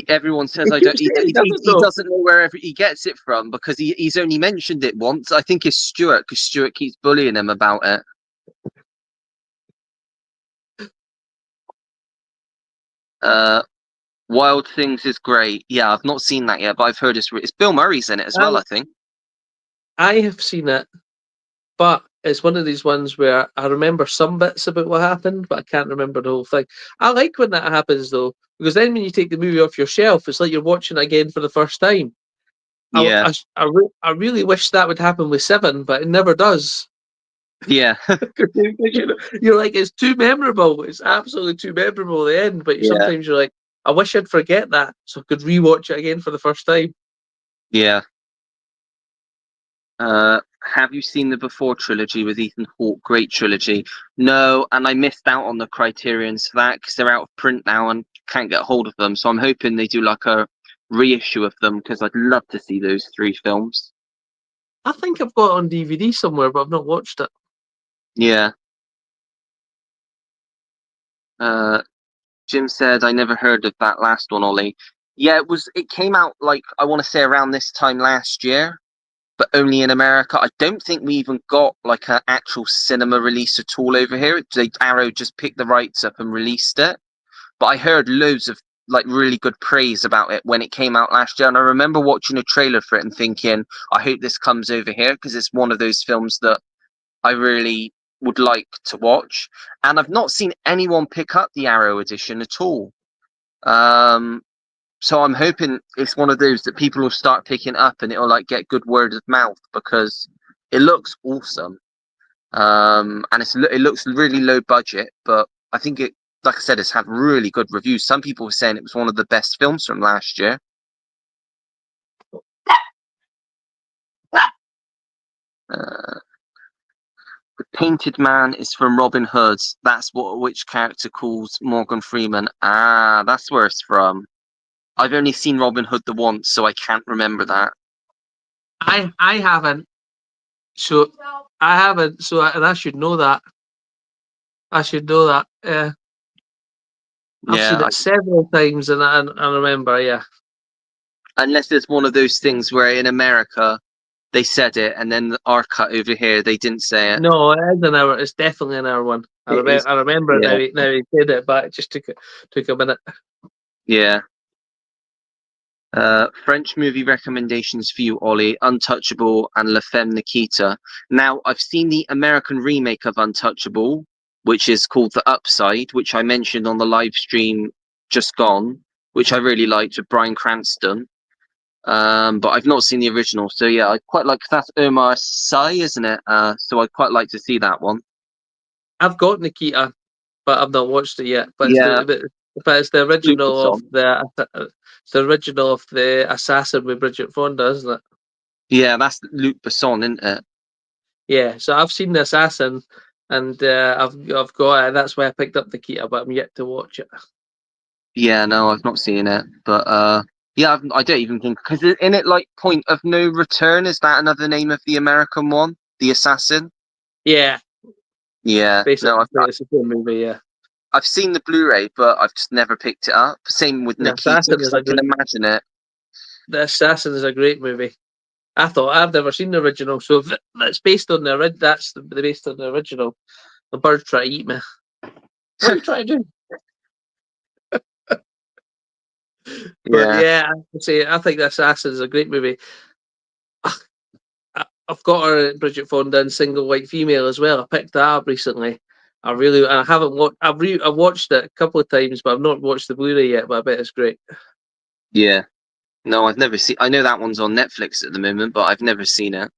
Everyone says He I don't. keeps saying he doesn't He though. doesn't know wherever he gets it from because he's only mentioned it once. I think it's Stuart because Stuart keeps bullying him about it. Uh, Wild Things is great. Yeah, I've not seen that yet, but I've heard it's Bill Murray's in it as well. I think. I have seen it, but it's one of these ones where I remember some bits about what happened, but I can't remember the whole thing. I like when that happens though, because then when you take the movie off your shelf, it's like you're watching it again for the first time. Yeah, I really wish that would happen with 7, but it never does. yeah, 'Cause you're like, it's too memorable. It's absolutely too memorable at the end. But yeah, sometimes you're like, I wish I'd forget that so I could rewatch it again for the first time. yeah. Have you seen the Before trilogy with Ethan Hawke? Great trilogy. No, and I missed out on the Criterions for that because they're out of print now and can't get hold of them. So I'm hoping they do like a reissue of them because I'd love to see those 3 films. I think I've got it on DVD somewhere, but I've not watched it. Yeah. Jim said, I never heard of that last one, Ollie. Yeah, it came out like, I want to say around this time last year, but only in America. I don't think we even got like an actual cinema release at all over here. Arrow just picked the rights up and released it. But I heard loads of like really good praise about it when it came out last year. And I remember watching a trailer for it and thinking, I hope this comes over here because it's one of those films that I really would like to watch. And I've not seen anyone pick up the Arrow edition at all. So I'm hoping it's one of those that people will start picking up and it'll like get good word of mouth because it looks awesome. And it looks really low budget, but I think it, like I said, it's had really good reviews. Some people were saying it was one of the best films from last year. Uh, the Painted Man is from Robin Hood. That's which character calls Morgan Freeman. Ah, that's where it's from. I've only seen Robin Hood the once, so I can't remember that. I haven't. So I haven't. So and I should know that. I should know that. I've seen Yeah, it several times, and I remember. Yeah. unless it's one of those things where in America they said it, and then our cut over here they didn't say it. No, it is an hour. It's definitely an hour one. It is. I remember it Yeah, now. Now he said it, but it just took a minute. yeah. French movie recommendations for you, Ollie: Untouchable and La Femme Nikita. Now, I've seen the American remake of Untouchable, which is called The Upside, which I mentioned on the live stream just gone, which I really liked with Bryan Cranston. But I've not seen the original, so yeah, I quite like that's Omar Sy, isn't it? So I'd quite like to see that one. I've got Nikita, but I've not watched it yet. But Yeah, it's the Luc original of Besson. it's the original of the Assassin with Bridget Fonda, isn't it? Yeah, that's Luc Besson, isn't it? Yeah. So I've seen the Assassin, and I've got it. That's why I picked up Nikita, but I'm yet to watch it. Yeah, no, I've not seen it, but yeah, I don't even think because in it like Point of No Return, is that another name of the American one, The Assassin? Yeah, Yeah, basically, no, it's a good movie. Yeah, I've seen the Blu-ray, but I've just never picked it up. Same with the Nikita Assassin because is I can imagine it. The Assassin is a great movie. I thought I've never seen the original, so if that's based on that's based on the original. The birds try to eat me. What are you trying to do? But Yeah, yeah, I think The Assassin is a great movie. I've got her Bridget Fonda in Single White Female as well. I picked that up recently. I haven't watched. I've watched it a couple of times, but I've not watched the Blu-ray yet. But I bet it's great. yeah. No, I've never seen. I know that one's on Netflix at the moment, but I've never seen it.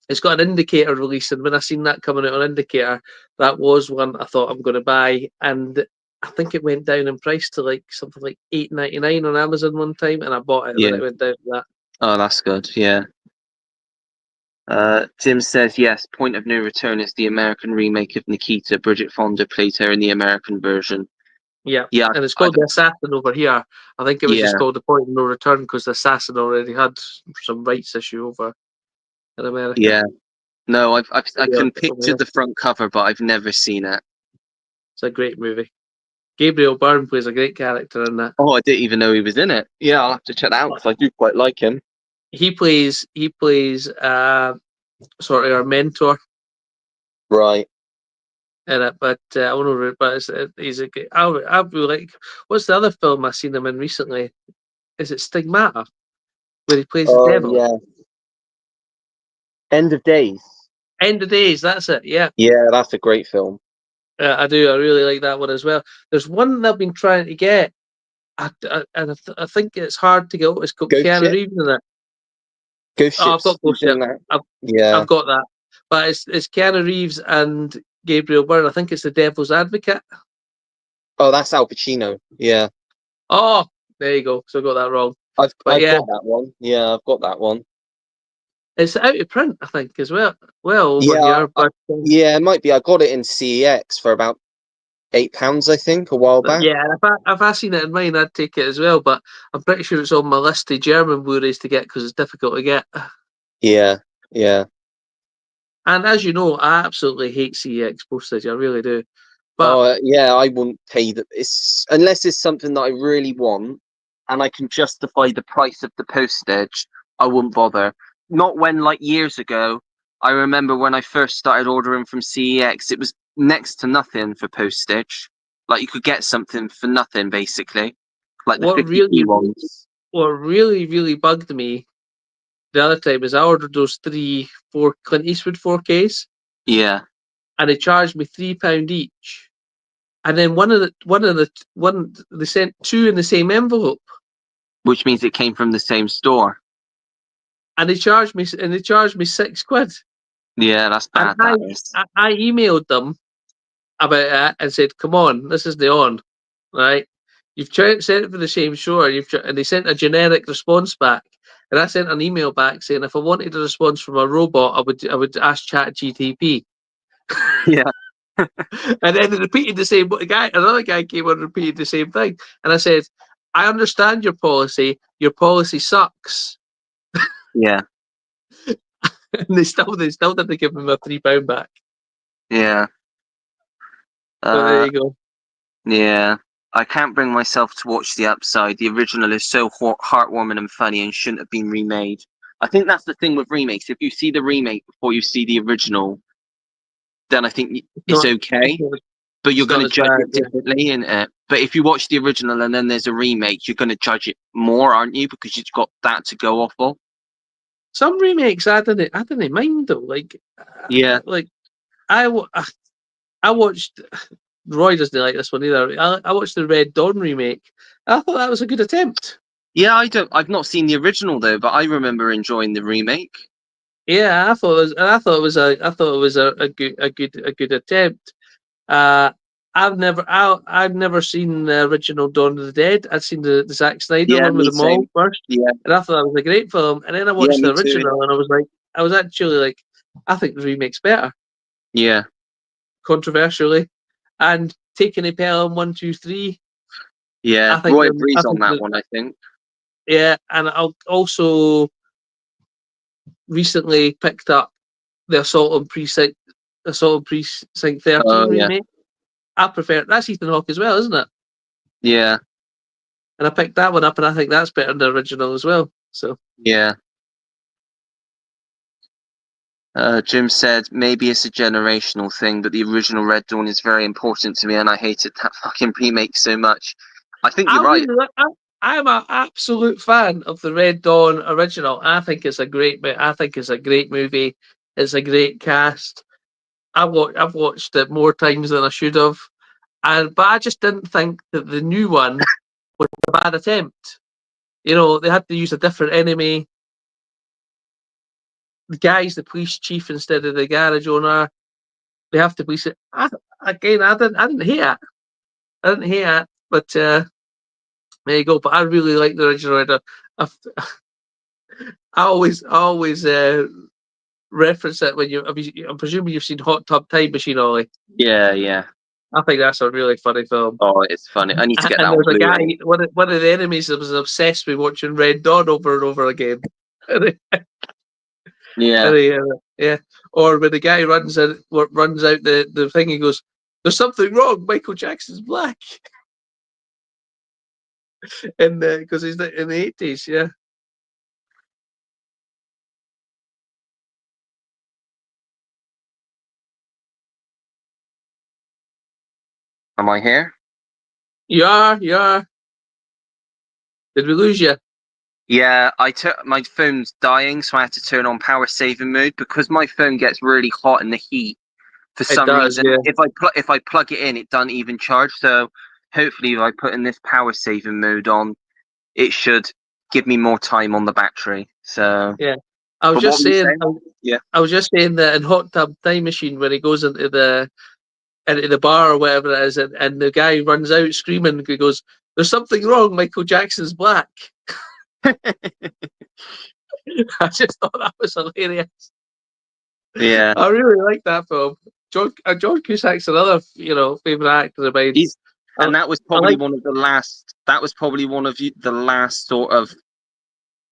It's got an Indicator release, and when I seen that coming out on Indicator, that was one I thought I'm going to buy, and I think it went down in price to like something like $8.99 on Amazon one time, and I bought it when Yeah. it went down to that. Oh, that's good. Yeah. Tim says yes. Point of No Return is the American remake of Nikita. Bridget Fonda played her in the American version. Yeah, Yeah, and it's called The Assassin over here. I think it was just yeah, called The Point of No Return because The Assassin already had some rights issue over in America. yeah. No, I Yeah, can picture the front cover, but I've never seen it. it's a great movie. Gabriel Byrne plays a great character in that. Oh, I didn't even know he was in it. Yeah, I'll have to check that out because I do quite like him. He plays sort of our mentor Right. in it, but I don't know. But he's a good. I really like. What's the other film I seen him in recently? Is it Stigmata, where he plays the Oh devil? yeah. End of Days. End of Days. That's it. Yeah, Yeah, that's a great film. I do. I really like that one as well. There's one that I've been trying to get, and I think it's hard to get. It's got Ghost Keanu Ship. Reeves in it. Ghost Oh, I've Ship's got Ghost Ship. something that. I've, Yeah. I've got that. But it's Keanu Reeves and Gabriel Byrne. I think it's The Devil's Advocate. Oh, that's Al Pacino. Yeah. Oh, there you go. So I got that wrong. I've But yeah, got that one. Yeah, I've got that one. it's out of print, I think, as well. Well, over Yeah, here. But yeah, it might be. I got it in CEX for about £8, I think, a while back. yeah, if I seen it in mine, I'd take it as well. But I'm pretty sure it's on my list of German Blu-rays to get because it's difficult to get. Yeah, yeah. And as you know, I absolutely hate CEX postage. I really do. But Oh, yeah, I wouldn't pay that. It's unless it's something that I really want and I can justify the price of the postage, I wouldn't bother. Not when, like, years ago, I remember when I first started ordering from CEX, it was next to nothing for postage. Like, you could get something for nothing, basically. Like the what 50p really, ones. what really, really bugged me the other time is I ordered those 4 Clint Eastwood 4Ks, Yeah, and they charged me £3 each. And then one they sent 2 in the same envelope, which means it came from the same store. and they charged me £6. Yeah, that's And bad, that is. I emailed them about it and said, "Come on, this is the on, right? You've sent it for the same store, and they sent a generic response back." And I sent an email back saying if I wanted a response from a robot, I would ask ChatGTP. Yeah, And then they repeated the same. Another guy came on and repeated the same thing. And I said, "I understand your policy. Your policy sucks." yeah, And they still didn't give him a £3 back. yeah. But there Uh, you go. yeah. I can't bring myself to watch The Upside. The original is so heartwarming and funny and shouldn't have been remade. I think that's the thing with remakes. If you see the remake before you see the original, then I think it's Not, okay. But you're it's going not to as judge bad. it Yeah. differently, in it. But if you watch the original and then there's a remake, you're going to judge it more, aren't you? Because you've got that to go off of. Some remakes I didn't mind though. Yeah, Like I watched. Roy doesn't like this one either. I watched the Red Dawn remake. I thought that was a good attempt. yeah. I've not seen the original though, but I remember enjoying the remake. Yeah, I thought it was a good attempt. Uh, I've never seen the original Dawn of the Dead. I'd seen the Zack Snyder Yeah, one with me the mall same. first, Yeah, and I thought that was a great film. And then I yeah, watched the me too. original, and I was actually like, I think the remake's better, Yeah, controversially. And taking a Pelham 1, 2, 3, yeah. Roy agrees I on think that one, I think. yeah, and I'll also recently picked up the Assault on Precinct 13 Oh yeah, remake. I prefer that's Ethan Hawke as well, isn't it? yeah, And I picked that one up, and I think that's better than the original as well. So yeah. Jim said maybe it's a generational thing, but the original Red Dawn is very important to me, and I hated that fucking remake so much. I think you're I right. really, I'm an absolute fan of the Red Dawn original. I think it's a I think it's a great movie. It's a great cast. I've watched it more times than I should have, but I just didn't think that the new one was a bad attempt. You know, they had to use a different enemy. The guy's the police chief instead of the garage owner. They have to police it. I didn't hate it. I didn't hate it, but there you go. But I really like the original. I, I always reference it when I'm presuming you've seen Hot Tub Time Machine, Ollie. Yeah, yeah. I think that's a really funny film. Oh, it's funny. I need to get that And on there's a guy, Blu-ray. one of the enemies that was obsessed with watching Red Dawn over and over again. Yeah, Yeah. Or when the guy runs out the thing, he goes, "There's something wrong. Michael Jackson's black," and because he's in the 80s. Yeah. am I here? You are. You are. Did we lose you? Yeah, my phone's dying, so I had to turn on power saving mode because my phone gets really hot in the heat. For It some does. reason, Yeah. if I plug it in, it doesn't even charge. So hopefully, if I put in this power saving mode on, it should give me more time on the battery. So Yeah. I was But what just were you saying. saying? Yeah. I was just saying that in Hot Tub Time Machine, when he goes into the bar or whatever it is, and the guy runs out screaming, he goes, "There's something wrong. Michael Jackson's black." I just thought that was hilarious. Yeah. I really like that film. John Cusack's another, favorite actor of mine. And that was probably one of the last. That was probably one of the last sort of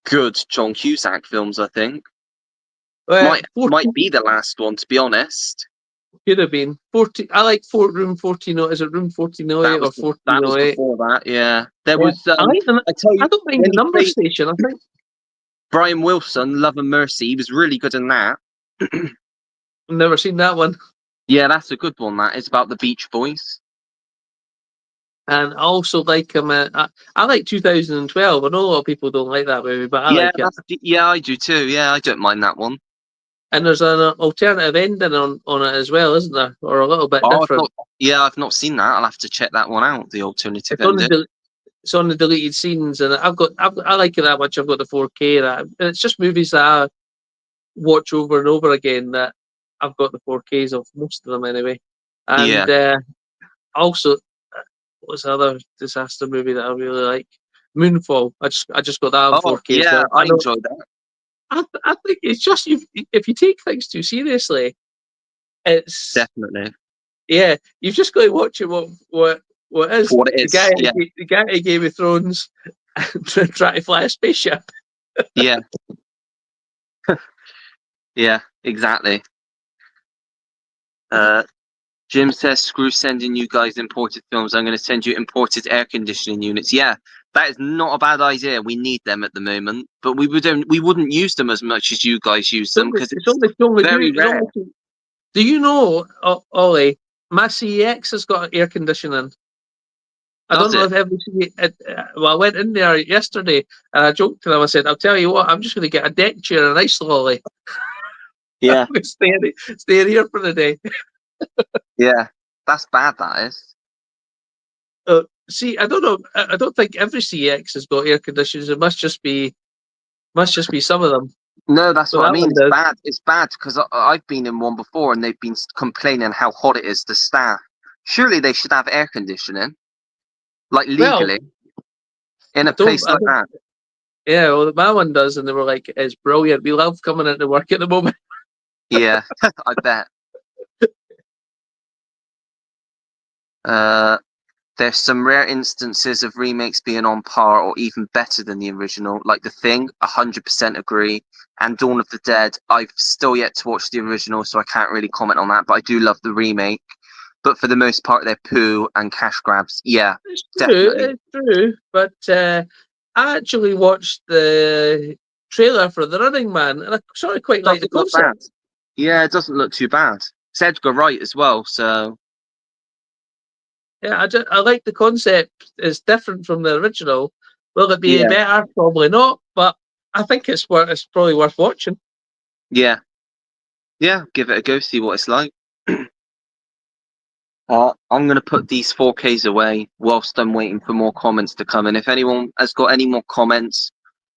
good John Cusack films, I think. Might be the last one, to be honest. Could have been 40. I like Room 14. Is it Room 1408 or 1408? That was before that. Yeah, there was. I tell you, I don't mind the number station. I think Brian Wilson, Love and Mercy, he was really good in that. I've never seen that one. Yeah, that's a good one. That is about the Beach Boys. And I also like him. I like 2012. I know a lot of people don't like that movie, but I like it. Yeah, I do too. Yeah, I don't mind that one. And there's an alternative ending on it as well, isn't there? Or a little bit different. I've not seen that. I'll have to check that one out. The alternative ending. It's on the deleted scenes, and I like it that much. I've got the 4K. And it's just movies that I watch over and over again. That I've got the 4Ks of most of them anyway. And also, what's the other disaster movie that I really like? Moonfall. I just got that on 4K. Yeah, so I enjoyed that. I think it's just if you take things too seriously, it's definitely. Yeah, you've just got to watch it. What is what it is? The guy at Game of Thrones trying to fly a spaceship. Yeah. Yeah, exactly. Jim says, "Screw sending you guys imported films. I'm going to send you imported air conditioning units." Yeah, that is not a bad idea. We need them at the moment, but we wouldn't use them as much as you guys use them because it's only very rare. Do you know, Ollie? My CEX has got air conditioning. I don't know if every well, I went in there yesterday and I joked to them. I said, "I'll tell you what, I'm just going to get a deck chair and ice lolly." Yeah, stay here for the day. Yeah, that's bad. That is. See, I don't know. I don't think every CX has got air conditioners. It must just be some of them. No, that's what I mean. It's bad. It's bad because I've been in one before and they've been complaining how hot it is. The staff. Surely they should have air conditioning, like legally, in a place like that. Yeah, well, my one does, and they were like, "It's brilliant. We love coming into work at the moment." Yeah, I bet. There's some rare instances of remakes being on par or even better than the original, like The Thing, 100% agree, and Dawn of the Dead. I've still yet to watch the original, so I can't really comment on that, but I do love the remake. But for the most part, they're poo and cash grabs. Yeah, definitely. It's true, but I actually watched the trailer for The Running Man, and I sort of quite like the concept. Yeah, it doesn't look too bad. It's Edgar Wright as well, so... Yeah, I like the concept. It's different from the original. Will it be better? Probably not, but I think it's probably worth watching. Yeah. Yeah, give it a go, see what it's like. I'm going to put these 4Ks away whilst I'm waiting for more comments to come in. If anyone has got any more comments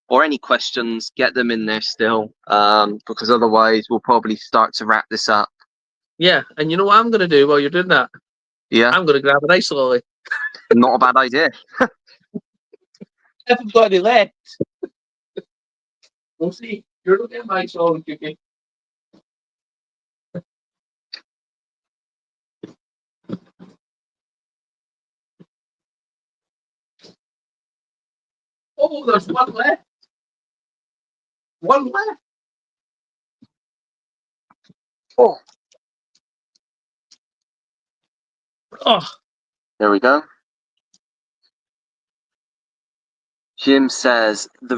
or any questions, get them in there still, because otherwise we'll probably start to wrap this up. Yeah, and you know what I'm going to do while you're doing that? Yeah. I'm going to grab an ice lolly. Not a bad idea. I haven't got any left. We'll see. You're looking at my ice lolly, Cookie. Oh, there's one left. One left. Oh. Oh. There we go. Jim says the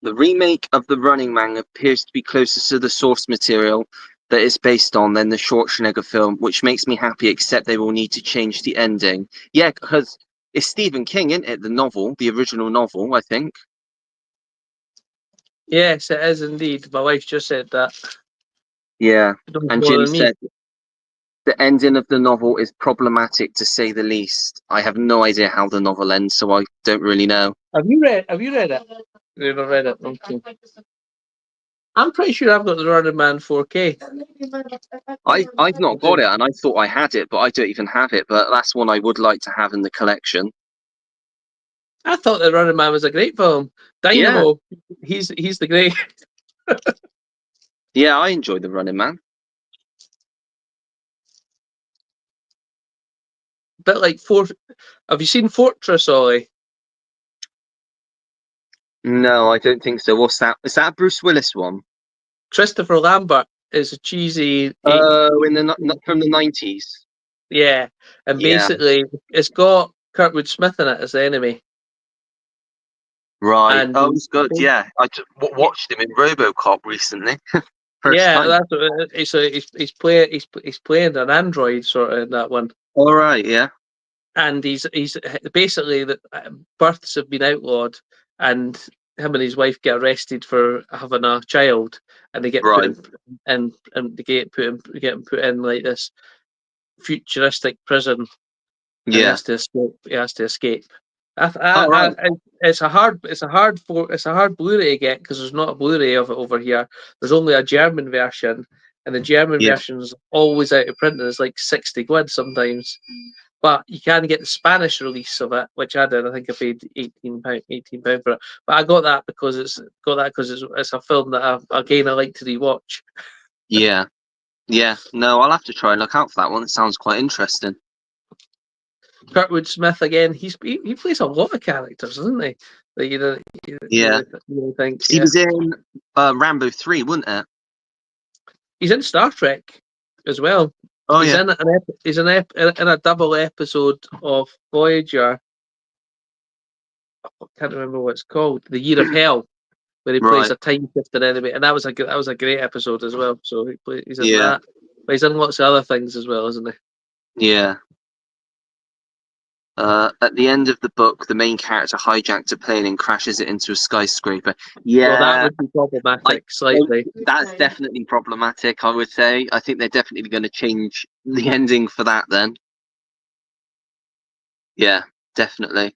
remake of The Running Man appears to be closer to the source material that it's based on than the Schwarzenegger film, which makes me happy, except they will need to change the ending. Yeah, because it's Stephen King, isn't it? The novel, the original novel, I think. Yes, it is indeed. My wife just said that. Yeah, and Jim said the ending of the novel is problematic to say the least. I have no idea how the novel ends, so I don't really know. Have you read it? You've never read it. Okay. I'm pretty sure I've got the Running Man 4K. I've not got it, and I thought I had it, but I don't even have it. But that's one I would like to have in the collection. I thought the Running Man was a great film. Dynamo, he's the great. Yeah, I enjoy the Running Man. Bit like Have you seen Fortress, Ollie? No, I don't think so. What's that? Is that a Bruce Willis one? Christopher Lambert is a cheesy. Oh, from the 90s. Yeah, and Yeah. basically it's got Kurtwood Smith in it as the enemy. Right. And Oh, it's good. Yeah, I just watched him in RoboCop recently. First time. that's he's playing an android sort of in that one. All right. Yeah. And he's basically that births have been outlawed, and him and his wife get arrested for having a child, and they get put Right. in and they get put in like this futuristic prison, and he Yeah. has to escape. He has to escape. Right. It's a hard Blu-ray to get because there's not a Blu-ray of it over here. There's only a German version, and the German Yeah. version's always out of print. And it's like 60 quid sometimes. But you can get the Spanish release of it, which I did. I think I paid £18 for it. But I got that because it's a film that I like to rewatch. Yeah. Yeah. No, I'll have to try and look out for that one. It sounds quite interesting. Kurtwood Smith again. He plays a lot of characters, doesn't he? That you think. He was in Rambo 3, wasn't it? He's in Star Trek as well. Oh, he's yeah. in a double episode of Voyager. I can't remember what it's called. The Year of Hell, where he plays a time shifting enemy, and that was a great episode as well. So he's in that. But he's in lots of other things as well, isn't he? Yeah. At the end of the book, the main character hijacks a plane and crashes it into a skyscraper. Yeah, well, that would be problematic slightly. That's definitely problematic, I would say. I think they're definitely going to change the ending for that then. Yeah, definitely.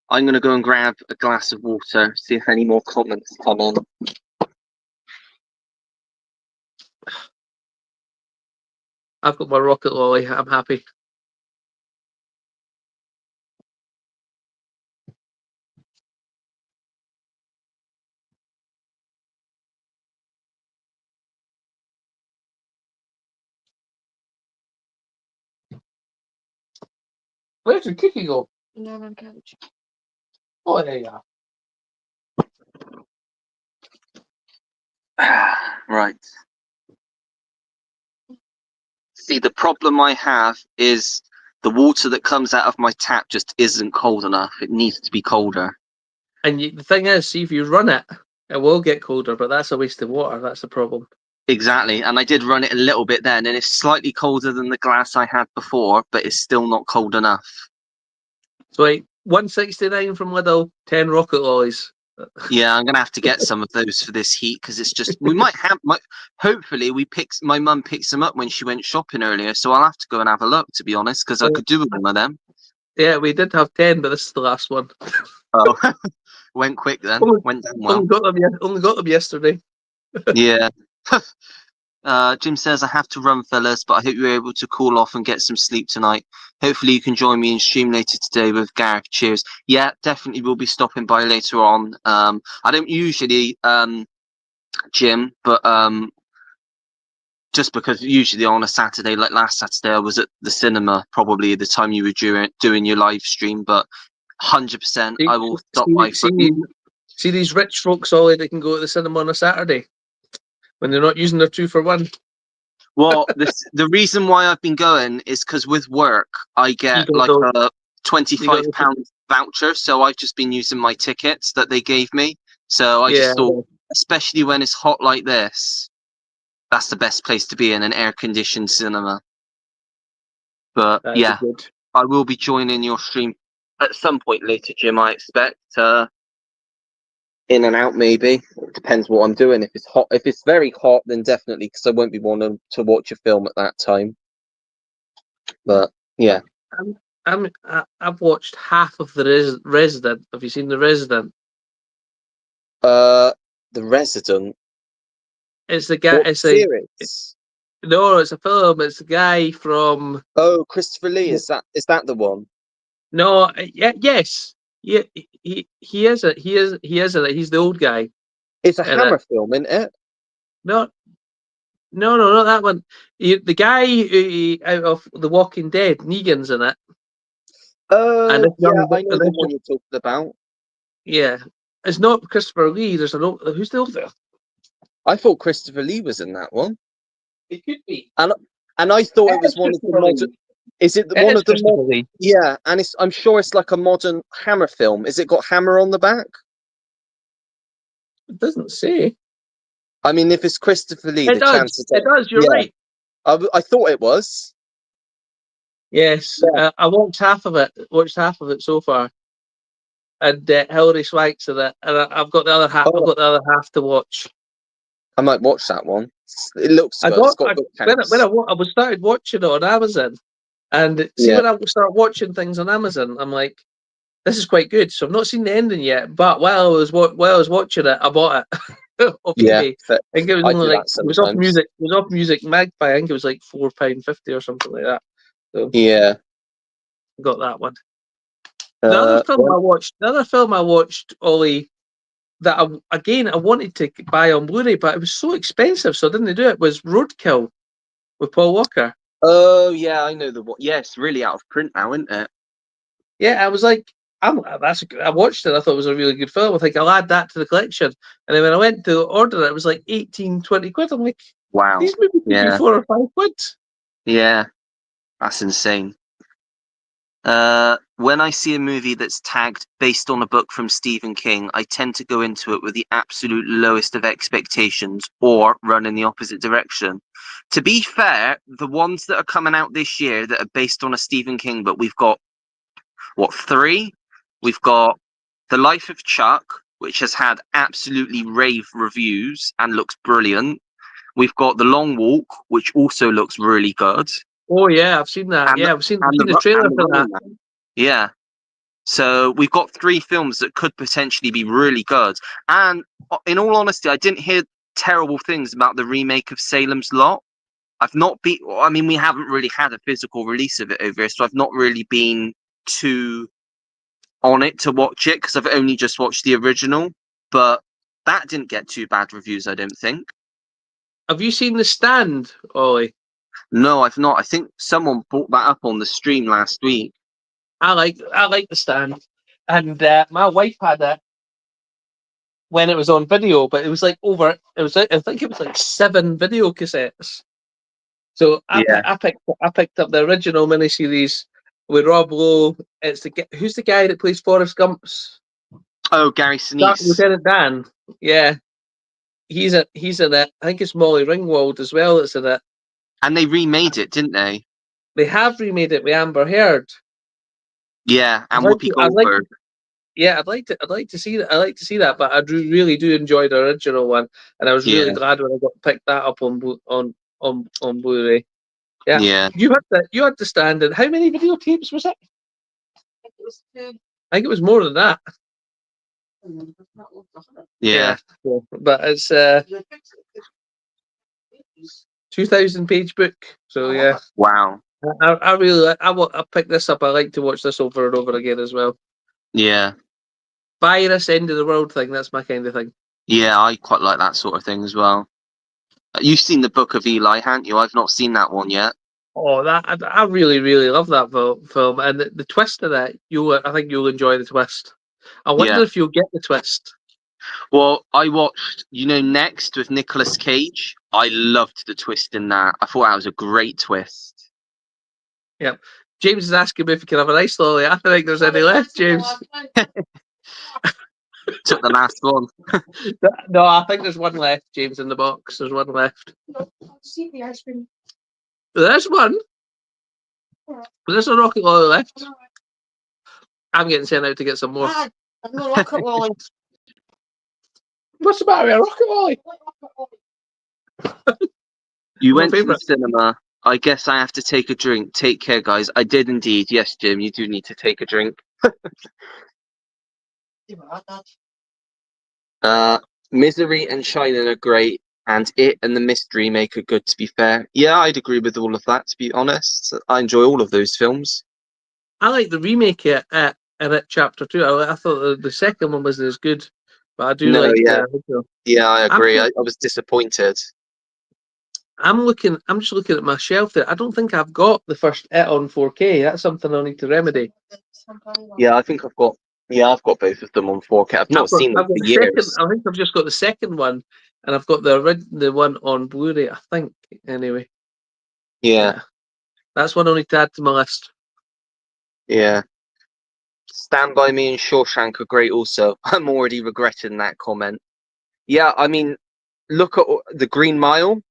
I'm going to go and grab a glass of water, see if any more comments come in. I've got my rocket lolly. I'm happy. Where's the cookie go? No, on couch. Oh, there you are. Right. See, the problem I have is the water that comes out of my tap just isn't cold enough. It needs to be colder. And the thing is, see, if you run it, it will get colder, but that's a waste of water. That's the problem. Exactly. And I did run it a little bit then, and it's slightly colder than the glass I had before, but it's still not cold enough. So, like, 169 from Lidl, 10 rocket lollies. Yeah, I'm gonna have to get some of those for this heat because it's just we might have. Hopefully, my mum picks them up when she went shopping earlier, so I'll have to go and have a look. To be honest, because I could do with one of them. Yeah, we did have 10, but this is the last one. Oh, went quick then. Went down well. Only got them yesterday. Yeah. Jim says, I have to run, fellas, but I hope you're able to cool off and get some sleep tonight. Hopefully you can join me in stream later today with Gareth. Cheers. Yeah, definitely we'll be stopping by later on. I don't usually, Jim, but just because usually on a Saturday, like last Saturday, I was at the cinema, probably the time you were doing your live stream, but 100% I will stop by. See these rich folks, Ollie, they can go to the cinema on a Saturday when they're not using their 2 for 1. Well, the reason why I've been going is because with work, I get like a £25 voucher. So I've just been using my tickets that they gave me. So I just thought, especially when it's hot like this, that's the best place to be in an air-conditioned cinema. But yeah, I will be joining your stream at some point later, Jim, I expect. In and out, maybe. It depends what I'm doing. If it's hot, if it's very hot, then definitely, because I won't be wanting to watch a film at that time. But yeah, I've watched half of the Resident. Have you seen the Resident? The Resident. It's the guy. What It's a series? no. It's a film. It's the guy from. Oh, Christopher Lee. Is that the one? No. Yeah. Yes. Yeah. He is it. He is it. He's the old guy. It's a in it. Hammer film, isn't it? No. No. No. Not that one. The guy out of The Walking Dead. Negan's in it. And this Yeah, young. I know And the this, one you're talking about. yeah. It's not Christopher Lee. There's who's the older? I thought Christopher Lee was in that one. It could be. And I thought it was is one of the Christopher modern. Lee. Is it It one is of the Christopher modern? Lee. Yeah, and I'm sure it's like a modern Hammer film. Is it got Hammer on the back? It doesn't say. I mean, if it's Christopher Lee, It the does. chances It are. does. You're Yeah, right. I thought it was. Yes. Yeah. I watched half of it. Watched half of it so far. And Hilary Swank's in it. And I've got the other half. Oh. I've got the other half to watch. I might watch that one. It looks I good. It's got got I, good when cast. I was started watching it on Amazon, and see Yeah. when I start watching things on Amazon, I'm like, this is quite good. So I've not seen the ending yet, but while I was watching it, I bought it off Yeah, eBay. I think it was I only do like that it was off sometimes. music. It was off Music Magpie. I think it was like £4.50 or something like that. So Yeah. got that one. The other film I watched, Ollie, that I wanted to buy on Blu-ray, but it was so expensive, so I didn't do it. Was Roadkill with Paul Walker. Oh yeah, I know the one. Yeah, it's really out of print now, isn't it? Yeah, I was like, I watched it. I thought it was a really good film. I think I'll add that to the collection. And then when I went to order it, it was like 18, 20 quid. I'm like, Wow. these movies could be Yeah. 4 or 5 quid. Yeah, that's insane. When I see a movie that's tagged based on a book from Stephen King, I tend to go into it with the absolute lowest of expectations or run in the opposite direction. To be fair, the ones that are coming out this year that are based on a Stephen King book, we've got, 3? We've got The Life of Chuck, which has had absolutely rave reviews and looks brilliant. We've got The Long Walk, which also looks really good. Oh yeah, I've seen that. And Yeah, I've seen the trailer for that. Man. Yeah. So we've got 3 films that could potentially be really good. And in all honesty, I didn't hear terrible things about the remake of Salem's Lot. We haven't really had a physical release of it over here, so I've not really been too on it to watch it because I've only just watched the original. But that didn't get too bad reviews, I don't think. Have you seen The Stand, Ollie? No, I've not. I think someone brought that up on the stream last week. I like The Stand, and my wife had it when it was on video, but it was like I think it was like 7 video cassettes. So I picked up the original miniseries with Rob Lowe. Who's the guy that plays Forrest Gump's? Oh, Gary Sinise. Lieutenant Dan. Yeah, he's in it. I think it's Molly Ringwald as well that's in it. And they remade it, didn't they? They have remade it with Amber Heard. Yeah, and Whoopi Goldberg. I'd like to see that. I like to see that, but I really do enjoy the original one, and I was really glad when I got picked that up on Blu-ray. Yeah. You had the Stand. And how many videotapes was it? It was 2. I think it was more than that. Yeah. But it's 2,000-page book. So yeah. Wow. I really I picked this up. I like to watch this over and over again as well. Yeah. Virus, end of the world thing. That's my kind of thing. Yeah, I quite like that sort of thing as well. You've seen the Book of Eli, haven't you? I've not seen that one yet. Oh, I really, really love that film, and the twist of that. I think you'll enjoy the twist. I wonder if you'll get the twist. Well, I watched, Next with Nicolas Cage. I loved the twist in that. I thought that was a great twist. Yep. James is asking me if he can have an ice lolly. I don't think there's any left, James. Took the last one. No, I think there's one left, James, in the box. There's one left. See the ice cream. There's one. There's a rocket lolly left. I'm getting sent out to get some more. I'm no rocket lolly. What's the matter with a rocket lolly? You went to the cinema. I guess I have to take a drink. Take care, guys. I did indeed. Yes, Jim, you do need to take a drink. Misery and Shining are great, and It and The Mist remake are good, to be fair. Yeah, I'd agree with all of that, to be honest. I enjoy all of those films. I like the remake in it Chapter 2. I thought the second one was as good, but I do No, like yeah. the original. Yeah, I I'm, agree. I was disappointed. I'm just looking at my shelf there. I don't think I've got the first It on 4K. That's something I'll need to remedy. Yeah, I think I've got both of them on 4K. I've not seen them I've got for the second. years. I think I've just got the second one, and I've got the one on Blu-ray. I think anyway. Yeah, That's one I'll need to add to my list. yeah. Stand By Me and Shawshank are great also. I'm already regretting that comment. Yeah, I mean, look at The Green Mile.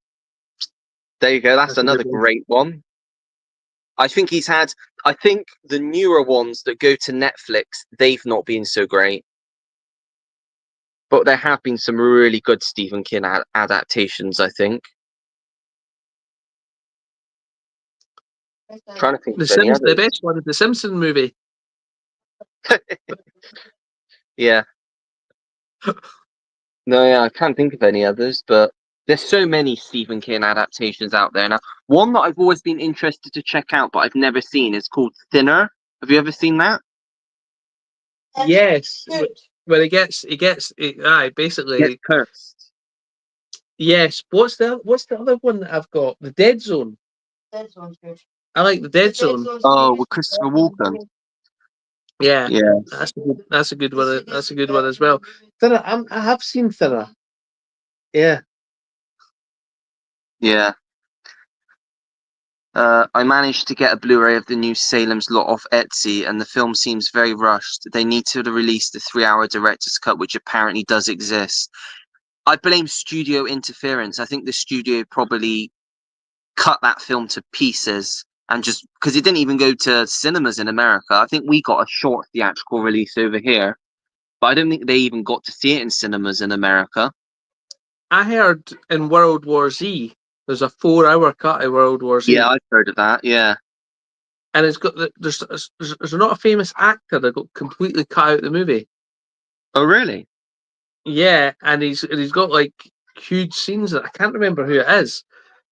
There you go. That's That's a good another one. great one. I think the newer ones that go to Netflix, they've not been so great. But there have been some really good Stephen King adaptations, I think. Trying to think of any The others. best one is the Simpson movie. Yeah. No, yeah, I can't think of any others, but there's so many Stephen King adaptations out there now. One that I've always been interested to check out, but I've never seen, is called Thinner. Have you ever seen that? Yes, where basically. Get cursed. Yes. What's the other one that I've got? The Dead Zone. Dead Zone's good. I like the Dead Zone. Oh, with Christopher Walken. Yeah, Yeah, that's a good one. That's a good one as well. Thinner. I have seen Thinner. Yeah. yeah. I managed to get a Blu-ray of the new Salem's Lot off Etsy, and the film seems very rushed. They need to release the 3-hour director's cut, which apparently does exist. I blame studio interference. I think the studio probably cut that film to pieces and just because it didn't even go to cinemas in America. I think we got a short theatrical release over here, but I don't think they even got to see it in cinemas in America. I heard in World War Z, there's a 4-hour cut of World War Z. Yeah, I've heard of that. Yeah. And it's got there's not a famous actor that got completely cut out of the movie. Oh, really? Yeah, and he's got like huge scenes that I can't remember who it is,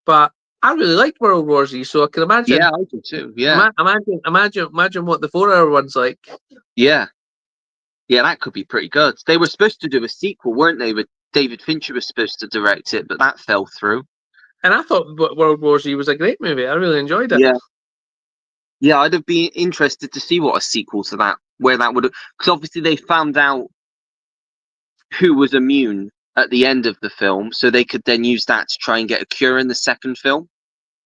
but I really liked World War Z, so I can imagine. Yeah, I do too. Yeah. Imagine what the 4-hour one's like. Yeah. Yeah, that could be pretty good. They were supposed to do a sequel, weren't they? With David Fincher was supposed to direct it, but that fell through. And I thought World War Z was a great movie. I really enjoyed it. Yeah. Yeah, I'd have been interested to see what a sequel to that, where that would have, because obviously they found out who was immune at the end of the film, so they could then use that to try and get a cure in the second film.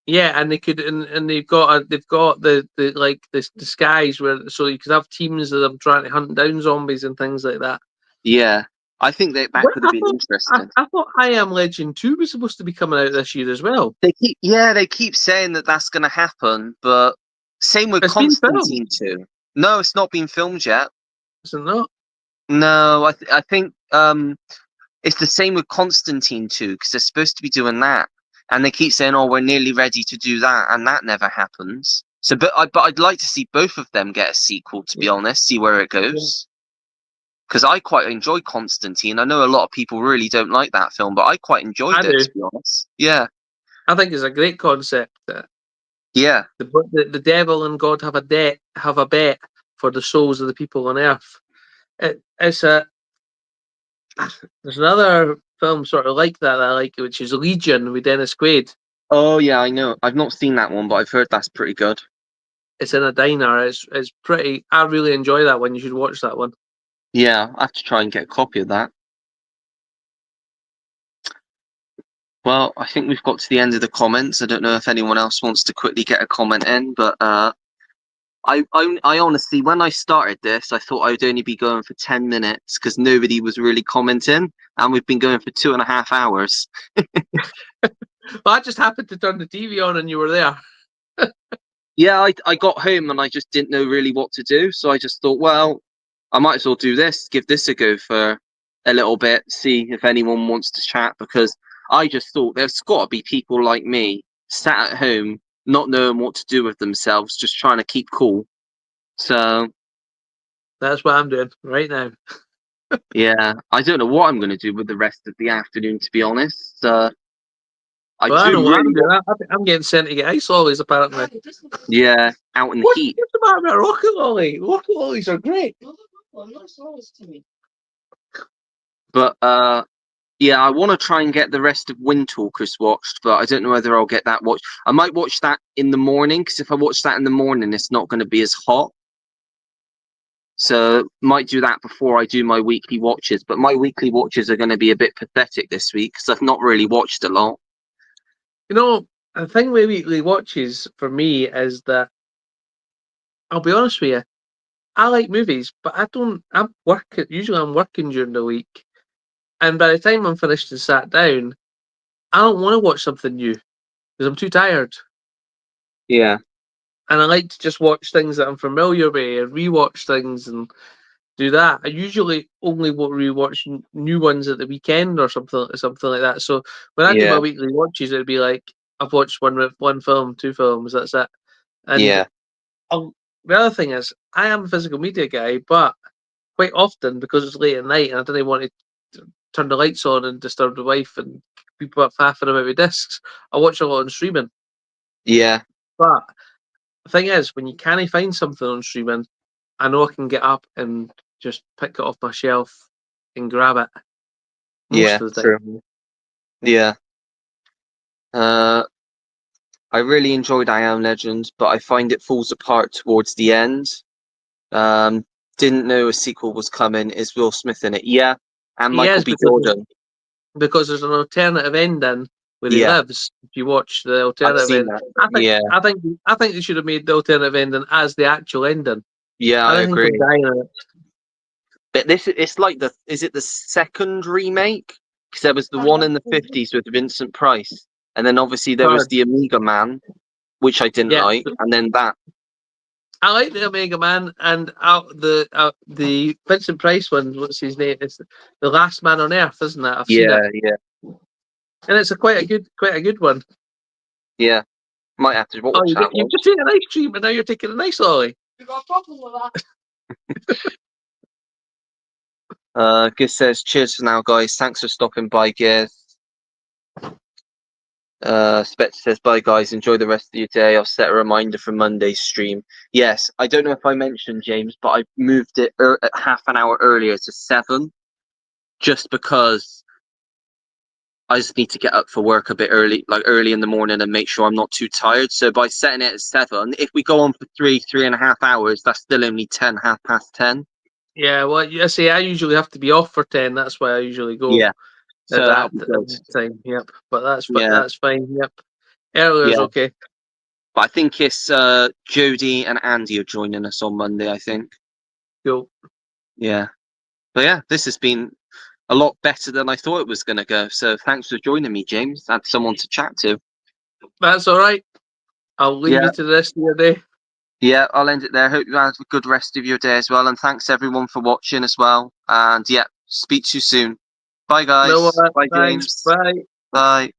Yeah, and they could, and they've got the like this disguise where so you could have teams of them trying to hunt down zombies and things like that. Yeah, I think that Well, could have been interesting. I thought I Am Legend 2 was supposed to be coming out this year as well. They keep saying that that's going to happen, but same with It's been Constantine 2. No, it's not been filmed yet. Is it not? No, I think it's the same with Constantine 2 because they're supposed to be doing that, and they keep saying, "Oh, we're nearly ready to do that," and that never happens. So, but I'd like to see both of them get a sequel. To be honest, see where it goes. Because I quite enjoy Constantine. I know a lot of people really don't like that film, but I quite enjoyed it. Do. To be honest, yeah, I think it's a great concept. yeah, The devil and God have a bet for the souls of the people on Earth. It's a There's another film sort of like that I like, which is Legion with Dennis Quaid. Oh yeah, I know. I've not seen that one, but I've heard that's pretty good. It's in a diner. It's pretty. I really enjoy that one. You should watch that one. Yeah, I have to try and get a copy of that. Well, I think we've got to the end of the comments. I don't know if anyone else wants to quickly get a comment in, but I honestly, when I started this, I thought I would only be going for 10 minutes because nobody was really commenting, and we've been going for 2.5 hours. Well, I just happened to turn the TV on and you were there. Yeah, I got home and I just didn't know really what to do, so I just thought, well, I might as well do this, give this a go for a little bit, see if anyone wants to chat, because I just thought there's got to be people like me sat at home not knowing what to do with themselves, just trying to keep cool. So That's what I'm doing right now. Yeah, I don't know what I'm going to do with the rest of the afternoon, to be honest. I Well, I know do what really I'm doing. want, I'm getting sent to get ice lollies, apparently. yeah, out in the heat. What's the matter with a rocket lolly? Rocket lollies are great. But yeah, I want to try and get the rest of Windtalkers watched, but I don't know whether I'll get that watched. I might watch that in the morning, because if I watch that in the morning, it's not going to be as hot. So might do that before I do my weekly watches. But my weekly watches are going to be a bit pathetic this week, because I've not really watched a lot. You know, the thing with weekly watches for me is that, I'll be honest with you, I like movies, but I don't. I'm working. Usually, I'm working during the week, and by the time I'm finished and sat down, I don't want to watch something new because I'm too tired. Yeah, And I like to just watch things that I'm familiar with and rewatch things and do that. I usually only rewatch new ones at the weekend or something like that. So when I do my yeah, weekly watches, it'd be like I've watched one film, two films. That's it. And yeah, the other thing is, I am a physical media guy, but quite often because it's late at night and I didn't want to turn the lights on and disturb the wife and people up faffing about with discs, I watch a lot on streaming. yeah, But the thing is, when you can't find something on streaming, I know I can get up and just pick it off my shelf and grab it most yeah, of the true. time. Yeah. I really enjoyed I Am Legend, but I find it falls apart towards the end. Um, didn't know a sequel was coming. Is Will Smith in it? Yeah. And He Michael is B. Jordan. because there's an alternative ending where he Yeah, lives. If you watch the I've alternative seen ending, that. I think Yeah, I think I think they should have made the alternative ending as the actual ending. yeah, I I don't think him agree. dying in it. But it's like is it the second remake? Because there was the one in the 50s with Vincent Price, and then obviously there was Third, the Omega Man, which I didn't yeah. like, and then that. I like the Omega Man and the Vincent Price one. What's his name? It's the Last Man on Earth, isn't it? I've seen it, Yeah, yeah, and it's a quite a good one. yeah. Might have to Oh, watch that you've one. just taken an ice cream, and now you're taking a nice lolly. You got a problem with that? Giz says, cheers for now, guys. Thanks for stopping by, Giz. Spetz says, bye, guys. Enjoy the rest of your day. I'll set a reminder for Monday's stream. Yes, I don't know if I mentioned, James, but I moved it half an hour earlier to 7, just because I just need to get up for work a bit early, like early in the morning, and make sure I'm not too tired. So by setting it at 7, if we go on for 3.5 hours, that's still only 10, 10:30. Yeah, well, I see. I usually have to be off for 10. That's why I usually go Yeah, at so that'll be good. time. Yep, but Yeah, that's fine. Yep, earlier's yeah. okay. But I think it's Jody and Andy are joining us on Monday, I think. Cool. Yeah. But yeah, this has been a lot better than I thought it was going to go. So thanks for joining me, James. I had someone to chat to. That's all right. I'll leave Yeah. you to the rest of your day. Yeah, I'll end it there. Hope you have a good rest of your day as well. And thanks everyone for watching as well. And yeah, speak to you soon. Bye, guys. No, Bye, thanks. James. Bye. Bye.